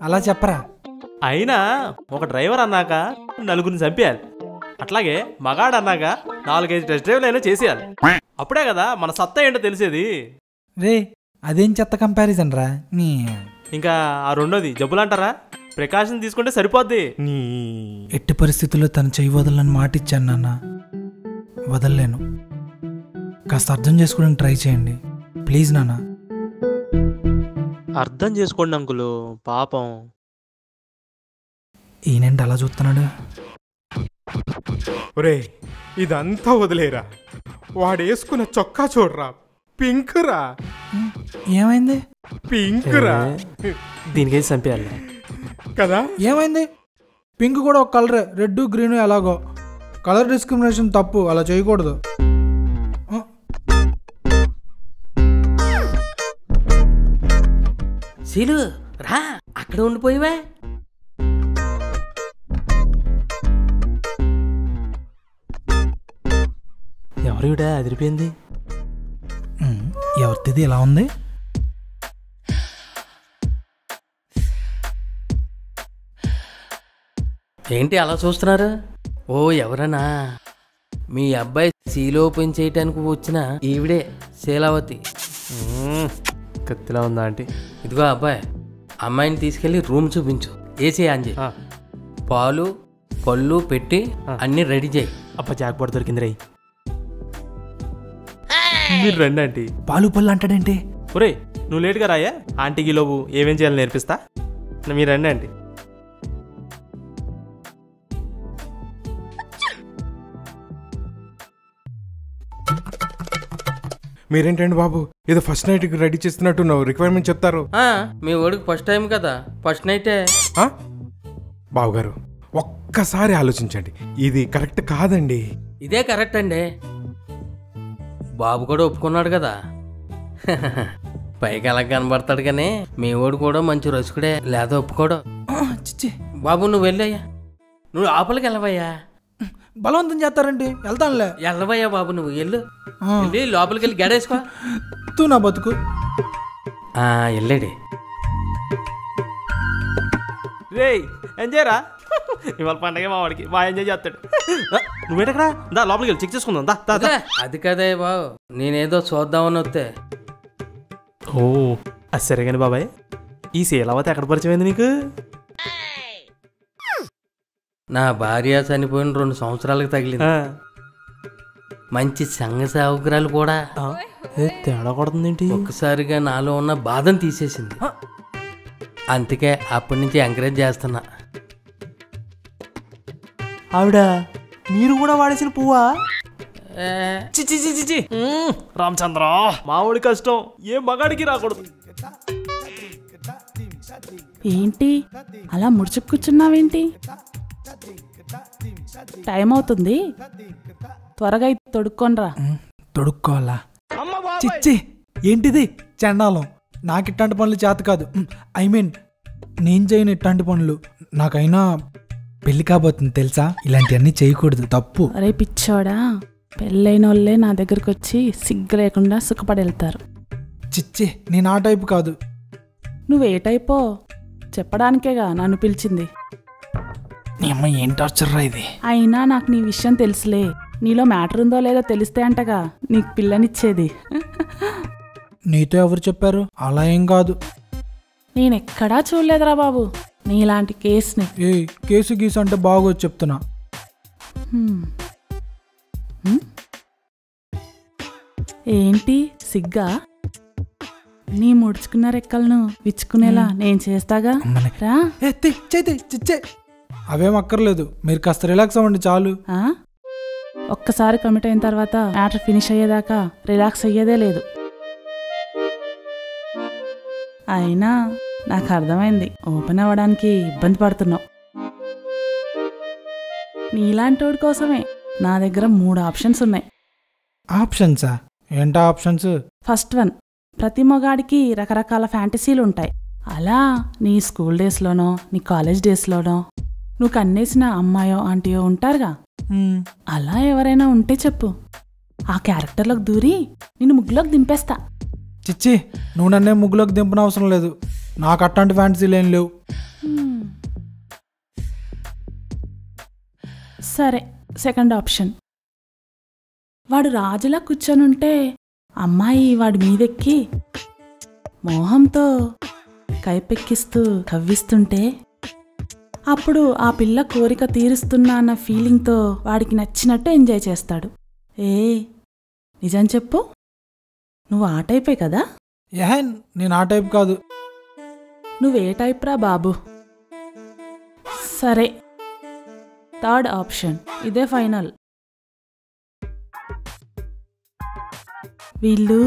అలా చెప్పరా. అయినా ఒక డ్రైవర్ అన్నాక నలుగురిని చంపేయాలి, అట్లాగే మగాడు అన్నాక 4-5 టెస్ట్ డ్రైవ్లు అయినా చేసేయాలి. అప్పుడే కదా మన సత్తా ఏంటో తెలిసేది. రే అదేం చెత్త కంపారిజన్ రా. ఇంకా ఆ రెండోది జబ్బులు అంటారా? ప్రికాషన్ తీసుకుంటే సరిపోద్ది. ఎట్టి పరిస్థితుల్లో తను చెయ్యి వదలని మాట ఇచ్చాను నాన్న, వదలలేను. కాస్త అర్థం చేసుకోవడానికి ట్రై చేయండి ప్లీజ్ నాన్న. అర్థం చేసుకోండి అంకులు, పాపం. ఈయనంటే అలా చూస్తున్నాడు. ఒరే ఇదంతా వదిలేరా, వాడేసుకున్న చొక్కా చూడరా, పింక్ రా. ఏమైంది? పింక్ రా. దీనికైతే చంపేయాలి కదా. ఏమైంది? పింక్ కూడా ఒక కలరే, రెడ్ గ్రీన్ ఎలాగో. కలర్ డిస్క్రిమినేషన్ తప్పు, అలా చేయకూడదు. శీలు రా, అక్కడ ఉండిపోయివే. ఎవరివిడా అదిరిపోయింది? ఎవరిది ఎలా ఉంది? ఏంటి అలా చూస్తున్నారు? ఓ ఎవరన్నా మీ అబ్బాయి సీల్ ఓపెన్ చేయటానికి వచ్చిన ఈవిడే శీలావతి. కత్తిలా ఉందా ఆంటీ? ఇదిగో అబ్బాయి, అమ్మాయిని తీసుకెళ్ళి రూమ్ చూపించు, ఏసీ ఆన్ చేయి, పాలు పళ్ళు పెట్టి అన్ని రెడీ చేయి. అబ్బా జాక్పాటు దొరికింది రై. మీరు రండి ఆంటీ. పాలు పళ్ళు అంటాడేంటి? ఒరే నువ్వు లేట్గా రాయా, ఆంటీకి లోపు ఏమేం చేయాలో నేర్పిస్తా. మీరు రండి ఆంటీ. మీరేంటండి బాబు ఏదో ఫస్ట్ నైట్ రెడీ చేస్తున్నట్టు రిక్వైర్మెంట్ చెప్తారు. మీ ఓడికి ఫస్ట్ టైం కదా, ఫస్ట్ నైటే. బావగారు ఒక్కసారి ఆలోచించండి, ఇది కరెక్ట్ కాదండి. ఇదే కరెక్ట్ అండి. బాబు కూడా ఒప్పుకున్నాడు కదా. పైకి అలా కనబడతాడు కానీ మీ ఓడి కూడా మంచి రసుకుడే, లేదా ఒప్పుకోడు. బాబు నువ్వు వెళ్ళయ్యా, నువ్వు లోపలికి వెళ్ళవయ్యా. బలవంతం చేస్తారండి, వెళ్తానులే. వెళ్ళవయ్యా బాబు, నువ్వు వెళ్ళు, వెళ్ళి లోపలికి వెళ్ళి గడేసుకో. తూ నా బతుకు. వెళ్ళాడు. రే ఎంజాయ్ రా, ఇవాళ పండగ మా వాడికి బాగా ఎంజాయ్ చేస్తాడు. నువ్వేటక్కడ దా లోపలికి వెళ్ళి చెక్ చేసుకుందాం. దా. అది కదే బాబు, నేనేదో చూద్దామని వస్తే. ఓ అది సరే కానీ బాబాయ్, ఈ శీలావతి ఎక్కడ పరిచయమైంది నీకు? నా భార్య చనిపోయిన 2 సంవత్సరాలకు తగిలింది. మంచి సంఘ సౌకర్యాలు కూడా. తేడా కొడుతుందేంటి? ఒక్కసారిగా నాలో ఉన్న బాధను తీసేసింది. అందుకే అప్పటి నుంచి ఎంకరేజ్ చేస్తున్నా. ఆవిడ మీరు కూడా వాడేసిన పువ్వా? చిచి చిచి చి రామచంద్ర, మామూలు కష్టం ఏ మగాడికి రాకూడదు. ఏంటి అలా ముడుచుకు కూర్చున్నావేంటి? టైం అవుతుంది, త్వరగా తొడుక్కొనరా. తొడుక్కోవాలా? చిచ్చి ఏంటిది చండాలం. నాకు ఇట్లాంటి పనులు చేత కాదు. ఐ మీన్ నేను చేయను ఇట్లాంటి పనులు. నాకైనా పెళ్లి కాబోతుంది తెలుసా, ఇలాంటివన్నీ చేయకూడదు, తప్పు. అరే పిచ్చోడా, పెళ్ళైన వాళ్ళే నా దగ్గరకు వచ్చి సిగ్గు లేకుండా సుఖపడి వెళ్తారు. చిచ్చి నేను ఆ టైపు కాదు. నువ్వే టైపో చెప్పడానికేగా నన్ను పిలిచింది. నీ అమ్మ ఏం టార్చర్ రా ఇది. అయినా నాకు నీ విషయం తెలుసులే. నీలో మ్యాటర్ ఉందో లేదో తెలిస్తే అంటగా నీకు పిల్లనిచ్చేది. నీతో ఎవరు చెప్పారు? అలా ఏం కాదు. నేనెక్కడా చూడలేదురా బాబు నీలాంటి కేసుని. ఏ కేసు గీసు అంటే బాగోదు చెప్తున్నా. ఏంటి సిగ్గా? నీ ముడుచుకున్న రెక్కలను విచ్చుకునేలా నేను చేస్తాగా. రా. అవేం అక్కర్లేదు, మీరు కాస్త రిలాక్స్ అవ్వండి చాలు. ఒక్కసారి కమిట్ అయిన తర్వాత మ్యాటర్ ఫినిష్ అయ్యేదాకా రిలాక్స్ అయ్యేదే లేదు. అయినా నాకు అర్థమైంది, ఓపెన్ అవ్వడానికి ఇబ్బంది పడుతున్నావు. నీలాంటోడి కోసమే నా దగ్గర 3 ఆప్షన్స్ ఉన్నాయి. ఆప్షన్సా? ఏంటా ఆప్షన్స్? ఫస్ట్ వన్, ప్రతి మొగాడికి రకరకాల ఫ్యాంటసీలు ఉంటాయి. అలా నీ స్కూల్ డేస్లోనో నీ కాలేజ్ డేస్లోనో నువ్వు కన్నేసిన అమ్మాయో ఆంటీయో ఉంటారుగా. అలా ఎవరైనా ఉంటే చెప్పు, ఆ క్యారెక్టర్లోకి దూరి నిన్ను ముగ్గులోకి దింపేస్తా. చిచ్చి నువ్వు నన్నే ముగ్గులోకి దింపన అవసరం లేదు, నాకు అట్లాంటి ఫ్యాంటసీలు ఏం లేవు. సరే, సెకండ్ ఆప్షన్, వాడు రాజులా కూర్చొనుంటే అమ్మాయి వాడి మీదెక్కి మోహంతో కైపెక్కిస్తూ కవ్విస్తుంటే అప్పుడు ఆ పిల్ల కోరిక తీరుస్తున్నా అన్న ఫీలింగ్తో వాడికి నచ్చినట్టు ఎంజాయ్ చేస్తాడు. నిజం చెప్పు, నువ్వు ఆ టైపే కదా? నేను ఆ టైప్ కాదు. నువ్వే టైప్ రా బాబు? సరే, థర్డ్ ఆప్షన్, ఇదే ఫైనల్. వీళ్ళు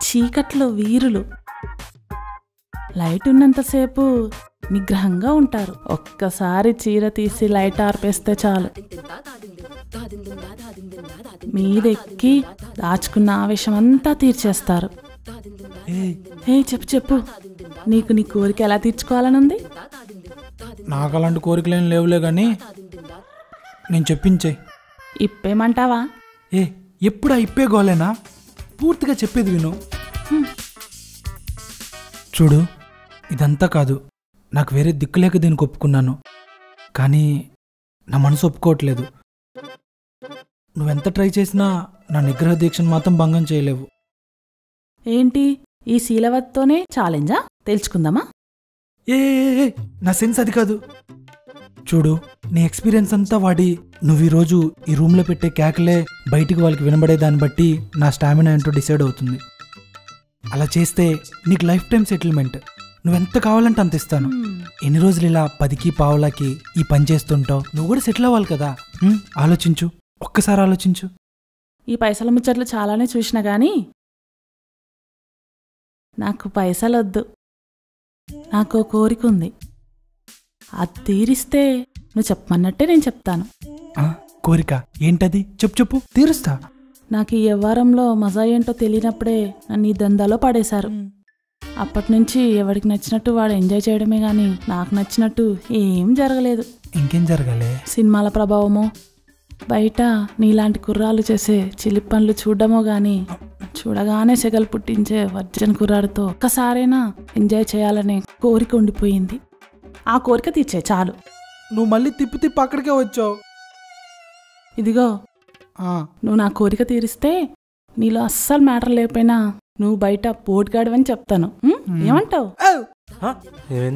చీకట్లో వీరులు, లైట్ ఉన్నంతసేపు నిగ్రహంగా ఉంటారు. ఒక్కసారి చీర తీసి లైట్ ఆర్పేస్తే చాలు మీదెక్కి దాచుకున్న ఆవేశం అంతా తీర్చేస్తారు. చెప్పు చెప్పు, నీకు నీ కోరిక ఎలా తీర్చుకోవాలనుంది? నాకు అలాంటి కోరికలేం లేవులే గాని నేను చెప్పించే. ఇప్పేమంటావా? ఎప్పుడా ఇప్పే గోలేనా? పూర్తిగా చెప్పేది విను. చూడు, ఇదంతా కాదు, నాకు వేరే దిక్కులేక దీనికి ఒప్పుకున్నాను, కానీ నా మనసు ఒప్పుకోవట్లేదు. నువ్వెంత ట్రై చేసినా నా నిగ్రహ దీక్షను మాత్రం భంగం చేయలేవు. ఏంటి ఈ శీలవత్తోనే ఛాలెంజా? తెలుసుకుందామా? నా సెన్స్ అది కాదు. చూడు, నీ ఎక్స్పీరియన్స్ అంతా వాడి నువ్వు ఈరోజు ఈ రూమ్లో పెట్టే కేకలే బయటికి వాళ్ళకి వినబడేదాన్ని బట్టి నా స్టామినా ఏంటో డిసైడ్ అవుతుంది. అలా చేస్తే నీకు లైఫ్ టైం సెటిల్మెంట్. నువ్వెంత కావాలంటే అంత ఇస్తాను. ఎన్ని రోజులు ఇలా 10కి పావులకి ఈ పని చేస్తుంటావు? నువ్వు కూడా సెటిల్ అవ్వాలి కదా. ఆలోచించు, ఒక్కసారి ఆలోచించు. ఈ పైసల ముచ్చట్లు చాలానే చూసినా గానీ నాకు పైసలొద్దు. నాకు కోరిక ఉంది, అది తీరిస్తే నువ్వు చెప్పమన్నట్టే నేను చెప్తాను. కోరిక ఏంటది? చెప్పు, తీరుస్తా. నాకు ఈ వ్యవహారంలో మజా ఏంటో తెలియనప్పుడే నన్ను ఈ దందాలో పడేశారు. అప్పటినుంచి ఎవరికి నచ్చినట్టు వాడు ఎంజాయ్ చేయడమే గాని నాకు నచ్చినట్టు ఏం జరగలేదు. ఇంకేం జరగాలి? సినిమాల ప్రభావమో, బయట నీలాంటి కుర్రాలు చేసే చిలిపి పనులు చూడడమో గాని చూడగానే సెగలు పుట్టించే వర్జన్ కుర్రాడితో ఒక్కసారైనా ఎంజాయ్ చేయాలనే కోరిక ఉండిపోయింది. ఆ కోరిక తీర్చే చాలు. నువ్వు మళ్ళీ తిప్పి అక్కడికే వచ్చావు. ఇదిగో, నువ్వు నా కోరిక తీరిస్తే నీలో అస్సలు మ్యాటర్ లేకపోయినా నువ్వు బయట పోటుగాడవని చెప్తాను. ఏమంటావు?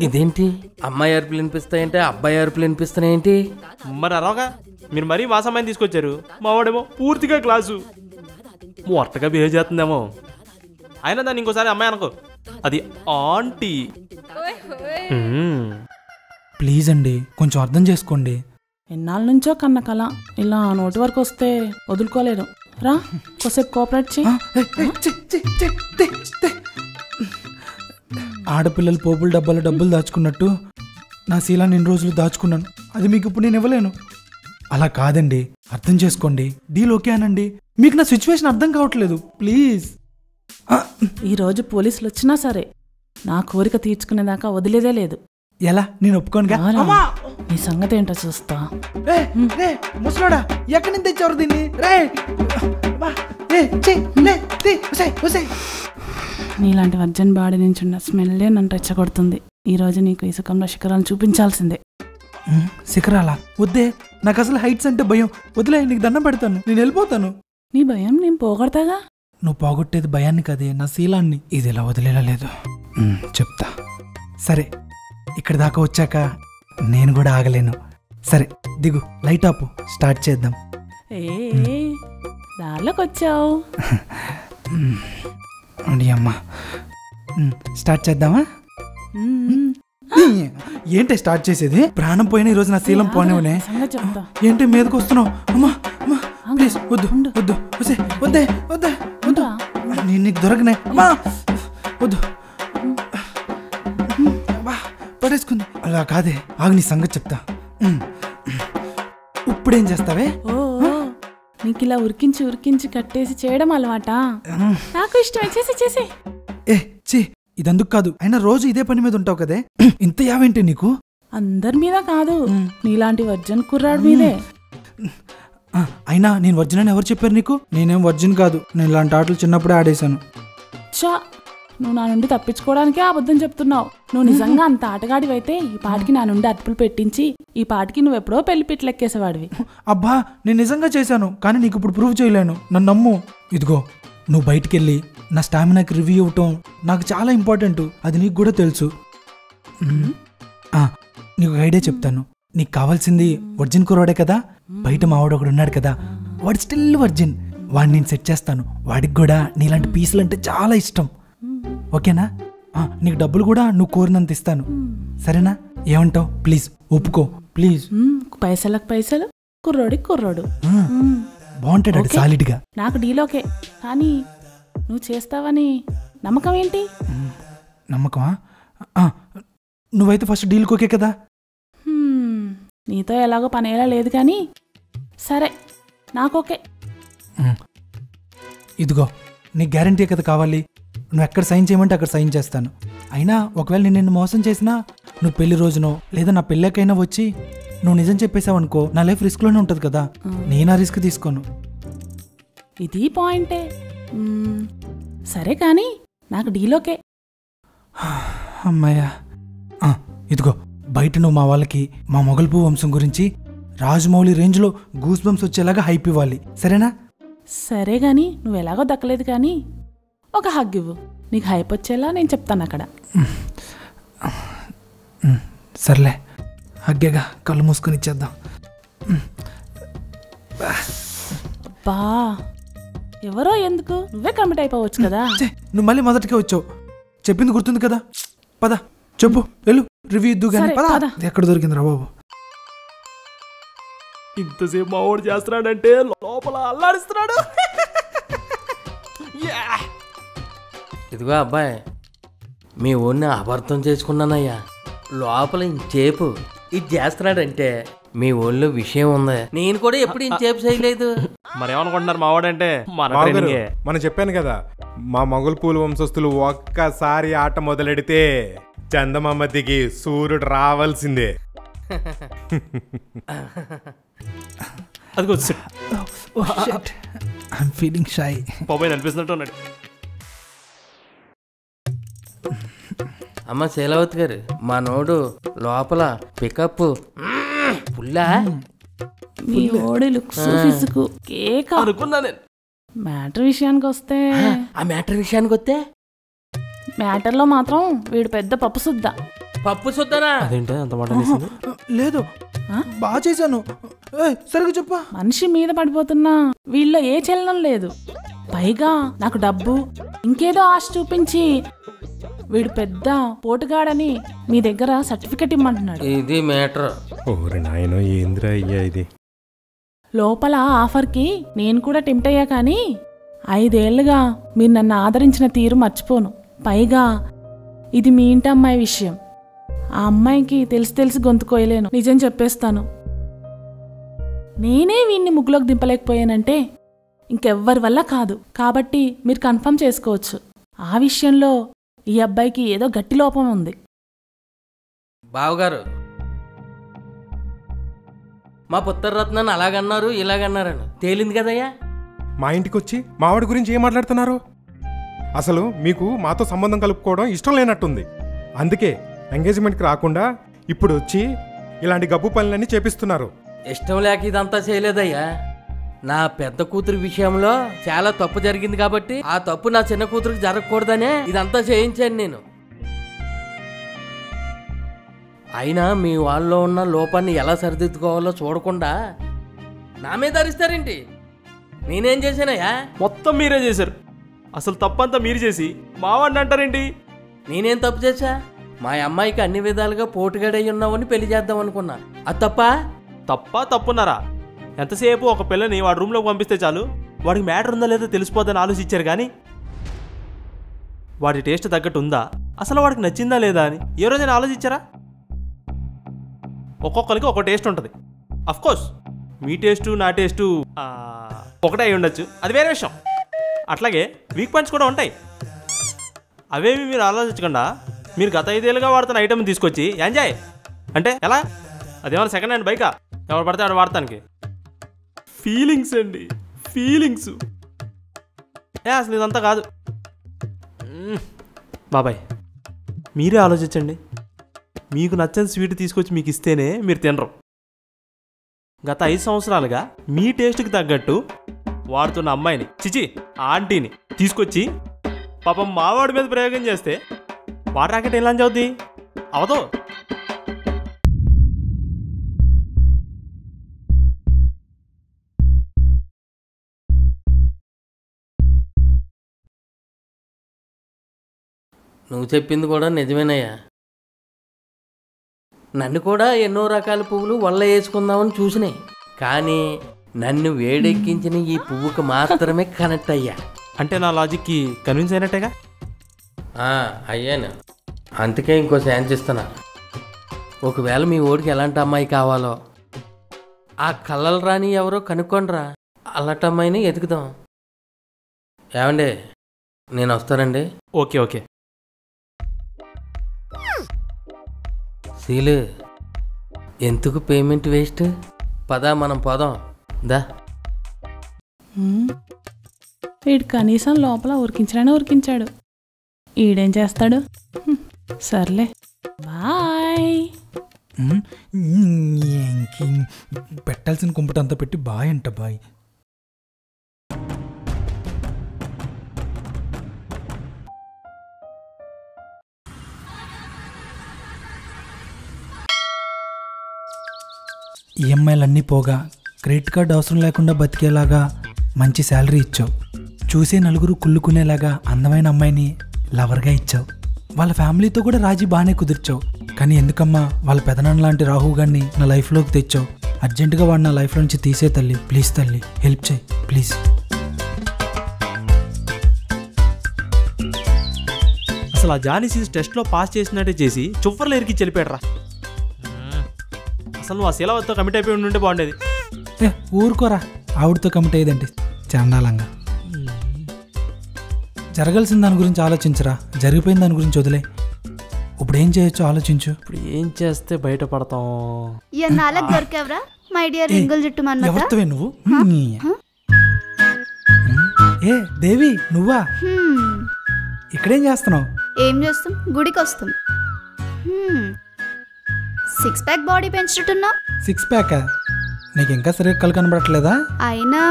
ఇదేంటి, అమ్మాయి అరుపులు వినిపిస్తాయంటే అబ్బాయి అరుపులు వినిపిస్తున్నాయేంటి? మరి అరవగా మీరు మరీ మా సమయం తీసుకొచ్చారు. మా వాడేమో పూర్తిగా క్లాసు మొట్టగా బిహేవ్ చేస్తుందేమో. అయినా దాన్ని ఇంకోసారి అమ్మాయి అనుకో, అది ఆంటీ. ప్లీజ్ అండి, కొంచెం అర్థం చేసుకోండి. ఎన్నాళ్ళ నుంచో కన్న కళ ఇలా నోటి వరకు వస్తే వదులుకోలేను. రా కొద్దిసేపు కోఆపరేట్ చేయి. ఆడపిల్లలు పోపుల డబ్బాలో డబ్బులు దాచుకున్నట్టు నా శీలాన్ని 2 రోజులు దాచుకున్నాను. అది మీకు ఇప్పుడు నేను ఇవ్వలేను. అలా కాదండి, అర్థం చేసుకోండి. డీల్ ఓకే అనండి. మీకు నా సిచ్యువేషన్ అర్థం కావట్లేదు. ప్లీజ్. ఈరోజు పోలీసులు వచ్చినా సరే నా కోరిక తీర్చుకునేదాకా వదిలేదే లేదు. ఎలా? నేను ఒప్పుకోనుగా. నీ సంగతి ఏంటో చూస్తా. ముసలోడా, ఎక్కడి నుంచి తెచ్చారు దీన్ని? నీలాంటి వర్జన్ బాడీ నుంచి ఉన్న స్మెల్లే నన్ను రెచ్చగొడుతుంది. ఈరోజు నీకు ఈ సుఖంలో శిఖరాలు చూపించాల్సిందే. శిఖరాలా? వద్దే, నాకు అసలు హైట్స్ అంటే భయం. వదిలే, నీకు దండం పెడతాను. నేను వెళ్ళిపోతాను. నీ భయం నేను పోగొడతాగా. నువ్వు పోగొట్టేది భయాన్ని కదే, నా శీలాన్ని. ఇది ఇలా వదిలేలా లేదు. చెప్తా. సరే, ఇక్కడ దాకా వచ్చాక నేను కూడా ఆగలేను. సరే దిగు, లైట్ ఆపు, స్టార్ట్ చేద్దాం. దారిలోకి వచ్చావు. అమ్మా, స్టార్ట్ చేద్దామా? ఏంటి స్టార్ట్ చేసేది? ప్రాణం పోయిన ఈరోజు నా శీలం పోనేవనే. ఏంటి మీదకి వస్తున్నావు? అమ్మా అమ్మా ప్లీజ్ వద్దు వద్దు. వద్దే వద్దే వద్దు. నేను నీకు దొరకనే. అమ్మా వద్దు, పడేసుకుంది. అలా కాదే, ఆగు, నీ సంగతి చెప్తా. ఇప్పుడేం చేస్తావే? నీకు ఇలా ఉరికించి ఉరికించి కట్టేసి చేయడం అలవాట? నాకు ఇష్టమే, చేసి. చీ, ఇదందుకు కాదు. అయినా రోజు ఇదే పని మీద ఉంటావు కదే, ఇంత యావేంటి నీకు? అందరి మీద కాదు, నీలాంటి వర్జన్ కుర్రాడి మీదే. అయినా నేను వర్జిన్ అని ఎవరు చెప్పారు నీకు? నేనేం వర్జిన్ కాదు. నేను ఇలాంటి ఆటలు చిన్నప్పుడే ఆడేశాను. చా, నువ్వు నా నుండి తప్పించుకోవడానికే అబద్ధం చెప్తున్నావు. నువ్వు నిజంగా అంత ఆటగాడివైతే ఈ పాటికి నా నుండి అతుపులు పెట్టించి ఈ పాటికి నువ్వు ఎప్పుడో పెళ్లి పిట్లెక్కేసేవాడివి. అబ్బా, నేను నిజంగా చేశాను, కానీ నీకు ఇప్పుడు ప్రూవ్ చేయలేను. నన్ను నమ్ము. ఇదిగో, నువ్వు బయటికెళ్ళి నా స్టామినాకి రివ్యూ ఇవ్వటం నాకు చాలా ఇంపార్టెంట్. అది నీకు కూడా తెలుసు. నీకు ఐడియా చెప్తాను. నీకు కావాల్సింది వర్జిన్ కుర్రాడే కదా. బయట మావాడు ఒకడు ఉన్నాడు కదా, వాడు స్టిల్ వర్జిన్. వాడిని నేను సెట్ చేస్తాను. వాడికి కూడా నీలాంటి పీసులు అంటే చాలా ఇష్టం. ఓకేనా? నీకు డబ్బులు కూడా నువ్వు కోరినంత ఇస్తాను. సరేనా? ఏమంటావు? ప్లీజ్ ఒప్పుకో, ప్లీజ్. పైసలకు పైసలు, కుర్రోడికి కుర్రోడు. బాగుంటాడు సాలిడ్ గా. నాకు డీలోకే, కానీ నువ్వు చేస్తావని నమ్మకం ఏంటి? నమ్మకమా? నువ్వైతే ఫస్ట్ డీల్కి ఓకే కదా? నీతో ఎలాగో పనేలా లేదు, కానీ సరే నాకోకే. ఇదిగో, నీకు గ్యారంటీ కదా కావాలి. నువ్వు ఎక్కడ సైన్ చేయమంటే అక్కడ సైన్ చేస్తాను. అయినా ఒకవేళ నేను నిన్ను మోసం చేసినా, నువ్వు పెళ్లి రోజునో లేదా నా పెళ్ళకైనా వచ్చి నువ్వు నిజం చెప్పేసావు అనుకో, నా లైఫ్ రిస్క్లోనే ఉంటుంది కదా. నేను ఆ రిస్క్ తీసుకోను. ఇది పాయింటే. సరే, కానీ నాకు డీలోకే. అమ్మాయ్యా, ఇదిగో, బయట నువ్వు మా వాళ్ళకి మా మొగల్పూ వంశం గురించి రాజమౌళి రేంజ్లో గూస్ బంప్స్ వచ్చేలాగా హైప్ ఇవ్వాలి. సరేనా? సరే, కానీ నువ్వు ఎలాగో దక్కలేదు, కానీ ఒక హగ్ ఇవ్వు. నీకు హైప్ వచ్చేలా నేను చెప్తాను అక్కడ. సర్లే, హగ్గేగా, కళ్ళు మూసుకొని ఇచ్చేద్దాం. బా, ఎవరో ఎందుకు, నువ్వే కమిట్ అయిపోవచ్చు కదా. నువ్వు మళ్ళీ మొదటికే వచ్చావు. చెప్పింది గుర్తుంది కదా. పద, చెప్పు, వెళ్ళు, రివ్యూ ఇద్దు కానీ. పద. ఎక్కడ దొరికింది రా బాబు? ఇంతసేపు మా వాడు చేస్తున్నాడంటే లోపల అల్లాడిస్తున్నాడు. ఇదిగో అబ్బాయి, మీ ఊరిని అపార్థం చేసుకున్నానయ్యా. లోపల ఇంచేపు ఇది చేస్తున్నాడంటే మీ ఊళ్ళో విషయం ఉంది. నేను కూడా ఎప్పుడు ఇంచేపు చేయలేదు. మరేమనుకుంటున్నారు మా వాడంటే? మనం చెప్పాను కదా, మా మొగల్ పూల వంశస్థులు ఒక్కసారి ఆట మొదలెడితే చందమామ దిగి సూర్యుడు రావాల్సిందే. అదిగో ఐఎమ్ ఫీలింగ్ షై. బాబాయ్ అనిపిస్తున్నట్టు ఉన్నాడు. అమ్మ శీలవతి గారు, మా నోడు లోపల పికప్ పుల్లా. మీ ఓడి లుక్స్ ఫిజిక్ కేక అనుకున్నా నేను. మ్యాటర్ విషయానికి వస్తే, ఆ మ్యాటర్ విషయానికి వస్తే మ్యాటర్లో మాత్రం వీడు పెద్ద పప్పు సుద్దా. పప్పు సుద్దనా? అదేంటే అంత మాట లేదు, బాగా చేశాను. సరిగ్గా చెప్పా. మనిషి మీద పడిపోతున్నా వీళ్ళలో ఏ చలనం లేదు. పైగా నాకు డబ్బు ఇంకేదో ఆశ చూపించి వీడు పెద్ద పోటుగాడని మీ దగ్గర సర్టిఫికెట్ ఇమ్మంటున్నాడు. ఇది మ్యాటర్. ఓరి నాయనో ఏంద్రా అయ్యా ఇది. లోపల ఆఫర్కి నేను కూడా టెంప్ట్ అయ్యా కానీ 5 ఏళ్లుగా మీరు నన్ను ఆదరించిన తీరు మర్చిపోను. పైగా ఇది మీ ఇంటి అమ్మాయి విషయం. ఆ అమ్మాయికి తెలిసి గొంతుకోయలేను. నిజం చెప్పేస్తాను, నేనే వీణ్ణి ముగ్గులోకి దింపలేకపోయానంటే ఇంకెవ్వరి వల్ల కాదు. కాబట్టి మీరు కన్ఫర్మ్ చేసుకోవచ్చు, ఆ విషయంలో ఈ అబ్బాయికి ఏదో గట్టి లోపం ఉంది. బావగారు, మా పుత్రరత్నాన్ని అలాగన్నారు ఇలాగన్నారని తేలింది కదయ్యా. మా ఇంటికి వచ్చి మావాడి గురించి ఏం మాట్లాడుతున్నారు? అసలు మీకు మాతో సంబంధం కలుపుకోవడం ఇష్టం లేనట్టుంది. అందుకే ఎంగేజ్మెంట్కి రాకుండా ఇప్పుడు వచ్చి ఇలాంటి గబ్బు పనులన్నీ చేపిస్తున్నారు. ఇష్టం లేక ఇదంతా చేయలేదయ్యా. నా పెద్ద కూతురు విషయంలో చాలా తప్పు జరిగింది కాబట్టి ఆ తప్పు నా చిన్న కూతురికి జరగకూడదనే ఇదంతా చేయించాను నేను. అయినా మీ వాళ్ళలో ఉన్న లోపాన్ని ఎలా సరిదిద్దుకోవాలో చూడకుండా నా మీద అరిస్తారేంటి? నేనేం చేశానయ్యా? మొత్తం మీరే చేశారు. అసలు తప్పంతా మీరు చేసి మావాడిని అంటారేంటి? నేనేం తప్పు చేశా? మా అమ్మాయికి అన్ని విధాలుగా పోటుగాడై ఉన్నావని పెళ్లి చేద్దాం అనుకున్నా. అది తప్పున్నారా? ఎంతసేపు ఒక పిల్లని వాడి రూమ్లోకి పంపిస్తే చాలు వాడికి మ్యాటర్ ఉందా లేదా తెలిసిపోద్దని ఆలోచించారు. కానీ వాడి టేస్ట్ తగ్గట్టు ఉందా, అసలు వాడికి నచ్చిందా లేదా అని ఏ రోజైనా ఆలోచించారా? ఒక్కొక్కరికి ఒక టేస్ట్ ఉంటుంది. అఫ్కోర్స్ మీ టేస్టు నా టేస్టు ఒకటే అయి ఉండొచ్చు, అది వేరే విషయం. అట్లాగే వీక్ పాయింట్స్ కూడా ఉంటాయి. అవేమి మీరు ఆలోచించకుండా మీరు గత 5 ఏళ్ళుగా వాడుతున్న ఐటమ్ తీసుకొచ్చి ఎంజాయ్ అంటే ఎలా? అదేమన్నా సెకండ్ హ్యాండ్ బైకా ఎవరు పడితే ఆడు వాడటానికి? ఫీలింగ్స్ అండి, ఫీలింగ్స్. అసలు ఇదంతా కాదు బాబాయ్. మీరే ఆలోచించండి. మీకు నచ్చని స్వీట్ తీసుకొచ్చి మీకు ఇస్తేనే మీరు తినరు. గత 5 సంవత్సరాలుగా మీ టేస్ట్కి తగ్గట్టు వాడుతున్న అమ్మాయిని, చిచి ఆంటీని తీసుకొచ్చి పాపం మావాడి మీద ప్రయోగం చేస్తే వాడి రాకెట్ ఎలా చదువుద్ది? అవదో. నువ్వు చెప్పింది కూడా నిజమేనయ్యా. నన్ను కూడా ఎన్నో రకాల పువ్వులు వల్ల వేసుకుందామని చూసినాయి, కానీ నన్ను వేడెక్కించిన ఈ పువ్వుకి మాత్రమే కనెక్ట్ అయ్యా. అంటే నా లాజిక్కి కన్విన్స్ అయినట్టేగా? అయ్యాను. అందుకే ఇంకో ఛాన్స్ ఇస్తున్నా. ఒకవేళ మీ ఓడికి ఎలాంటి అమ్మాయి కావాలో ఆ కళ్ళలు రాని ఎవరో కనుక్కోండిరా, అలాంటి అమ్మాయిని ఎతుకుదాం. ఏమండి, నేను వస్తానండి. Okay okay. సీలు, ఎందుకు పేమెంట్ వేస్ట్? పదా మనం పోదాం దా. వీడు కనీసం లోపల ఉరికించడానే ఉరికించాడు. ఈడేం చేస్తాడు? సర్లే, బాయ్. పెట్టాల్సిన కుంపటంతా పెట్టి బాయ్ అంట బాయ్. ఈఎంఐలన్నీ పోగా క్రెడిట్ కార్డు అవసరం లేకుండా బతికేలాగా మంచి శాలరీ ఇచ్చావు. చూసే నలుగురు కుళ్ళుకునేలాగా అందమైన అమ్మాయిని లవర్గా ఇచ్చావు. వాళ్ళ ఫ్యామిలీతో కూడా రాజీ బాగానే కుదిర్చావు. కానీ ఎందుకమ్మా వాళ్ళ పెదనాన్న లాంటి రాహు గారిని నా లైఫ్లోకి తెచ్చావు? అర్జెంటుగా వాడు నా లైఫ్లో నుంచి తీసే తల్లి, ప్లీజ్ తల్లి, హెల్ప్ చేయి ప్లీజ్. అసలు ఆ జానీసీస్ టెస్ట్లో పాస్ చేసినట్టే చేసి చువ్వర్లు ఎరికి చెలిపాడరా. అసలు నువ్వు ఆ శీలవతో కమిట్ అయిపోయి ఉంటే బాగుండేది. ఊరుకోరా, ఆవిడతో కమిట్ అయ్యేదండి చండాలంగా. జరగాల్సిన దాని గురించి ఆలోచించరా, జరిగిపోయిన దాని గురించి వదిలే. ఇప్పుడు ఏం చేయొచ్చు ఆలోచించు. ఇప్పుడు ఏం చేస్తే బయటపడతాం? ఎన్నాళ్ళకి దొరికావరా మై డియర్ రింగుల్ జుట్టు మన్మథ? ఎవరితోవే నువ్వు? ఏ దేవి, నువ్వా? ఇక్కడేం చేస్తున్నావు? ఏం చేస్తాం, గుడికి వస్తాం. 6 ప్యాక్ బాడీ పెంచుతున్నా. 6 ప్యాకా? నీకు ఇంకా సరిగ్గా కళ్ళు కనబడట్లేదా? అయినా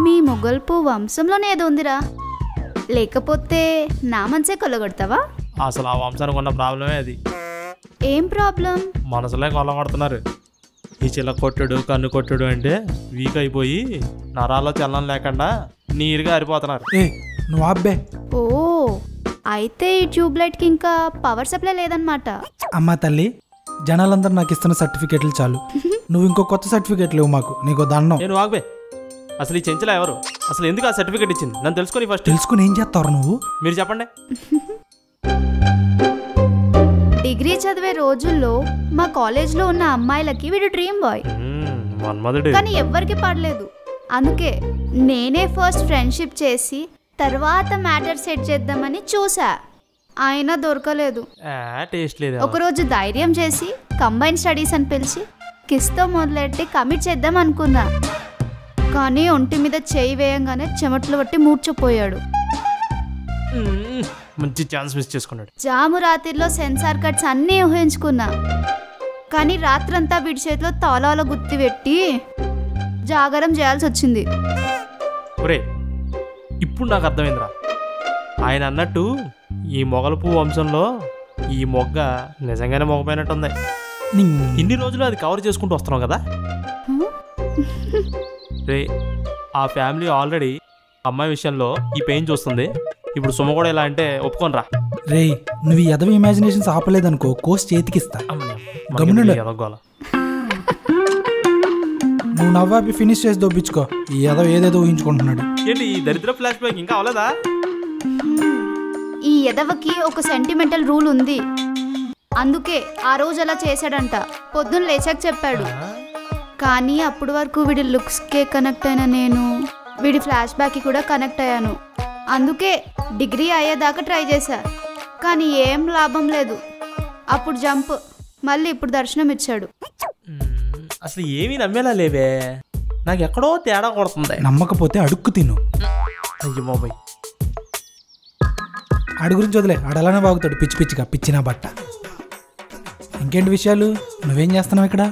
మీ మొగల్పు వంశంలోనే ఏదో ఉందిరా, లేకపోతే నా మనసే కొల్లగొడతావా? అసలు ఆ వంశానికి ఉన్న ప్రాబ్లమే అది. ఏం ప్రాబ్లం? మనసులే కొల్లగొడుతున్నారు. ఈ చిల్ల కొట్టుడు కన్ను కొట్టుడు అంటే వీక్ అయిపోయి నరాల్లో చలనం లేకుండా నీరుగా అరిపోతున్నారు. నువ్వు అబ్బే. ఓ, అయితే ఈ ట్యూబ్ లైట్కి ఇంకా పవర్ సప్లై లేదన్నమాట. అమ్మా తల్లి, జనాలందరూ నాకు ఇస్తున్న సర్టిఫికేట్లు చాలు. నువ్వు ఇంకో కొత్త సర్టిఫికేట్లు ఇవ్వు మాకు, నీకు దండం. నేను ఆగబే. అసలు ఈ చెంచల ఎవరు? అసలు ఎందుకు ఆ సర్టిఫికేట్ ఇచ్చింది? నన్ను తెలుసుకొని ఫస్ట్. తెలుసుకుని ఏం చేస్తావు నువ్వు? మీరు చెప్పండి. డిగ్రీ చదివే రోజుల్లో మా కాలేజ్లో ఉన్న అమ్మాయిలకి వీడు డ్రీమ్ బాయ్, కానీ ఎవ్వరికి పడలేదు. అందుకే నేనే ఫస్ట్ ఫ్రెండ్షిప్ చేసి తర్వాత మ్యాటర్ సెట్ చేద్దామని చూసా, అయినా దొరకలేదు. ఒకరోజు ధైర్యం చేసి కంబైన్ స్టడీస్ అని పిలిచి కిస్తో మొదలెట్టి కమిట్ చేద్దాం అనుకున్నా. కానీ ఒంటి మీద చేయి వేయంగానే చెమట్లు పట్టి మూర్చపోయాడు. మంచి ఛాన్స్ మిస్ చేసుకున్నాడు. జాము రాత్రిలో సెన్సార్ కట్స్ అన్నీ ఊహించుకున్నా, కానీ రాత్రంతా వీడి చేతిలో తాళాల గుత్తి పెట్టి జాగరం చేయాల్సి వచ్చింది. ఒరే, ఇప్పుడు నాకు అర్థమైందిరా. ఆయన అన్నట్టు ఈ మొగలపు వంశంలో ఈ మొగ్గ నిజంగానే మొగపోయినట్టుంది. ఇన్ని రోజులు అది కవర్ చేసుకుంటూ వస్తున్నాం కదా. రే, ఆ ఫ్యామిలీ ఆల్రెడీ అమ్మాయి విషయంలో ఈ పెయిన్ చూస్తుంది. ఇప్పుడు సుమ కూడా ఎలా అంటే ఒప్పుకోనరా. రే, నువ్వు ఈ ఎదవ ఇమాజినేషన్స్ ఆపలేదనుకో కోర్స్ చేతికిస్తా. గమనండి, నువ్వు నవ్వాపి ఫినిష్ చేసి దొబ్బించుకో. ఈ ఎదవ ఏదేదో ఊహించుకుంటున్నాడు. ఏంటి ఈ దరిద్ర ఫ్లాష్ బ్యాక్ ఇంకా అవలేదా? ఈ ఎదవకి ఒక సెంటిమెంటల్ రూల్ ఉంది, అందుకే ఆ రోజు అలా చేశాడంట. పొద్దున్న లేచాక చెప్పాడు. కానీ అప్పటి వరకు వీడి లుక్స్కే కనెక్ట్ అయిన నేను వీడి ఫ్లాష్ బ్యాక్కి కూడా కనెక్ట్ అయ్యాను. అందుకే డిగ్రీ అయ్యేదాకా ట్రై చేశా, కానీ ఏం లాభం లేదు. అప్పుడు జంప్, మళ్ళీ ఇప్పుడు దర్శనం ఇచ్చాడు. అసలు ఏమీ నమ్మేలా లేవే, నాకు ఎక్కడో తేడా కొడుతుంది. నమ్మకపోతే అడుక్కు తిను. అయ్యో బాబాయ్, ఆడి గురించి వదిలే, ఆడు అలానే బాగుతాడు పిచ్చి పిచ్చిగా, పిచ్చినా బట్ట. ఇంకేంటి విషయాలు? నువ్వేం చేస్తున్నావు ఇక్కడ?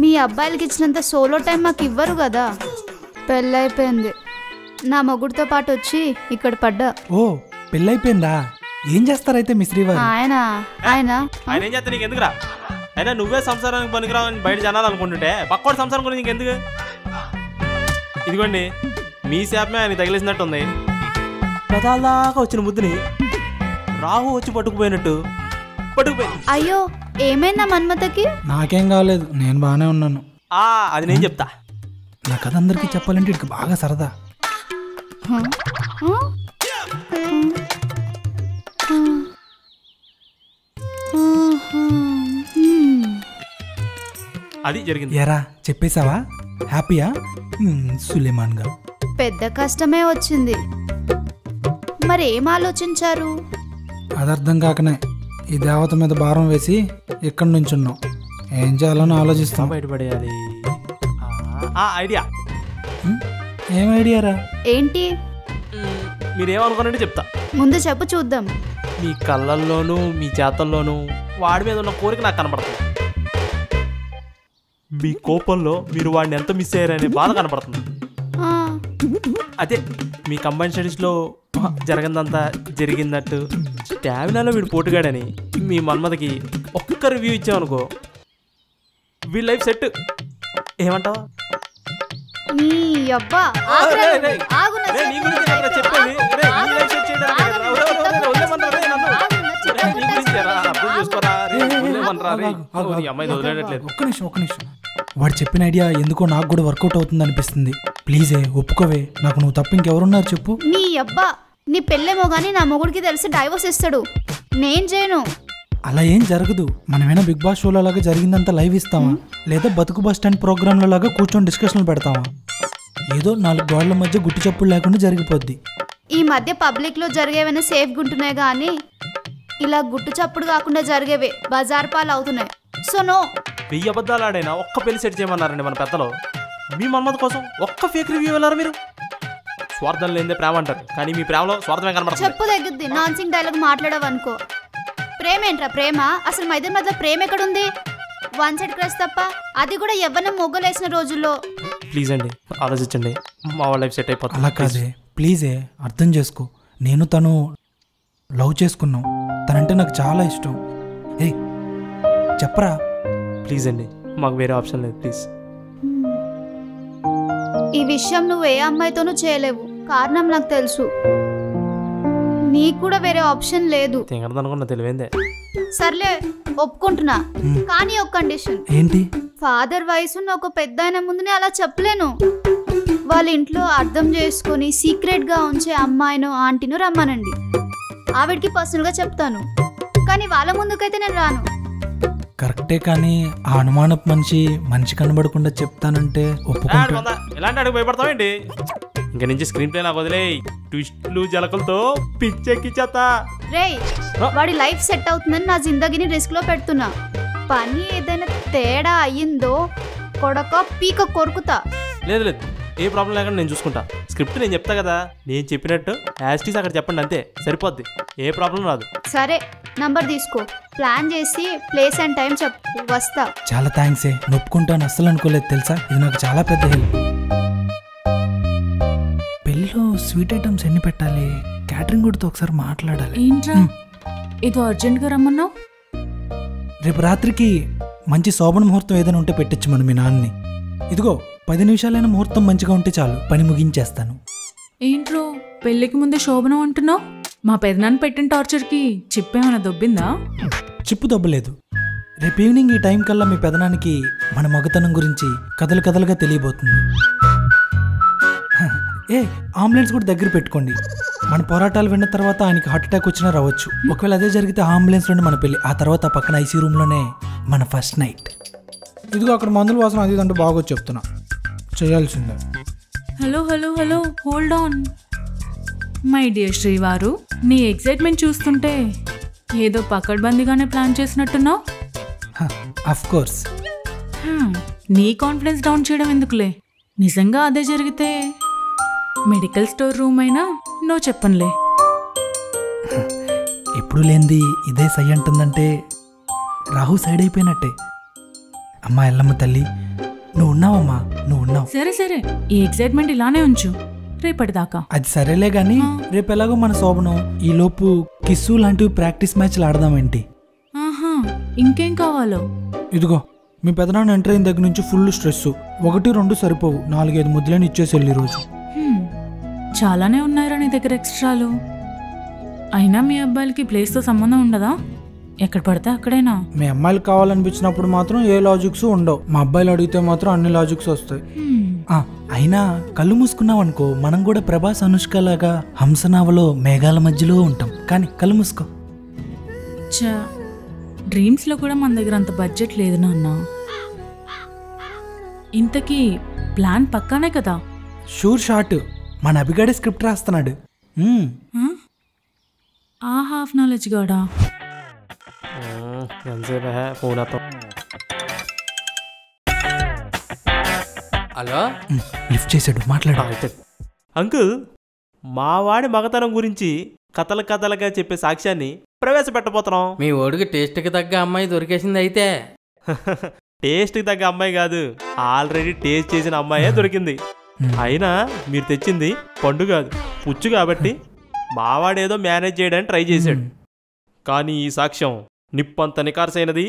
మీ అబ్బాయిలకి ఇచ్చినంత సోలో టైం మాకు ఇవ్వరు కదా. పెళ్ళైపోయింది, నా మొగుడితో పాటు వచ్చి ఇక్కడ పడ్డా. ఓ, పెళ్ళైపోయిందా? ఏం చేస్తారైతే మీ శ్రీవారు? ఆయన ఆయన ఆయన ఏం చేస్తా నీకు ఎందుకురా? అయినా నువ్వే సంసారానికి పనికిరావు అని బయట జనాలు అనుకుంటుంటే పక్కోటి సంసారం గురించి నీకెందుకు? ఇదిగోండి, మీ శాపమే ఆయన తగిలేసినట్టుంది. పెదాల్దాకా వచ్చిన ముద్దుని రాహు వచ్చి పట్టుకుపోయినట్టు పట్టుకుపోయింది. అయ్యో, ఏమైందా మన్మతకి? నాకేం కాలేదు, నేను బాగానే ఉన్నాను. అది నేను చెప్తా. నా కథ అందరికీ చెప్పాలంటే ఇక బాగా సరదా. అది జరిగింది. ఎరా చెప్పేశావా? హ్యాపీయా? సులేమాన్ గారు పెద్ద కష్టమే వచ్చింది. మరి ఏం ఆలోచించారు? అది అర్థం కాకనే ఈ దేవత మీద భారం వేసి ఇక్కడి నుంచి ఉన్నాం. ఏం చేయాలని ఆలోచిస్తాం. బయటపడేయాలి. ఐడియా. ఏం ఐడియారా? ఏంటి? మీరేమనుకోనంటే చెప్తా. ముందు చెప్పు చూద్దాం. మీ కళ్ళల్లోనూ మీ చేతల్లోనూ వాడి మీద ఉన్న కోరిక నాకు కనపడుతుంది. మీ కోపంలో మీరు వాడిని ఎంత మిస్ అయ్యారనే బాధ కనపడుతుంది. అదే మీ కంబైన్ స్టడీస్లో జరిగిందంతా జరిగిందట్టు స్టామినాలో వీడు పోటుగాడని మీ మన్మదకి ఒక్క రివ్యూ ఇచ్చామనుకో, వీడి లైఫ్ సెట్. ఏమంటావా? ఒక్క నిమిషం. వాడు చెప్పిన ఐడియా ఎందుకో నాకు కూడా వర్కౌట్ అవుతుంది అనిపిస్తుంది. ప్లీజే ఒప్పుకోవే, నాకు నువ్వు తప్ప ఇంకెవరున్నారు చెప్పు. నీ అబ్బా, నీ పెళ్ళేమో గానీ నా మొగుడికి తెలిసి డైవోర్స్ ఇస్తాడు. నేను చేయను. అలా ఏం జరగదు. మనమేనా బిగ్ బాస్ షోలో లాగా జరిగిందంతా లైవ్ ఇస్తామా, లేదా బతుకు బస్ స్టాండ్ ప్రోగ్రాంల లాగా కూర్చొని డిస్కషన్లు పెడతామా? ఏదో 4 గోడల మధ్య గుట్టి చప్పుడు లేకుండా జరిగిపోద్ది. ఈ మధ్య పబ్లిక్ లో జరిగేవైనా సేఫ్గా ఉంటున్నాయి కానీ ఇలా గుట్టు చప్పుడు కాకుండా జరిగేవే బజార్ పాలు అవుతున్నాయి. So no. 1000 అబద్ధాలు ఆడైనా ఒక్క పెళ్లి సెట్ చేయమన్నారండి మన పెద్దలు. మీ మన్మథ కోసం ఒక్క ఫేక్ రివ్యూ వెళ్ళారు మీరు. స్వార్థం లేదే ప్రేమ అంటారు, కానీ మీ ప్రేమలో స్వార్థమే కనబడుతుంది. చెప్పు తగ్గుద్ది. నాన్ సింగ్ డైలాగ్ మాట్లాడవు అనుకో. ప్రేమ ఏంట్రా ప్రేమ? అసలు మా ఇద్దరి మధ్య ప్రేమ ఎక్కడుంది? వన్ సైడ్ క్రష్ తప్ప, అది కూడా ఎవరిన మొగ్గలేసిన రోజుల్లో. ప్లీజ్ అండి ఆలోచించండి, మా వాళ్ళ లైఫ్ సెట్ అయిపోతుంది. అలా కాదే, ప్లీజే అర్థం చేసుకో. నేను తను లవ్ చేసుకున్నాం. తనంటే నాకు చాలా ఇష్టం. ఏ చెప్పరా ప్లీజ్ అండి, మాకు వేరే ఆప్షన్ లేదు ప్లీజ్. ఈ విషయం నువ్వు ఏ అమ్మాయితోనూ చేయలేవు. కారణం నాకు తెలుసు. నీకు కూడా వేరే ఆప్షన్ లేదు. తింగరదనుకున్నా తెలివైందే. సర్లే ఒప్పుకుంటున్నా, కానీ ఒక కండిషన్. ఏంటి? ఫాదర్ వయసున్న ఒక పెద్ద ఆయన ముందునే అలా చెప్పలేను. వాళ్ళ ఇంట్లో అర్థం చేసుకుని సీక్రెట్ గా ఉంచే అమ్మాయినో ఆంటీనో రమ్మనండి. ఆవిడికి పర్సనల్ గా చెప్తాను, కానీ వాళ్ళ ముందుకైతే నేను రాను. కరెక్టే, కానీ ఆ అనుమానపు మనిషి కనబడకుండా చెప్తానంటే ఒప్పుకుంటా. ఇలాంటి అడుగు భయపడతావేంటి? ఇంక నుంచి స్క్రీన్ ప్లే నాకు వదిలే. ట్విస్ట్లు జలకలతో పిచ్చెక్కిచ్చేస్తా. రేయ్, వాడి లైఫ్ సెట్ అవుతుందని నా జిందగీని రిస్క్ లో పెడుతున్నా. పని ఏదైనా తేడా అయ్యిందో కొడక పీక కొరుకుతా. లేదు లేదు, ఏ ప్రాబ్లం లేకుండా నేను చూసుకుంటా. స్క్రిప్ట్ నేను చెప్తా కదా, నేను చెప్పినట్టు యాస్టీస్ అక్కడ చెప్పండి, అంతే సరిపోద్ది. ఏ ప్రాబ్లం రాదు. సరే, నంబర్ తీసుకో, ప్లాన్ చేసి ప్లేస్ అండ్ టైం చెప్పు, వస్తా. చాలా థ్యాంక్స్. నొప్పుకుంటాను అస్సలు అనుకోలేదు తెలుసా. ఇది నాకు చాలా పెద్ద హెల్ప్. పెళ్ళిలో స్వీట్ ఐటమ్స్ ఎన్ని పెట్టాలి? క్యాటరింగ్ కూడా ఒకసారి మాట్లాడాలి. ఏంట్రా ఏదో అర్జెంట్గా రమ్మన్నావు? రేపు రాత్రికి మంచి శోభన ముహూర్తం ఏదైనా ఉంటే పెట్టచ్చు మనం మీ నాన్నని. ఇదిగో 10 నిమిషాలైన ముహూర్తం మంచిగా ఉంటే చాలు, పని ముగించేస్తాను. ఏంట్రో పెళ్ళికి ముందే శోభనం అంటున్నావు? మా పెదనాన్న పెట్టిన టార్చర్కి చిప్పేమైనా దొబ్బిందా? చిప్పు దొబ్బలేదు. రేపు ఈవినింగ్ ఈ టైం కల్లా మీ పెదనానికి మన మగతనం గురించి కథలు కథలుగా తెలియబోతుంది. అంబులెన్స్ కూడా దగ్గర పెట్టుకోండి. మన పోరాటాలు విన్న తర్వాత ఆయనకి హార్ట్ అటాక్ వచ్చినా రావచ్చు. ఒకవేళ అదే జరిగితే అంబులెన్స్లోనే మన పెళ్ళి, ఆ తర్వాత పక్కన ఐసీ రూమ్లోనే మన ఫస్ట్ నైట్. ఇదిగో అక్కడ మందుల వాసన అది అంటే బాగా చెప్తున్నా, చేయాల్సిందే. Hello hello hello, hold on my dear శ్రీవారు. నీ ఎక్సైట్మెంట్ చూస్తుంటే ఏదో పకడ్బందీగానే ప్లాన్ చేసినట్టున్నావు. Of course. నీ కాన్ఫిడెన్స్ డౌన్ చేయడం ఎందుకులే. నిజంగా అదే జరిగితే మెడికల్ స్టోర్ రూమ్ అయినా నో చెప్పనులే. ఎప్పుడు లేనిది ఇదే సై అంటుందంటే రాహు సైడ్ అయిపోయినట్టే. అమ్మా ఎల్లమ్మ తల్లి, నువ్వు ఉన్నావమ్మా, నువ్వు ఉన్నావు. సరే సరే, ఈ ఎక్సైట్మెంట్ ఇలానే ఉంచు రేపటిదాకా. అది సరేలే గాని రేపు ఎలాగో మన శోభనం, ఈ లోపు కిస్సు లాంటివి ప్రాక్టీస్ మ్యాచ్లు ఆడదామేంటి? ఆహా, ఇంకేం కావాలో? ఇదిగో మీ పెదనాన్న ఎంటర్ అయిన దగ్గర నుంచి ఫుల్ స్ట్రెస్. 1-2 సరిపోవు, 4-5 ముద్దులని ఇచ్చేసి వెళ్ళి రోజు. చాలానే ఉన్నారా నీ దగ్గర ఎక్స్ట్రాలు? అయినా మీ అబ్బాయిలకి ప్లేస్తో సంబంధం ఉండదా? ఎక్కడ పడితే అక్కడేనా? మీ అమ్మాయిలు కావాలనిపించినప్పుడు మాత్రం ఏ లాజిక్స్ ఉండవు, మా అబ్బాయిలు అడిగితే మాత్రం అన్ని లాజిక్స్ వస్తాయి. అయినా కళ్ళు మూసుకున్నావు అనుకో, మనం కూడా ప్రభాస్ అనుష్క లాగా హంసనావలో మేఘాల మధ్యలో ఉంటాం. కానీ కళ్ళు మూసుకో. డ్రీమ్స్లో కూడా మన దగ్గర అంత బడ్జెట్ లేదు నాన్న. ఇంతకీ ప్లాన్ పక్కానే కదా? Sure shot. మన అభిగాడే స్క్రిప్ట్ రాస్తున్నాడు. ఆ హాఫ్ నాలెడ్జ్ గాడా? హలో, లిఫ్ట్ చేశాడు, మాట్లాడు. అంకుల్, మావాడి మగతనం గురించి కథలు కథలుగా చెప్పే సాక్ష్యాన్ని ప్రవేశపెట్టబోతున్నాం. మీ ఓడికి టేస్ట్కి తగ్గ అమ్మాయి దొరికేసింది అయితే. టేస్ట్కి తగ్గ అమ్మాయి కాదు, ఆల్రెడీ టేస్ట్ చేసిన అమ్మాయే దొరికింది. అయినా మీరు తెచ్చింది పండు కాదు, పుచ్చు కాబట్టి మావాడేదో మేనేజ్ చేయడానికి ట్రై చేశాడు. కానీ ఈ సాక్ష్యం నిప్పంత నికార్సైనది,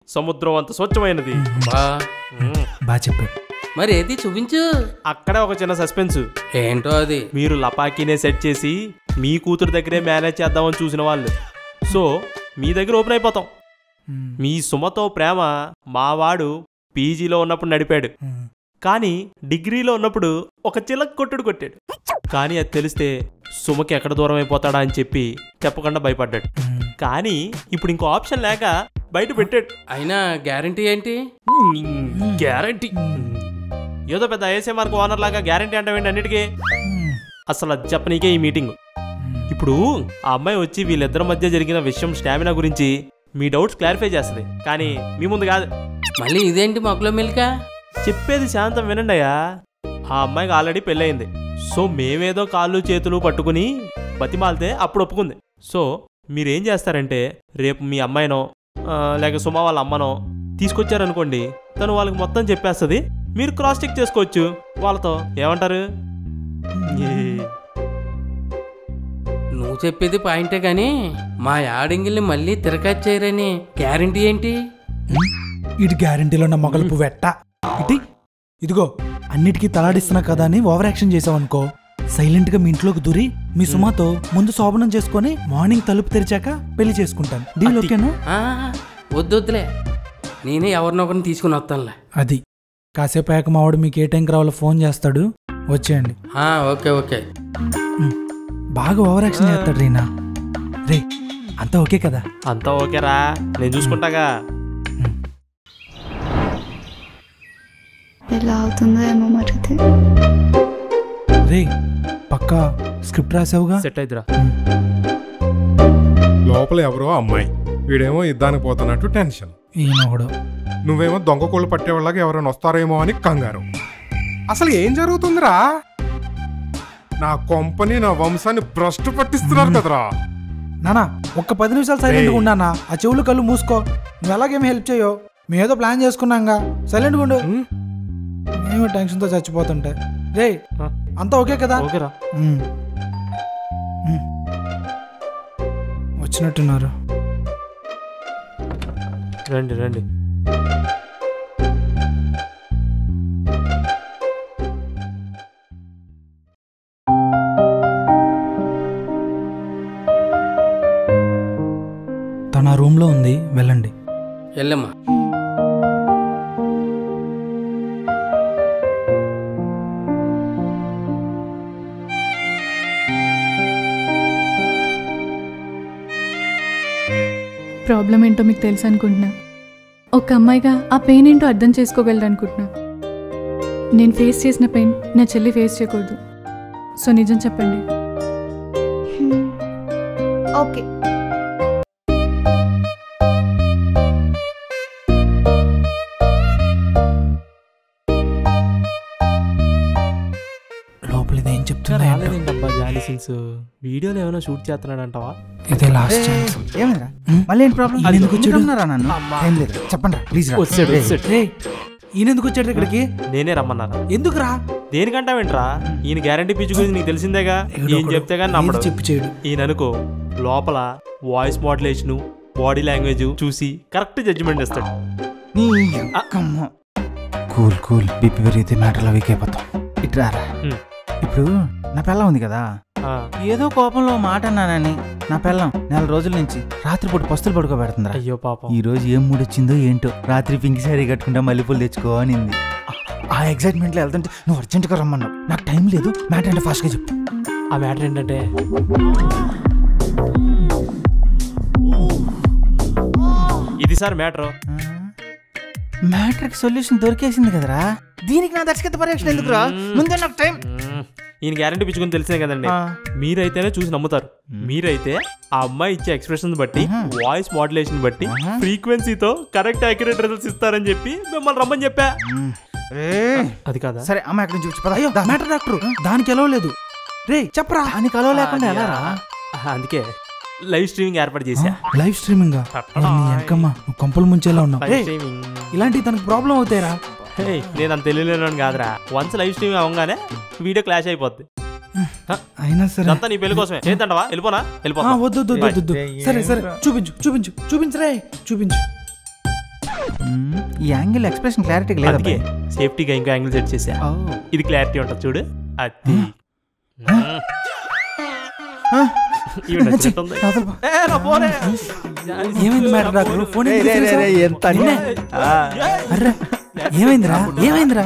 సముద్రం అంత స్వచ్ఛమైనది. బాగా చెప్పాడు. మరి ఏది చూపించు. అక్కడే ఒక చిన్న సస్పెన్స్. ఏంటో అది? మీరు లపాకీనే సెట్ చేసి మీ కూతురు దగ్గరే మేనేజ్ చేద్దామని చూసిన వాళ్ళు, సో మీ దగ్గర ఓపెన్ అయిపోతాం. మీ సుమతో ప్రేమ మావాడు పీజీలో ఉన్నప్పుడు నడిపాడు, కానీ డిగ్రీలో ఉన్నప్పుడు ఒక చిలక కొట్టాడు. కానీ అది తెలిస్తే సుమకి ఎక్కడ దూరం అయిపోతాడా అని చెప్పి చెప్పకుండా భయపడ్డాడు. కానీ ఇప్పుడు ఇంకో ఆప్షన్ లేక బయట పెట్టాడు. అయినా గ్యారంటీ ఏంటి? గ్యారంటీ ఏదో పెద్ద ఐఎస్ఎంఆర్కి ఓనర్ లాగా గ్యారంటీ అంటావేంటి అన్నిటికీ? అసలు చెప్పనీకే ఈ మీటింగ్. ఇప్పుడు ఆ అమ్మాయి వచ్చి వీళ్ళిద్దరి మధ్య జరిగిన విషయం స్టామినా గురించి మీ డౌట్స్ క్లారిఫై చేస్తుంది, కానీ మీ ముందు కాదు. మళ్ళీ ఇదేంటి మొక్కలో మెలిక? చెప్పేది శాంతం వినండి అయ్యా. ఆ అమ్మాయికి ఆల్రెడీ పెళ్ళయింది. సో మేమేదో కాళ్ళు చేతులు పట్టుకుని బతిమాలితే అప్పుడు ఒప్పుకుంది. సో మీరేం చేస్తారంటే రేపు మీ అమ్మాయినో లేక సుమ వాళ్ళ అమ్మనో తీసుకొచ్చారనుకోండి, తను వాళ్ళకి మొత్తం చెప్పేస్తుంది. మీరు క్రాస్ చెక్ చేసుకోవచ్చు వాళ్ళతో. ఏమంటారు? నువ్వు చెప్పేది పాయింటే కానీ మా యాడింగిల్ని మళ్ళీ తిరగచ్చేయరని గ్యారంటీ ఏంటి? ఇటు గ్యారంటీలో ఉన్న మొగలుపు వెట్ట ఇటు. ఇదిగో అన్నిటికీ తలాడిస్తున్నా కదా అని ఓవర్ యాక్షన్ చేసావనుకో, సైలెంట్గా మీ ఇంట్లోకి దూరి మీ సుమాతో ముందు శోభనం చేసుకొని మార్నింగ్ తలుపు తెరిచాక పెళ్లి చేసుకుంటాను. డీల్ ఓకేనా? వద్దులే, నేనే ఎవరినొకరిని తీసుకుని వస్తానులే. అది కాసేపు అయ్యాక మావాడు మీకు ఏ టైంకి రావాలో ఫోన్ చేస్తాడు, వచ్చేయండి. Okay okay. బాగా ఓవర్ యాక్షన్ చేస్తాడు రీనా. రే అంతా ఓకే కదా? అంతా ఓకేరా, నేను చూసుకుంటాగా. ఎలా అవుతుందో ఏమో మరి. రే పక్కా స్క్రిప్ట్ రాసావుగా? సెట్ అయిద్దిరా. లోపల ఎవరో అమ్మాయి, వీడేమో యుద్ధానికి పోతున్నట్టు టెన్షన్. ఈయనోడు నువ్వేమో దొంగ కోళ్ళు పట్టేవాళ్ళగా ఎవరైనా వస్తారేమో అని కంగారు. అసలు ఏం జరుగుతుందిరా? నా కొంపని నా వంశాన్ని భ్రష్టు పట్టిస్తున్నారు కదరా. నానా ఒక్క 10 నిమిషాలు సైలెంట్గా ఉన్నానా? ఆ చెవులు కళ్ళు మూసుకో. నువ్వు ఎలాగేమి హెల్ప్ చేయో, మేమేదో ప్లాన్ చేసుకున్నాంగా. సైలెంట్గా ఉండు. మేము టెన్షన్తో చచ్చిపోతుంటే. రే అంతా ఓకే కదా? ఓకేరా. వచ్చినట్టున్నారు. రండి రండి. తన రూమ్లో ఉంది, వెళ్ళండి. వెళ్ళమ్మా. ప్రాబ్లం ఏంటో మీకు తెలుసు అనుకుంటున్నా. ఒక అమ్మాయిగా ఆ పెయిన్ ఏంటో అర్థం చేసుకోగలరు అనుకుంటున్నా. నేను ఫేస్ చేసిన పెయిన్ నా చెల్లి ఫేస్ చేయకూడదు. సో నిజం చెప్పండి. ఓకే. లోపలిది ఏం చెప్తున్నా? రాలేదేంటబ్బా జాలి సీన్స్? వీడియోలో ఏమైనా షూట్ చేస్తున్నాడంటావా? ఇదే లాస్ట్ ఛాన్స్. ఏమైందిరా? మళ్ళీ ఏంటి ప్రాబ్లం? ఎందుకు వచ్చాడున్నారా? నన్ను ఏం లేదు, చెప్పండి ప్లీజ్. వచ్చాడు. ఈయన ఎందుకు వచ్చాడు ఇక్కడికి? నేనే రమ్మన్నారా? ఎందుకురా? దేనికంటావేంట్రా? ఈయన గ్యారంటీ పిచ్చి గురించి నీకు తెలిసిందేగా. ఈయన చెప్తే గానీ నమ్మడు. చెప్పి చేయడు. ఈయన అనుకో లోపల వాయిస్ మోడ్యులేషన్, బాడీ లాంగ్వేజ్ చూసి కరెక్ట్ జడ్జిమెంట్ ఇస్తాడు. Cool cool. బీపీ పెరిగితే మ్యాటర్లో వీక్ అయిపోతాం. ఇట్రారా. ఇప్పుడు నా పిల్లం ఉంది కదా, ఏదో కోపంలో మాట అన్నానని నా పిల్లం 4 రోజుల నుంచి రాత్రిపూట పస్తులు పడుకోబెడుతుందిరా. అయ్యో పాపం. ఈ రోజు ఏం మూడు వచ్చిందో ఏంటో, రాత్రి పింక్ శారీ కట్టుకుంటా మల్లెపూలు తెచ్చుకో అనింది. ఆ ఎగ్జైట్మెంట్లో వెళ్తుంటే నువ్వు అర్జెంటుగా రమ్మన్నావు. నాకు టైం లేదు, మ్యాటర్ అంటే ఫాస్ట్గా చెప్పు. ఆ మ్యాటర్ ఏంటంటే, ఇది సార్ మ్యాటర్. మ్యాటర్కి సొల్యూషన్ దొరికేసింది కదరా, దీనికి నా దర్శకత్వ పరీక్ష ఎందుకురా? ముందే నాకు టైం. ఈయన గ్యారంటీ పిచ్చుకుని తెలిసే కదండి. మీరైతేనే చూసి నమ్ముతారు. మీరైతే ఆ అమ్మాయి ఇచ్చే ఎక్స్ప్రెషన్ బట్టి, వాయిస్ మోడ్యులేషన్ బట్టి, ఫ్రీక్వెన్సీతో కరెక్ట్ యాక్యురేట్ రిజల్ట్స్ ఇస్తారని చెప్పి మిమ్మల్ని రమ్మని చెప్పా. అది కాదా? సరే అమ్మాయి అక్కడ నుంచి చూపించు. అయ్యో మ్యాటర్ డాక్టర్, దానికి ఎలవలేదు. రే చెప్పరా. అని కలవ లేకుండా ఎలా రా? అందుకే లైవ్ స్ట్రీమింగ్ ఏర్పాటు చేశా. Live streaming? ఎంకమ్మా నువ్వు కొంపలు ముంచేలా ఉన్నావు. ఇలాంటివి తనకు ప్రాబ్లం అవుతాయిరా. నేను అంత తెలియలేను కాదురా. వన్స్ లైవ్ స్ట్రీమింగ్ అవ్వగానే వీడియో క్లాష్ అయిపోద్ది. అయినా సరే అంతా నీ పెళ్లి కోసమే. ఏంటంటవా? వెళ్ళిపోనా? వెళ్ళిపో. వద్దు. సరే చూపించు. చూపించు. ఈ యాంగిల్ ఎక్స్ప్రెషన్ క్లారిటీ లేదు. అందుకే సేఫ్టీగా ఇంకో యాంగిల్ సెట్ చేసా. ఇది క్లారిటీ ఉంటుంది చూడు. అది ఏమైంది మ్యాటర్ డాక్టర్? ఫోన్ ఏమైందిరా?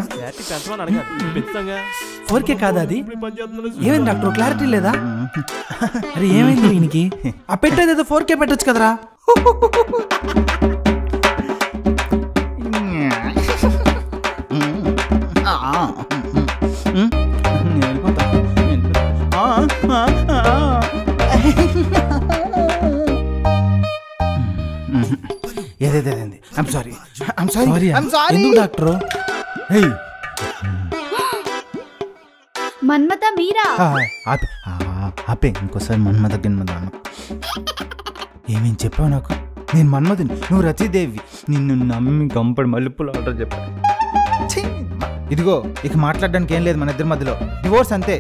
4K కాదా అది? ఏమైంది డాక్టర్? క్లారిటీ లేదా? అరే ఏమైంది దీనికి? ఆ పెట్టేదేదో 4K పెట్టొచ్చు కదరా. ఎందుకు డాక్టర్? మన్మత మీరా? ఆపే ఇంకోసారి మన్మత గిన్మత. ఏమేం చెప్పావు నాకు? నేను మన్మథుని, నువ్వు రతీదేవి. నిన్ను నమ్మి గంపడి మల్లెపూలు ఆర్డర్ చెప్పాను. ఇదిగో ఇక మాట్లాడడానికి ఏం లేదు మన ఇద్దరి మధ్యలో. డివోర్స్ అంతే.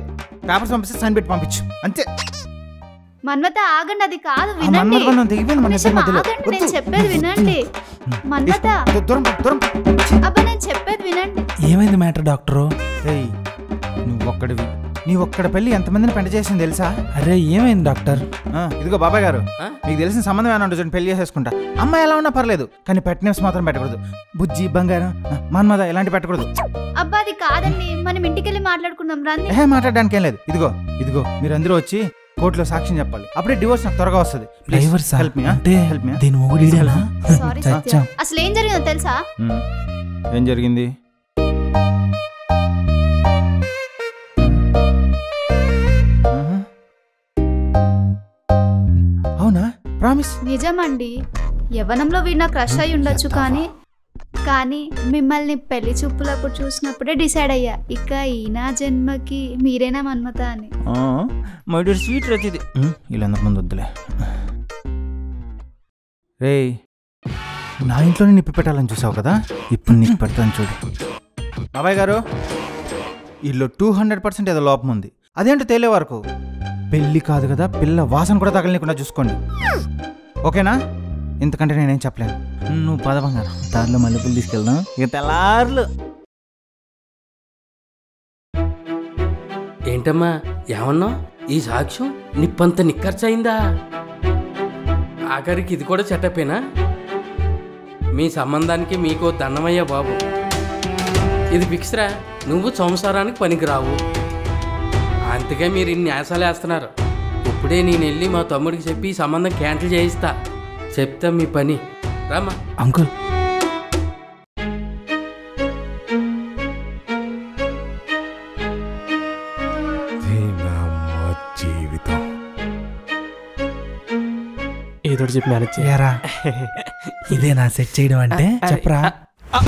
పేపర్స్ పంపిస్తే సైన్ పెట్టి పంపించు అంతే. మన్మత ఆగండి, అది కాదు వినండి. నేను చెప్పేది వినండి. మన్మత అబ్బా నేను చెప్పేది వినండి. ఏమైంది మ్యాటర్ డాక్టర్? నువ్వు ఒక్కడివి, నీ ఒక్కడ పెళ్లి ఎంతమందిని పెంట చేసింది తెలుసా? అరే ఏమైంది డాక్టర్? ఇదిగో బాబాయ్ గారు, మీకు తెలిసిన సంబంధం ఏమన్నా ఉంటుంది, పెళ్లి చేసేసుకుంటా. అమ్మాయి ఎలా ఉన్నా పర్లేదు, కానీ పెట్ నేమ్స్ మాత్రం పెట్టకూడదు. బుజ్జి, బంగారం, మన్మద ఇలాంటి పెట్టకూడదు. అబ్బా అది కాదండి, మనం ఇంటికెళ్ళి మాట్లాడుకుందాం రండి. మాట్లాడడానికి ఏం లేదు. ఇదిగో మీరందరూ వచ్చి కోర్టులో సాక్ష్యం చెప్పాలి, అప్పుడే డివోర్స్ నాకు త్వరగా వస్తుంది. దీని మొగుడేనా? సారీ అసలు ఏం జరిగిందో తెలుసా? ఏం జరిగింది? అవునా? ప్రామిస్? నిజమండి. యవ్వనంలో వీడు నా క్రష్ అయి ఉండొచ్చు, కానీ మిమ్మల్ని పెళ్లి చూపులప్పుడు చూసినప్పుడే డిసైడ్ అయ్యా, ఇక ఈనా జన్మకి మీరేనా మన్మత అని. మై డియర్ స్వీట్ రచిది, వీళ్ళందరి ముందు వద్దులే. రే, నా ఇంట్లోనే నిప్పి పెట్టాలని చూసావు కదా, ఇప్పుడు నీకు పెడతాను చూడు. బాబాయ్ గారు, వీళ్ళు 200% ఏదో లోపం ఉంది. అదేంటో తేలే వరకు పెళ్ళి కాదు కదా, పిల్ల వాసన కూడా తగలనికుండా చూసుకోండి, ఓకేనా? ఇంతకంటే నేనేం చెప్పలేను. నువ్వు పద బంగారం, దారిలో మల్లెపూలు తీసుకెళ్దాం. ఇక తెల్లార్లు. ఏంటమ్మా ఏమన్నా? ఈ సాక్ష్యం నిప్పంత నిక్కర్చయిందా? ఆఖరికి ఇది కూడా చెట్టపేనా? మీ సంబంధానికి మీకు దండమయ్యా బాబు. ఇది ఫిక్స్రా, నువ్వు సంసారానికి పనికిరావు. అందుకే మీరు ఇన్ని ఆశలు వేస్తున్నారు. ఇప్పుడే నేను వెళ్ళి మా తమ్ముడికి చెప్పి ఈ సంబంధం క్యాన్సిల్ చేయిస్తా. చెప్తా మీ పని. రామా అంకుల్. జీవితం ఏదో చెప్పి మేనేజ్ చేయరా. ఇదేనా సెట్ చేయడం అంటే? చెప్పరా,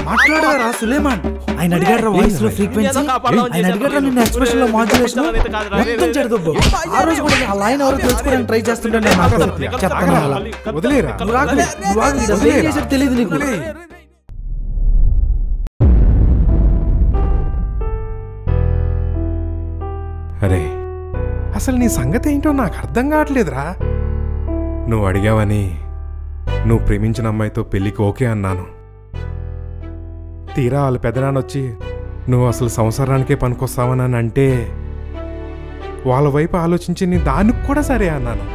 మాట్లాడరా సులేమాన్. ఆయన అడిగాడు వాయిస్ లో ఫ్రీక్వెన్సీ, ఆయన అడిగాడు నిన్న ఎక్స్ప్రెషన్ లో మాడ్యులేషన్, మొత్తం చెడదొబ్బు. ఆ రోజు కూడా ఆ లైన్ ఎవరు తెలుసుకోవడానికి ట్రై చేస్తుంటే నేను చెప్తాను. వదిలేరా, తెలియదు నీకు. అరే అసలు నీ సంగతి ఏంటో నాకు అర్థం కావట్లేదురా. నువ్వు అడిగావని నువ్వు ప్రేమించిన అమ్మాయితో పెళ్ళికి ఓకే అన్నాను. తీరా వాళ్ళ పెదనాన్న వచ్చి నువ్వు అసలు సంసారానికే పనికొస్తావని అంటే వాళ్ళ వైపు ఆలోచించి నీ దానికి కూడా సరే అన్నాను.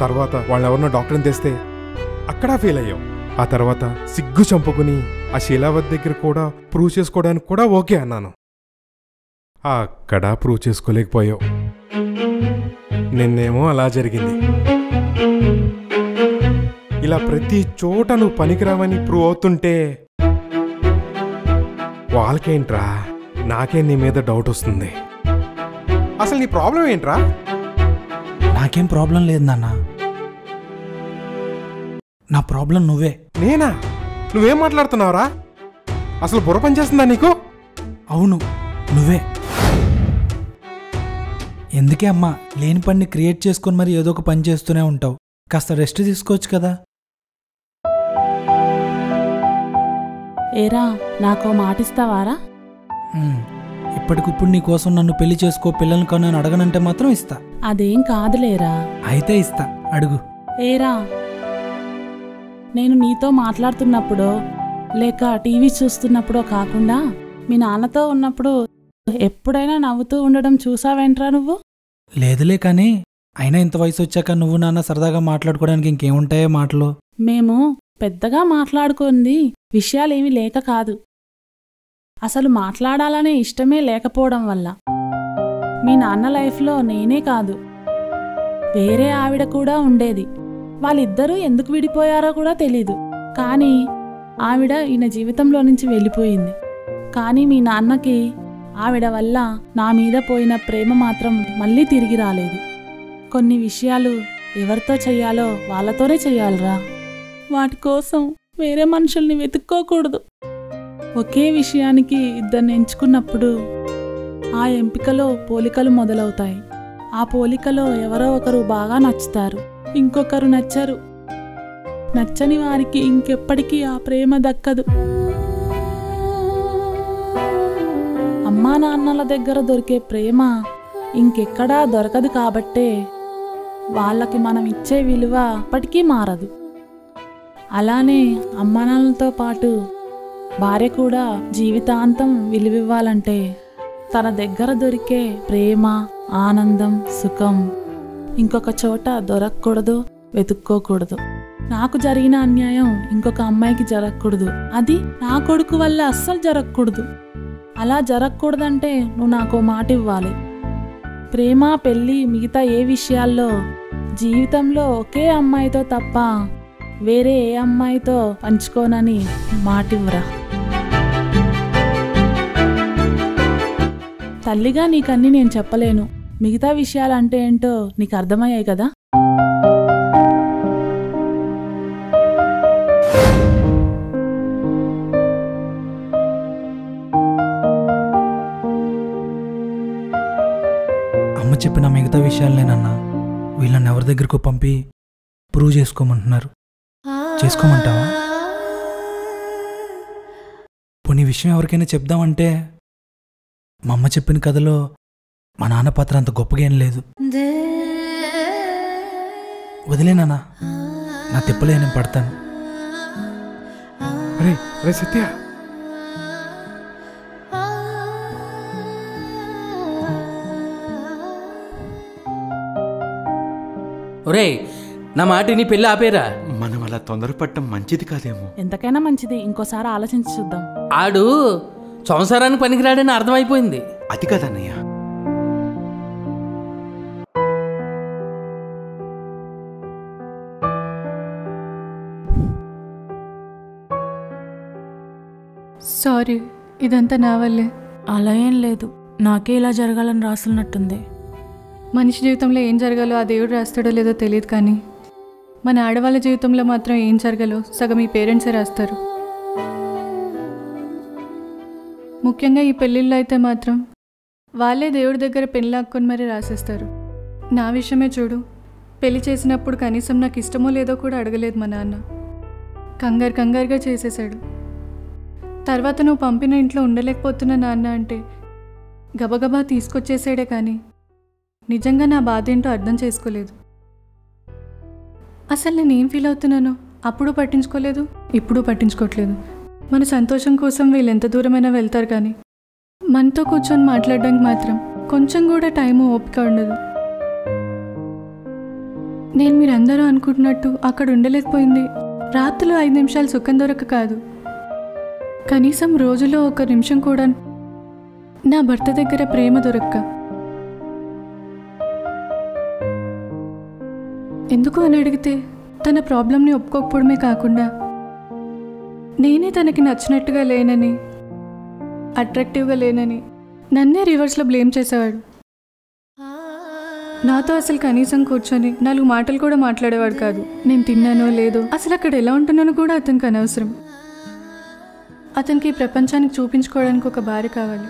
తర్వాత వాళ్ళెవరినో డాక్టర్ని తెస్తే అక్కడ ఫెయిల్ అయ్యావు. ఆ తర్వాత సిగ్గు చంపుకుని ఆ శీలావత్ దగ్గర కూడా ప్రూవ్ చేసుకోవడానికి కూడా ఓకే అన్నాను. అక్కడ ప్రూవ్ చేసుకోలేకపోయావు. నిన్నేమో అలా జరిగింది. ఇలా ప్రతి చోట నువ్వు పనికిరావని ప్రూవ్ అవుతుంటే వాళ్ళకేంట్రా, నాకే నీ మీద డౌట్ వస్తుంది. అసలు నీ ప్రాబ్లం ఏంట్రా? నాకేం ప్రాబ్లం లేదు నాన్న, నా ప్రాబ్లం నువ్వే. నేనా? నువ్వేం మాట్లాడుతున్నావురా? అసలు బుర్ర పని చేస్తుందా నీకు? అవును నువ్వే. ఎందుకే అమ్మా లేని పని క్రియేట్ చేసుకొని మరి ఏదో ఒక పని చేస్తూనే ఉంటావు? కాస్త రెస్ట్ తీసుకోవచ్చు కదా. ఏరా, నాకో మాటిస్తావారా? ఇప్పటికిప్పుడు నీ కోసం నన్ను పెళ్లి చేసుకో, పిల్లల్ని కన్నా అడగనంటే మాత్రం ఇస్తా. అదేం కాదులేరా. అయితే ఇస్తా, అడుగు. ఏరా, నేను నీతో మాట్లాడుతున్నప్పుడో లేక టీవీ చూస్తున్నప్పుడో కాకుండా మీ నాన్నతో ఉన్నప్పుడు ఎప్పుడైనా నవ్వుతూ ఉండడం చూసావేంట్రా నువ్వు? లేదులే, కానీ అయినా ఇంత వయసు వచ్చాక నువ్వు నాన్న సరదాగా మాట్లాడుకోవడానికి ఇంకేముంటాయో మాటలు. మేము పెద్దగా మాట్లాడుకుంది విషయాలేమీ లేక కాదు, అసలు మాట్లాడాలనే ఇష్టమే లేకపోవడం వల్ల. మీ నాన్న లైఫ్లో నేనే కాదు, వేరే ఆవిడ కూడా ఉండేది. వాళ్ళిద్దరూ ఎందుకు విడిపోయారో కూడా తెలీదు, కానీ ఆవిడ ఈయన జీవితంలో నుంచి వెళ్ళిపోయింది. కానీ మీ నాన్నకి ఆవిడ వల్ల నా మీద పోయిన ప్రేమ మాత్రం మళ్ళీ తిరిగి రాలేదు. కొన్ని విషయాలు ఎవరితో చెయ్యాలో వాళ్ళతోనే చెయ్యాలిరా. వాటి కోసం వేరే మనుషుల్ని వెతుక్కోకూడదు. ఒకే విషయానికి ఇద్దరిని ఎంచుకున్నప్పుడు ఆ ఎంపికలో పోలికలు మొదలవుతాయి. ఆ పోలికలో ఎవరో ఒకరు బాగా నచ్చుతారు, ఇంకొకరు నచ్చరు. నచ్చని వారికి ఇంకెప్పటికీ ఆ ప్రేమ దక్కదు. అమ్మా నాన్నల దగ్గర దొరికే ప్రేమ ఇంకెక్కడా దొరకదు కాబట్టే వాళ్ళకి మనం ఇచ్చే విలువ ఎప్పటికీ మారదు. అలానే అమ్మానాన్నలతో పాటు భార్య కూడా జీవితాంతం విలువివ్వాలంటే తన దగ్గర దొరికే ప్రేమ, ఆనందం, సుఖం ఇంకొక చోట దొరకకూడదు, వెతుక్కోకూడదు. నాకు జరిగిన అన్యాయం ఇంకొక అమ్మాయికి జరగకూడదు. అది నా కొడుకు వల్ల అస్సలు జరగకూడదు. అలా జరగకూడదంటే నువ్వు నాకు మాట ఇవ్వాలి. ప్రేమ, పెళ్ళి, మిగతా ఏ విషయాల్లో జీవితంలో ఒకే అమ్మాయితో తప్ప వేరే ఏ అమ్మాయితో పంచుకోనని మాటివ్వరా. తల్లిగా నీకన్నీ నేను చెప్పలేను. మిగతా విషయాలంటే ఏంటో నీకు అర్థమయ్యాయి కదా. అమ్మ చెప్పిన మిగతా విషయాలనేనన్నా వీళ్ళని ఎవరి దగ్గరకు పంపి ప్రూవ్ చేసుకోమంటున్నారు. చేసుకోమంటావా? పోనీ విషయం ఎవరికైనా చెప్దామంటే మా అమ్మ చెప్పిన కథలో మా నాన్న పాత్ర అంత గొప్పగా ఏం లేదు. వదిలేనా, నా తిప్పలే నేను పడతాను. అరే అరే సత్య, ఒరేయ్ నా మాట నీ పెళ్ళి ఆపేరా. మనం అలా తొందరపడటం మంచిది కాదేమో. ఎంతకైనా మంచిది, ఇంకోసారి ఆలోచించి చూద్దాం. ఆడు సంసారానికి పనికిరాడని అర్థమైపోయింది. అది కదన్నయ్య. సారీ, ఇదంతా నా వల్లే. అలా ఏం లేదు, నాకే ఇలా జరగాలని రాసున్నట్టుంది. మనిషి జీవితంలో ఏం జరగాలో ఆ దేవుడు రాస్తాడో లేదో తెలియదు, కానీ మన ఆడవాళ్ళ జీవితంలో మాత్రం ఏం జరగాలో సగం ఈ పేరెంట్సే రాస్తారు. ముఖ్యంగా ఈ పెళ్ళిళ్ళు అయితే మాత్రం వాళ్ళే దేవుడి దగ్గర పెళ్ళి లాక్కొని మరీ రాసేస్తారు. నా విషయమే చూడు, పెళ్లి చేసినప్పుడు కనీసం నాకు ఇష్టమో లేదో కూడా అడగలేదు మా నాన్న. కంగారుగా చేసేశాడు. తర్వాత నువ్వు పంపిన ఇంట్లో ఉండలేకపోతున్నా నాన్న అంటే గబగబా తీసుకొచ్చేసాడే, కానీ నిజంగా నా బాధ ఏంటో అర్థం చేసుకోలేదు. అసలు నేనేం ఫీల్ అవుతున్నానో అప్పుడు పట్టించుకోలేదు, ఇప్పుడు పట్టించుకోవట్లేదు. మన సంతోషం కోసం వీళ్ళు ఎంత దూరమైనా వెళ్తారు, కానీ మనతో కూర్చొని మాట్లాడడానికి మాత్రం కొంచెం కూడా టైము ఓపిక ఉండదు. నేను మీరందరూ అనుకుంటున్నట్టు అక్కడ ఉండలేకపోయింది రాత్రులు 5 నిమిషాలు సుఖం దొరక కాదు, కనీసం రోజులో 1 నిమిషం కూడా నా భర్త దగ్గర ప్రేమ దొరక్క. ఎందుకు అని అడిగితే తన ప్రాబ్లంని ఒప్పుకోకపోవడమే కాకుండా నేనే తనకి నచ్చినట్టుగా లేనని, అట్రాక్టివ్గా లేనని నన్నే రివర్స్లో బ్లేమ్ చేసేవాడు. నాతో అసలు కనీసం కూర్చొని 4 మాటలు కూడా మాట్లాడేవాడు కాదు. నేను తిన్నానో లేదో, అసలు అక్కడ ఎలా ఉంటున్నానో కూడా అతనికి అనవసరం. అతనికి ఈ ప్రపంచానికి చూపించుకోవడానికి ఒక భార్య కావాలి,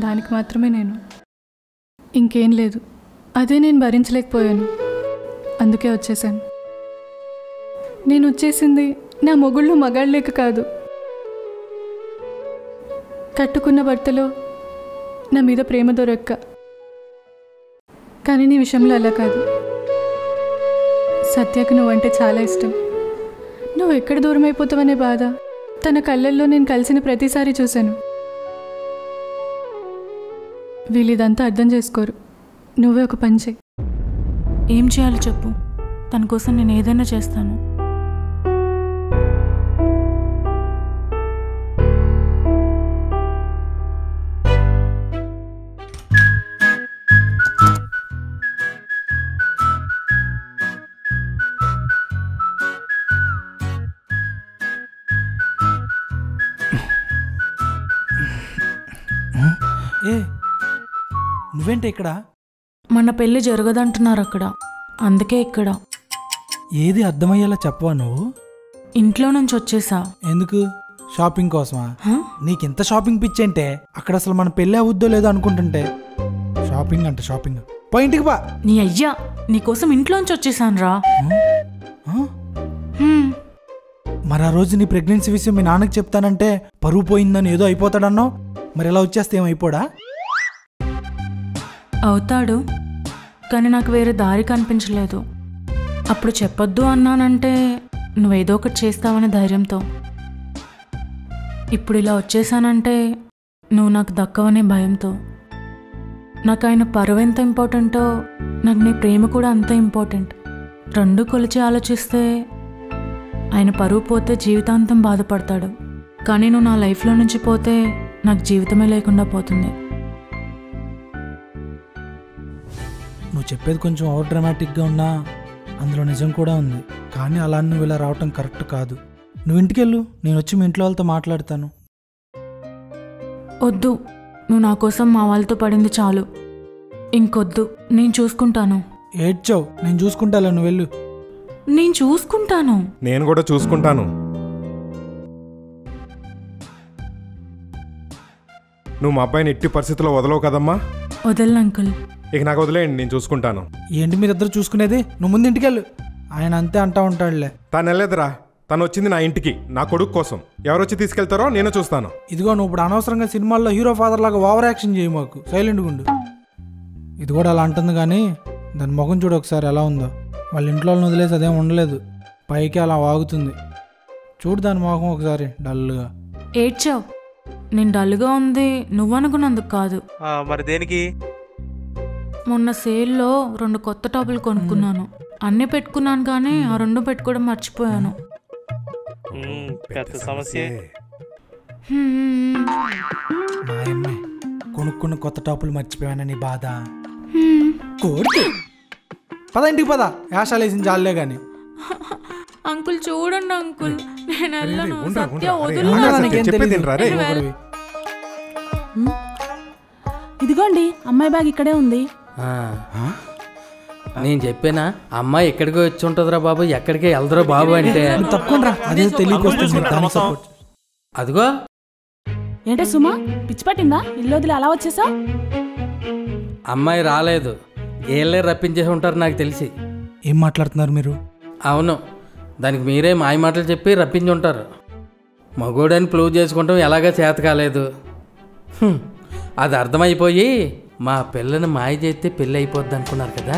దానికి మాత్రమే నేను. ఇంకేం లేదు. అదే నేను భరించలేకపోయాను, అందుకే వచ్చేసాను. నేను వచ్చేసింది నా మొగుళ్ళు మగాళ్ళు లేక కాదు, కట్టుకున్న భర్తలో నా మీద ప్రేమ దొరక్క. కానీ నీ విషయంలో అలా కాదు. సత్యకు నువ్వంటే చాలా ఇష్టం. నువ్వు ఎక్కడ దూరం అయిపోతావనే బాధ తన కళ్ళల్లో నేను కలిసిన ప్రతిసారి చూశాను. వీళ్ళు ఇదంతా అర్థం చేసుకోరు. నువ్వే ఒక పని చెయ్యి. ఏం చేయాలో చెప్పు, తన కోసం నేను ఏదైనా చేస్తాను. ఏ నువ్వేంటి ఇక్కడ? మన పెళ్ళి జరగదంటున్నారు అక్కడ, అందుకే ఇక్కడ. ఏది అర్థమయ్యేలా చెప్పవా నువ్వు? ఇంట్లో నుంచి వచ్చేసా. ఎందుకు? షాపింగ్ కోసమా? నీకింత షాపింగ్ పిచ్చి అంటే అక్కడ అసలు మన పెళ్ళి అవుద్దో లేదో అనుకుంటుంటే షాపింగ్ అంట షాపింగ్. పోయింటికి బా. నీ అయ్యా, నీకోసం ఇంట్లోంచి వచ్చేసాను రా. మరి ఆ రోజు నీ ప్రెగ్నెన్సీ విషయం మీ నాన్నకి చెప్తానంటే పరువు పోయిందని ఏదో అయిపోతాడన్నావు. మరి ఎలా వచ్చేస్తే ఏమైపోడా? అవుతాడు, కానీ నాకు వేరే దారి కనిపించలేదు. అప్పుడు చెప్పొద్దు అన్నానంటే నువ్వేదో ఒకటి చేస్తావనే ధైర్యంతో. ఇప్పుడు ఇలా వచ్చేసానంటే నువ్వు నాకు దక్కవనే భయంతో. నాకు ఆయన పరువు ఎంత ఇంపార్టెంటో నాకు నీ ప్రేమ కూడా అంత ఇంపార్టెంట్. రెండు కొలిచి ఆలోచిస్తే ఆయన పరువు పోతే జీవితాంతం బాధపడతాడు, కానీ నువ్వు నా లైఫ్లో నుంచి పోతే నాకు జీవితమే లేకుండా పోతుంది. నువ్వు చెప్పేది కొంచెం ఓవర్ డ్రామాటిక్గా ఉన్నా అందులో నిజం కూడా ఉంది. కానీ అలా నువ్వు ఇలా రావటం కరెక్ట్ కాదు. నువ్వు ఇంటికి వెళ్ళు, నేను వచ్చి మీ ఇంట్లో వాళ్ళతో మాట్లాడతాను. వద్దు, నువ్వు నా కోసం మా వాళ్ళతో పడింది చాలు. ఇంకొద్దు, నేను చూసుకుంటాను. ఏడ్చావు, నేను చూసుకుంటాను, నువ్వు వెళ్ళు. నేను చూసుకుంటాను. నేను కూడా చూసుకుంటాను. నువ్వు మా అబ్బాయిని ఎట్టి పరిస్థితుల్లో వదలవు కదమ్మా? వదలను అంకుల్. ఇక నాకు వదిలేయండి, నేను చూసుకుంటాను. ఏంటి మీరిద్దరు చూసుకునేది? నువ్వు ముందు ఇంటికి వెళ్ళు. ఆయన అంతే అంటా ఉంటాడులే. తను వెళ్ళలేదురా, తను వచ్చింది నా ఇంటికి, నా కొడుకు కోసం. ఎవరొచ్చి తీసుకెళ్తారో నేను చూస్తాను. ఇదిగో నువ్వు ఇప్పుడు అనవసరంగా సినిమాల్లో హీరో ఫాదర్ లాగా ఓవర్ యాక్షన్ చేయి, మాకు సైలెంట్గా ఉండు. ఇది కూడా అలా అంటుంది, కానీ దాని ముఖం చూడు ఒకసారి ఎలా ఉందో. వాళ్ళ ఇంట్లో వాళ్ళని వదిలేసి అదేం ఉండలేదు, పైకి అలా వాగుతుంది. చూడు దాని ముఖం ఒకసారి డల్గా. ఏడ్చావు. నేను డల్గా ఉంది నువ్వనుకున్నందుకు కాదు. మరి దేనికి? మొన్న సేల్లో 2 కొత్త టాపులు కొనుక్కున్నాను. అన్నీ పెట్టుకున్నాను, కానీ ఆ 2 పెట్టుకోవడం మర్చిపోయాను. పెద్ద సమస్య. నాయమ్మే, కొనుక్కున్న కొత్త టాపులు మర్చిపోయానని బాధ. కోడికి పద, ఇంటికి పద. యాషాలు వేసిన జాలే గాని. అంకుల్ చూడండి అంకుల్, నేను వెళ్ళను. సత్య ఇదిగోండి అమ్మాయి బ్యాగ్ ఇక్కడే ఉంది. నేను చెప్పానా అమ్మాయి ఎక్కడికి వచ్చి ఉంటుందిరా బాబు, ఎక్కడికి వెళ్దరా బాబు అంటే. తప్పకుండా అదే అదిగో. ఏంటే సుమా, పిచ్చి పట్టిందా? ఇల్లు వదిలి అలా వచ్చేసా? అమ్మాయి రాలేదు, ఏళ్ళే రప్పించేసి ఉంటారు నాకు తెలిసి. ఏం మాట్లాడుతున్నారు మీరు? అవును, దానికి మీరే మాయ మాటలు చెప్పి రప్పించి ఉంటారు. మగోడని ప్రూవ్ చేసుకుంటాం ఎలాగా చేత కాలేదు. అది అర్థమైపోయి మా పిల్లని మాయ చేస్తే పెళ్ళి అయిపోద్ది అనుకున్నారు కదా,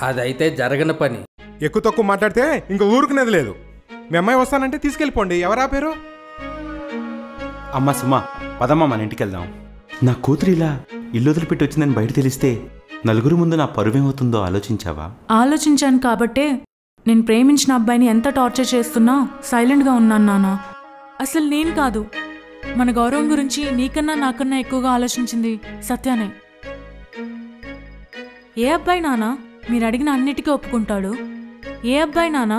అదైతే జరగని పని. ఎక్కువ తక్కువ మాట్లాడితే ఇంక ఊరుకునేది లేదు. మీ అమ్మాయి వస్తానంటే తీసుకెళ్ళిపోండి. ఎవరా పేరు? అమ్మ సుమా, పదమ్మ మన ఇంటికి వెళ్దాం. నా కూతురు ఇలా ఇల్లు వదిలిపెట్టి వచ్చిందని బయట తెలిస్తే నలుగురు ముందు నా పరువేమవుతుందో ఆలోచించావా? ఆలోచించాను కాబట్టే నేను ప్రేమించిన అబ్బాయిని ఎంత టార్చర్ చేస్తున్నా సైలెంట్గా ఉన్నాను నాన్న. అసలు నేను కాదు, మన గౌరవం గురించి నీకన్నా నాకన్నా ఎక్కువగా ఆలోచించింది సత్యానే. ఏ అబ్బాయి నాన్న మీరు అడిగిన అన్నిటికీ ఒప్పుకుంటాడు? ఏ అబ్బాయి నాన్న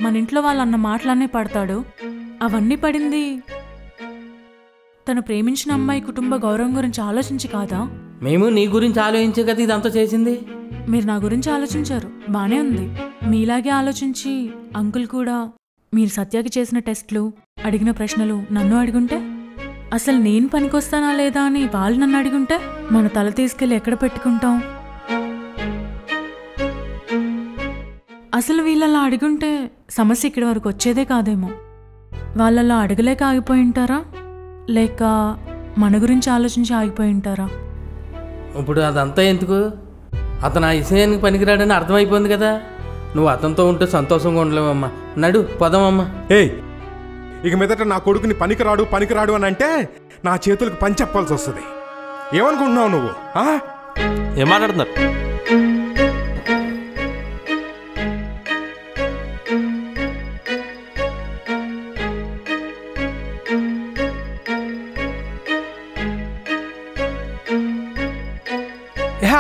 మన ఇంట్లో వాళ్ళు అన్న మాటలన్నీ పడతాడు? అవన్నీ పడింది తను ప్రేమించిన అమ్మాయి కుటుంబ గౌరవం గురించి ఆలోచించి కాదా? మేము నీ గురించి ఆలోచించే కదా ఇదంతా చేసింది. మీరు నా గురించి ఆలోచించారు, బానే ఉంది. మీలాగే ఆలోచించి అంకుల్ కూడా మీరు సత్యాకి చేసిన టెస్ట్లు, అడిగిన ప్రశ్నలు నన్ను అడుగుంటే, అసలు నేను పనికొస్తానా లేదా అని వాళ్ళు నన్ను అడుగుంటే, మన తల తీసుకెళ్ళి ఎక్కడ పెట్టుకుంటాం? అసలు వీళ్ళలా అడుగుంటే సమస్య ఇక్కడి వరకు వచ్చేదే కాదేమో. వాళ్ళలా అడగలేక ఆగిపోయి ఉంటారా, లేక మన గురించి ఆలోచించి ఆగిపోయి ఉంటారా? ఇప్పుడు అదంతా ఎందుకు? అతను ఆ విషయానికి పనికిరాడని అర్థమైపోయింది కదా. నువ్వు అతనితో ఉంటే సంతోషంగా ఉండలేవమ్మా. నడు పోదామమ్మా. ఏయ్, ఇక మీదట నా కొడుకుని పనికిరాడు అని అంటే నా చేతులకు పని చెప్పాల్సి వస్తుంది. ఏమనుకుంటున్నావు నువ్వు? ఏం మాట్లాడుతున్నారు?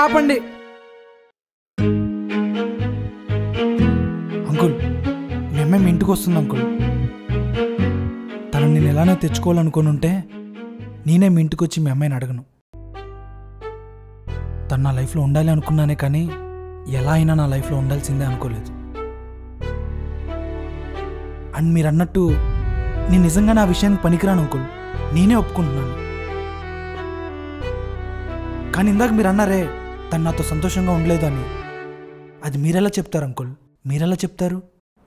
ఆపండి అంకుల్. మీ అమ్మాయి మీ ఇంటికి వస్తుంది అంకుల్. తను నేను ఎలానో తెచ్చుకోవాలనుకుని ఉంటే నేనే మీ ఇంటికి వచ్చి మీ అమ్మాయిని అడగను. తను నా లైఫ్లో ఉండాలి అనుకున్నానే, కానీ ఎలా అయినా నా లైఫ్లో ఉండాల్సిందే అనుకోలేదు. అండ్ మీరు అన్నట్టు నేను నిజంగా నా విషయానికి పనికిరాను అంకుల్, నేనే ఒప్పుకుంటున్నాను. కానీ ఇందాక మీరు అన్నారే తను నాతో సంతోషంగా ఉండలేదు అని, అది మీరెలా చెప్తారు అంకుల్? మీరెలా చెప్తారు?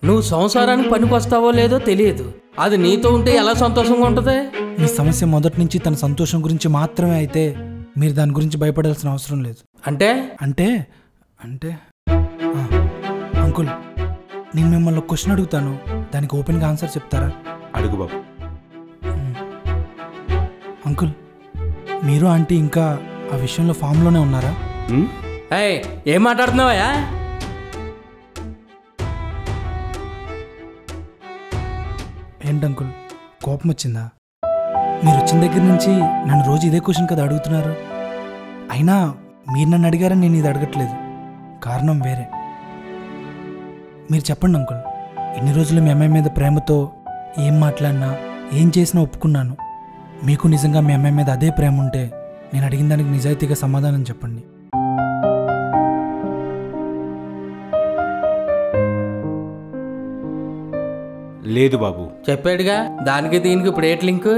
నువ్వు సంసారానికి పనికొస్తావో లేదో తెలియదు, అది నీతో ఉంటే ఎలా సంతోషంగా ఉంటుంది? మీ సమస్య మొదటి నుంచి తన సంతోషం గురించి మాత్రమే అయితే మీరు దాని గురించి భయపడాల్సిన అవసరం లేదు. అంటే అంటే అంటే అంకుల్, నేను మిమ్మల్ని క్వశ్చన్ అడుగుతాను, దానికి ఓపెన్గా ఆన్సర్ చెప్తారా? అడుగు బాబు. అంకుల్, మీరు ఆంటీ ఇంకా ఆ విషయంలో ఫామ్లోనే ఉన్నారా? ఏం మాట్లాడుతున్నావా? ఏంటి అంకుల్, కోపం వచ్చిందా? మీరు వచ్చిన దగ్గర నుంచి నన్ను రోజు ఇదే క్వశ్చన్ కదా అడుగుతున్నారు. అయినా మీరు నన్ను అడిగారని నేను ఇది అడగట్లేదు, కారణం వేరే. మీరు చెప్పండి అంకుల్, ఇన్ని రోజులు మీ అమ్మాయి మీద ప్రేమతో ఏం మాట్లాడినా ఏం చేసినా ఒప్పుకున్నాను. మీకు నిజంగా మీ అమ్మాయి మీద అదే ప్రేమ ఉంటే నేను అడిగిన దానికి నిజాయితీగా సమాధానం చెప్పండి. లేదు బాబు. చెప్పాడుగా, దానికి దీనికి ఇప్పుడు ఏట్ లింకు?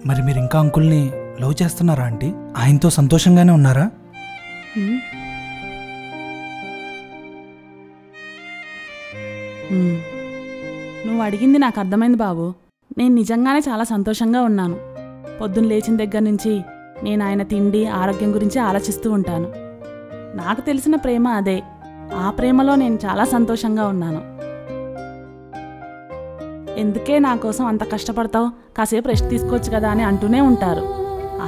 మరి మీరు ఇంకా అంకుల్ని లవ్ చేస్తున్నారా ఆంటీ? ఆయనతో సంతోషంగానే ఉన్నారా? నువ్వు అడిగింది నాకు అర్థమైంది బాబు. నేను నిజంగానే చాలా సంతోషంగా ఉన్నాను. పొద్దున్న లేచిన దగ్గర నుంచి నేను ఆయన తిండి ఆరోగ్యం గురించి ఆలోచిస్తూ ఉంటాను. నాకు తెలిసిన ప్రేమ అదే. ఆ ప్రేమలో నేను చాలా సంతోషంగా ఉన్నాను. ఎందుకే నా కోసం అంత కష్టపడతావు, కాసేపు రెస్ట్ తీసుకోవచ్చు కదా అని అంటూనే ఉంటారు.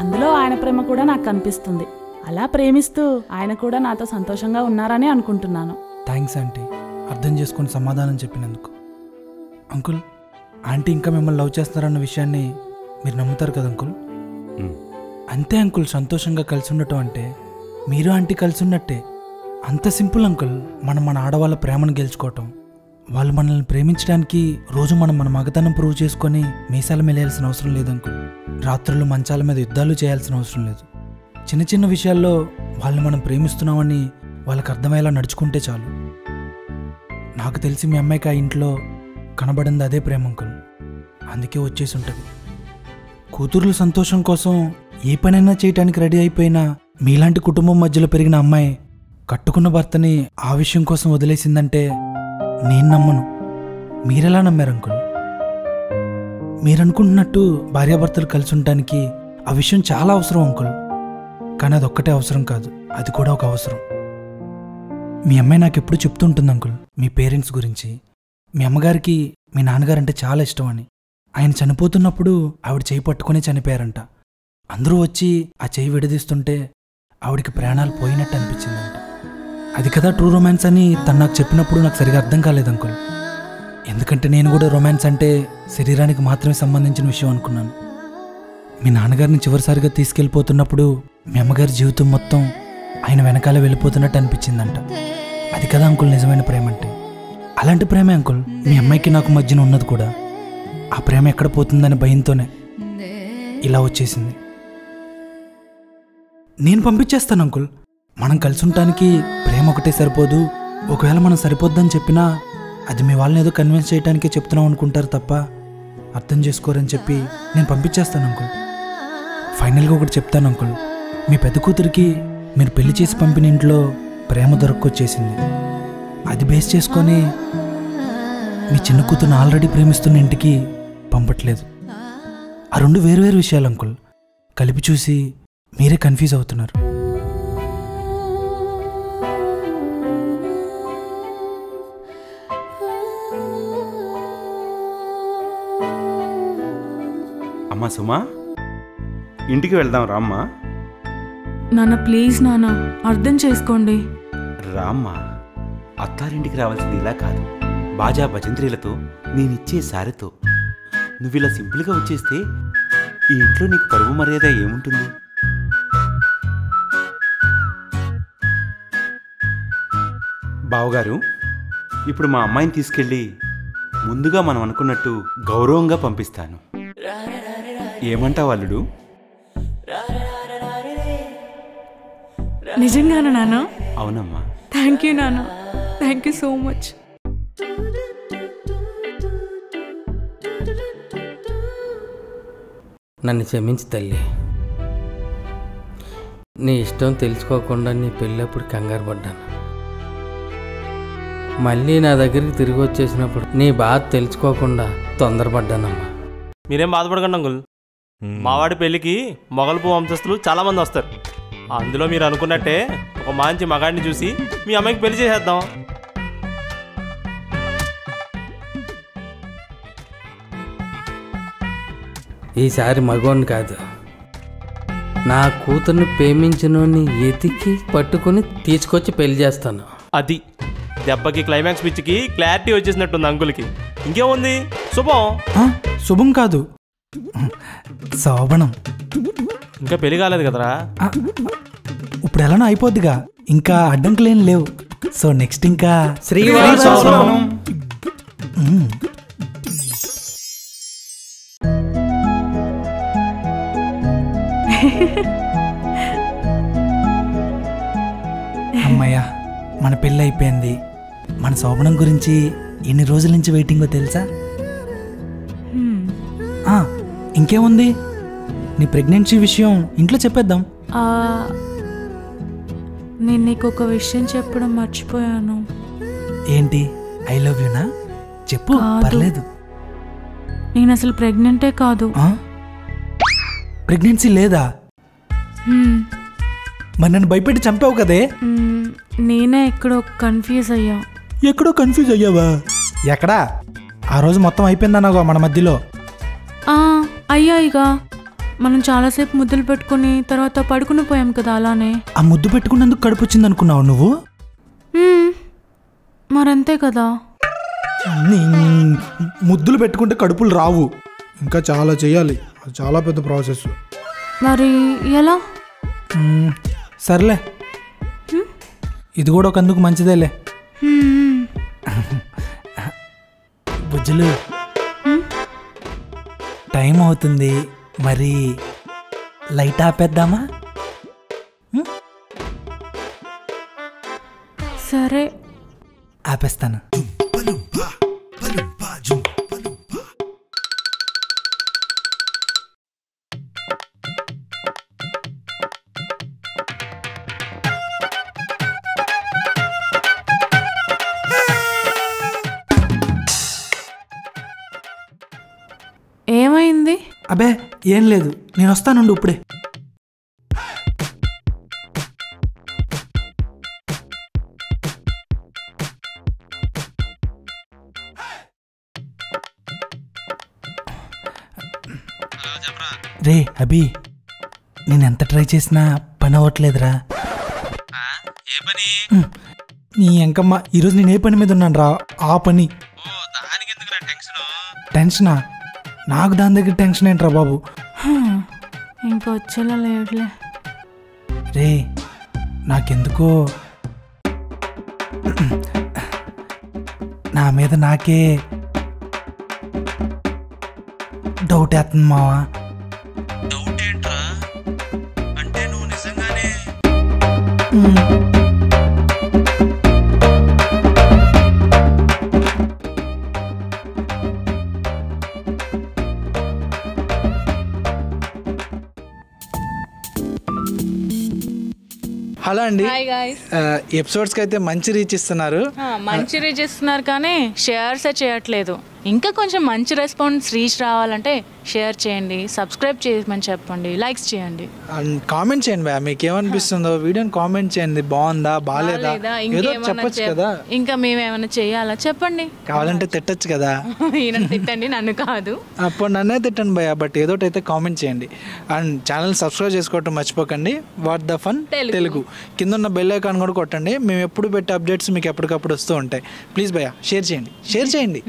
అందులో ఆయన ప్రేమ కూడా నాకు కనిపిస్తుంది. అలా ప్రేమిస్తూ ఆయన కూడా నాతో సంతోషంగా ఉన్నారని అనుకుంటున్నాను. థ్యాంక్స్ ఆంటీ, అర్థం చేసుకుని సమాధానం చెప్పినందుకు. అంకుల్, ఆంటీ ఇంకా మిమ్మల్ని లవ్ చేస్తున్నారన్న విషయాన్ని మీరు నమ్ముతారు కదా అంకుల్? అంతే అంకుల్, సంతోషంగా కలిసి ఉండటం అంటే మీరు ఆంటీ కలిసి ఉన్నట్టే. అంత సింపుల్ అంకుల్. మనం మన ఆడవాళ్ళ ప్రేమను గెలుచుకోవటం, వాళ్ళు మనల్ని ప్రేమించడానికి రోజు మనం మన మగతనం ప్రూవ్ చేసుకొని మీసాలు మెలేయాల్సిన అవసరం లేదు అంకుల్. రాత్రులు మంచాల మీద యుద్ధాలు చేయాల్సిన అవసరం లేదు. చిన్న చిన్న విషయాల్లో వాళ్ళని మనం ప్రేమిస్తున్నామని వాళ్ళకి అర్థమయ్యేలా నడుచుకుంటే చాలు. నాకు తెలిసి మీ అమ్మాయికి ఆ ఇంట్లో కనబడింది అదే ప్రేమ అంకుల్. అందుకే వచ్చేసి ఉంటుంది. కూతుర్ల సంతోషం కోసం ఏ పనైనా చేయటానికి రెడీ అయిపోయినా మీలాంటి కుటుంబం మధ్యలో పెరిగిన అమ్మాయి కట్టుకున్న భర్తని ఆ విషయం కోసం వదిలేసిందంటే నేను నమ్మను. మీరెలా నమ్మారు అంకుల్? మీరనుకుంటున్నట్టు భార్యాభర్తలు కలిసి ఉండటానికి ఆ విషయం చాలా అవసరం అంకుల్. కానీ అదొక్కటే అవసరం కాదు, అది కూడా ఒక అవసరం. మీ అమ్మాయి నాకు ఎప్పుడు చెప్తుంటుంది అంకుల్ మీ పేరెంట్స్ గురించి. మీ అమ్మగారికి మీ నాన్నగారంటే చాలా ఇష్టం అని. ఆయన చనిపోతున్నప్పుడు ఆవిడ చేయి పట్టుకునే చనిపోయారంట. అందరూ వచ్చి ఆ చేయి విడదీస్తుంటే ఆవిడికి ప్రాణాలు పోయినట్టు అనిపించిందంట. అది కదా ట్రూ రొమాన్స్ అని తను నాకు చెప్పినప్పుడు నాకు సరిగా అర్థం కాలేదు అంకుల్. ఎందుకంటే నేను కూడా రొమాన్స్ అంటే శరీరానికి మాత్రమే సంబంధించిన విషయం అనుకున్నాను. మీ నాన్నగారిని చివరిసారిగా తీసుకెళ్ళిపోతున్నప్పుడు మీ అమ్మగారి జీవితం మొత్తం ఆయన వెనకాల వెళ్ళిపోతున్నట్టు అనిపించిందంట. అది కదా అంకుల్ నిజమైన ప్రేమ అంటే. అలాంటి ప్రేమే అంకుల్ మీ అమ్మాయికి నాకు మధ్యన ఉన్నది కూడా. ఆ ప్రేమ ఎక్కడ పోతుందని భయంతోనే ఇలా వచ్చేసింది. నేను పంపించేస్తాను అంకుల్. మనం కలిసి ఉండటానికి ప్రేమ ఒకటే సరిపోదు. ఒకవేళ మనం సరిపోద్దని చెప్పినా అది మీ వాళ్ళని ఏదో కన్విన్స్ చేయడానికే చెప్తున్నాం అనుకుంటారు తప్ప అర్థం చేసుకోరని చెప్పి నేను పంపించేస్తాను అంకుల్. ఫైనల్గా ఒకటి చెప్తాను అంకుల్, మీ పెద్ద కూతురికి మీరు పెళ్లి చేసి పంపిన ఇంట్లో ప్రేమ దొరక్కొచ్చేసింది. అది బేస్ చేసుకొని మీ చిన్న కూతురుని ఆల్రెడీ ప్రేమిస్తున్న ఇంటికి పంపట్లేదు. ఆ రెండు వేరు విషయాలు అంకుల్. కలిపి చూసి మీరే కన్ఫ్యూజ్ అవుతున్నారు. అమ్మా సుమా, ఇంటికి వెళ్దాం రామ్మా. నాన్న ప్లీజ్ నాన్న, అర్థం చేసుకోండి. రామ్మా, అత్తారింటికి రావాల్సింది ఇలా కాదు, బాజా భజంత్రీలతో, నేనిచ్చే సారెతో. నువ్వు ఇలా సింపుల్గా వచ్చేస్తే ఈ ఇంట్లో నీకు పరువు మర్యాద ఏముంటుంది? బావగారు, ఇప్పుడు మా అమ్మాయిని తీసుకెళ్ళి ముందుగా మనం అనుకున్నట్టు గౌరవంగా పంపిస్తాను. ఏమంటావు అల్లుడు? నిజంగానా నాన్న? అవునమ్మా. థ్యాంక్ యూ నాన్న, థ్యాంక్ యూ సో మచ్. నన్ను క్షమించి తల్లి. నీ ఇష్టం తెలుసుకోకుండా నీ పెళ్ళప్పుడు కంగారు పడ్డాను. మళ్ళీ నా దగ్గరికి తిరిగి వచ్చేసినప్పుడు నీ బాధ తెలుసుకోకుండా తొందరపడ్డానమ్మా. మీరేం బాధపడకండి అంకుల్. మావాడి పెళ్ళికి మొగల్పు వంశస్థులు చాలామంది వస్తారు. అందులో మీరు అనుకున్నట్టే ఒక మంచి మగాడిని చూసి మీ అమ్మాయికి పెళ్లి చేసేద్దాం. ఈసారి మగోడిని కాదు, నా కూతుర్ని ప్రేమించినోని ఎతికి పట్టుకుని తీసుకొచ్చి పెళ్లి చేస్తాను. అది దెబ్బకి క్లైమాక్స్ పిచ్చికి క్లారిటీ వచ్చేసినట్టుంది అంకుల్కి. ఇంకేముంది? శుభం. శుభం కాదు, శోభనం. ఇంకా పెళ్లి కాలేదు కదరా. ఇప్పుడు ఎలానో అయిపోద్దిగా, ఇంకా అడ్డంకులేం లేవు. సో నెక్స్ట్ ఇంకా శ్రీవారి శోభనం. అమ్మయ్య, మన పెళ్ళి అయిపోయింది. మన శోభనం గురించి ఎన్ని రోజుల నుంచి వెయిటింగో తెలుసా? ఇంకేముంది, నీ ప్రెగ్నెన్సీ విషయం ఇంట్లో చెప్పేద్దాం. నేను నీకు ఒక విషయం చెప్పడం మర్చిపోయాను. ఏంటి? ఐ లవ్ యూనా? చెప్పు, పర్లేదు. నేను అసలు ప్రెగ్నెంటే కాదు. ప్రెగ్నెన్సీ లేదా? మరి నన్ను భయపెట్టి చంపావు కదే. నేనే ఎక్కడో కన్ఫ్యూజ్ అయ్యా. ఎక్కడో కన్ఫ్యూజ్ అయ్యావా? ఎక్కడా? ఆ రోజు మొత్తం అయిపోయిందన్నాగా మన మధ్యలో. అయ్యా, ఇక మనం చాలాసేపు ముద్దులు పెట్టుకుని తర్వాత పడుకుని పోయాం కదా, అలానే. ఆ ముద్దు పెట్టుకున్నందుకు కడుపు వచ్చింది అనుకున్నావు నువ్వు? మరంతే కదా. ముద్దులు పెట్టుకుంటే కడుపులు రావు, ఇంకా చాలా చెయ్యాలి. అది చాలా పెద్ద ప్రాసెస్. మరి ఎలా? సర్లే, ఇది కూడా ఒక అందుకు మంచిదేలే. బుజ్జులు, టైం అవుతుంది, మరి లైట్ ఆపేద్దామా? సరే, ఆపేస్తాను. ఏమైంది? అబే ఏం లేదు, నేను వస్తానుండు ఇప్పుడే. రే అభి, నేను ఎంత ట్రై చేసినా పని అవ్వట్లేదురా. నీ ఎంకమ్మ, ఈరోజు నేను ఏ పని మీద ఉన్నాను రా, ఆ పని. టెన్షనా? నాకు దాని దగ్గర టెన్షన్ ఏంట్రా బాబు. ఇంకా వచ్చేలా లేదులే. రే నాకెందుకో నా మీద నాకే డౌట్ వేస్తుంది మావా. డౌట్ ఏంట్రా? అంటే నువ్వు నిజంగానే హలో అండి. ఎపిసోడ్స్కి అయితే మంచి రీచ్ ఇస్తున్నారు. మంచి రీచ్ ఇస్తున్నారు కానీ షేర్సే చేయట్లేదు. ఇంకా కొంచెం మంచి రెస్పాన్స్ రీచ్ రావాలంటే షేర్ చేయండి, సబ్స్క్రైబ్ చేయమని చెప్పండి, లైక్స్ చేయండి, కామెంట్ చేయండి. మీకు ఏమనిపిస్తుందో వీడియోని కామెంట్ చేయండి. బాగుందా బాగాలేదా ఏదో చెప్పొచ్చు కదా. ఇంకా మేమేమైనా చేయాలా చెప్పండి. కావాలంటే తిట్టచ్చు కదా. ఈయన తిట్టండి, నన్ను కాదు. అప్పుడు నన్నే తిట్టండి భయ్యా, బట్ ఏదోటైతే కామెంట్ చేయండి. అండ్ ఛానల్ సబ్స్క్రైబ్ చేసుకోవటం మర్చిపోకండి. వాట్ ద ఫన్ తెలుగు కింద ఉన్న బెల్ ఐకాన్ కూడా కొట్టండి. మేము ఎప్పుడు పెట్టే అప్డేట్స్ మీకు ఎప్పటికప్పుడు వస్తూ ఉంటాయి. ప్లీజ్ భయ్యా షేర్ చేయండి.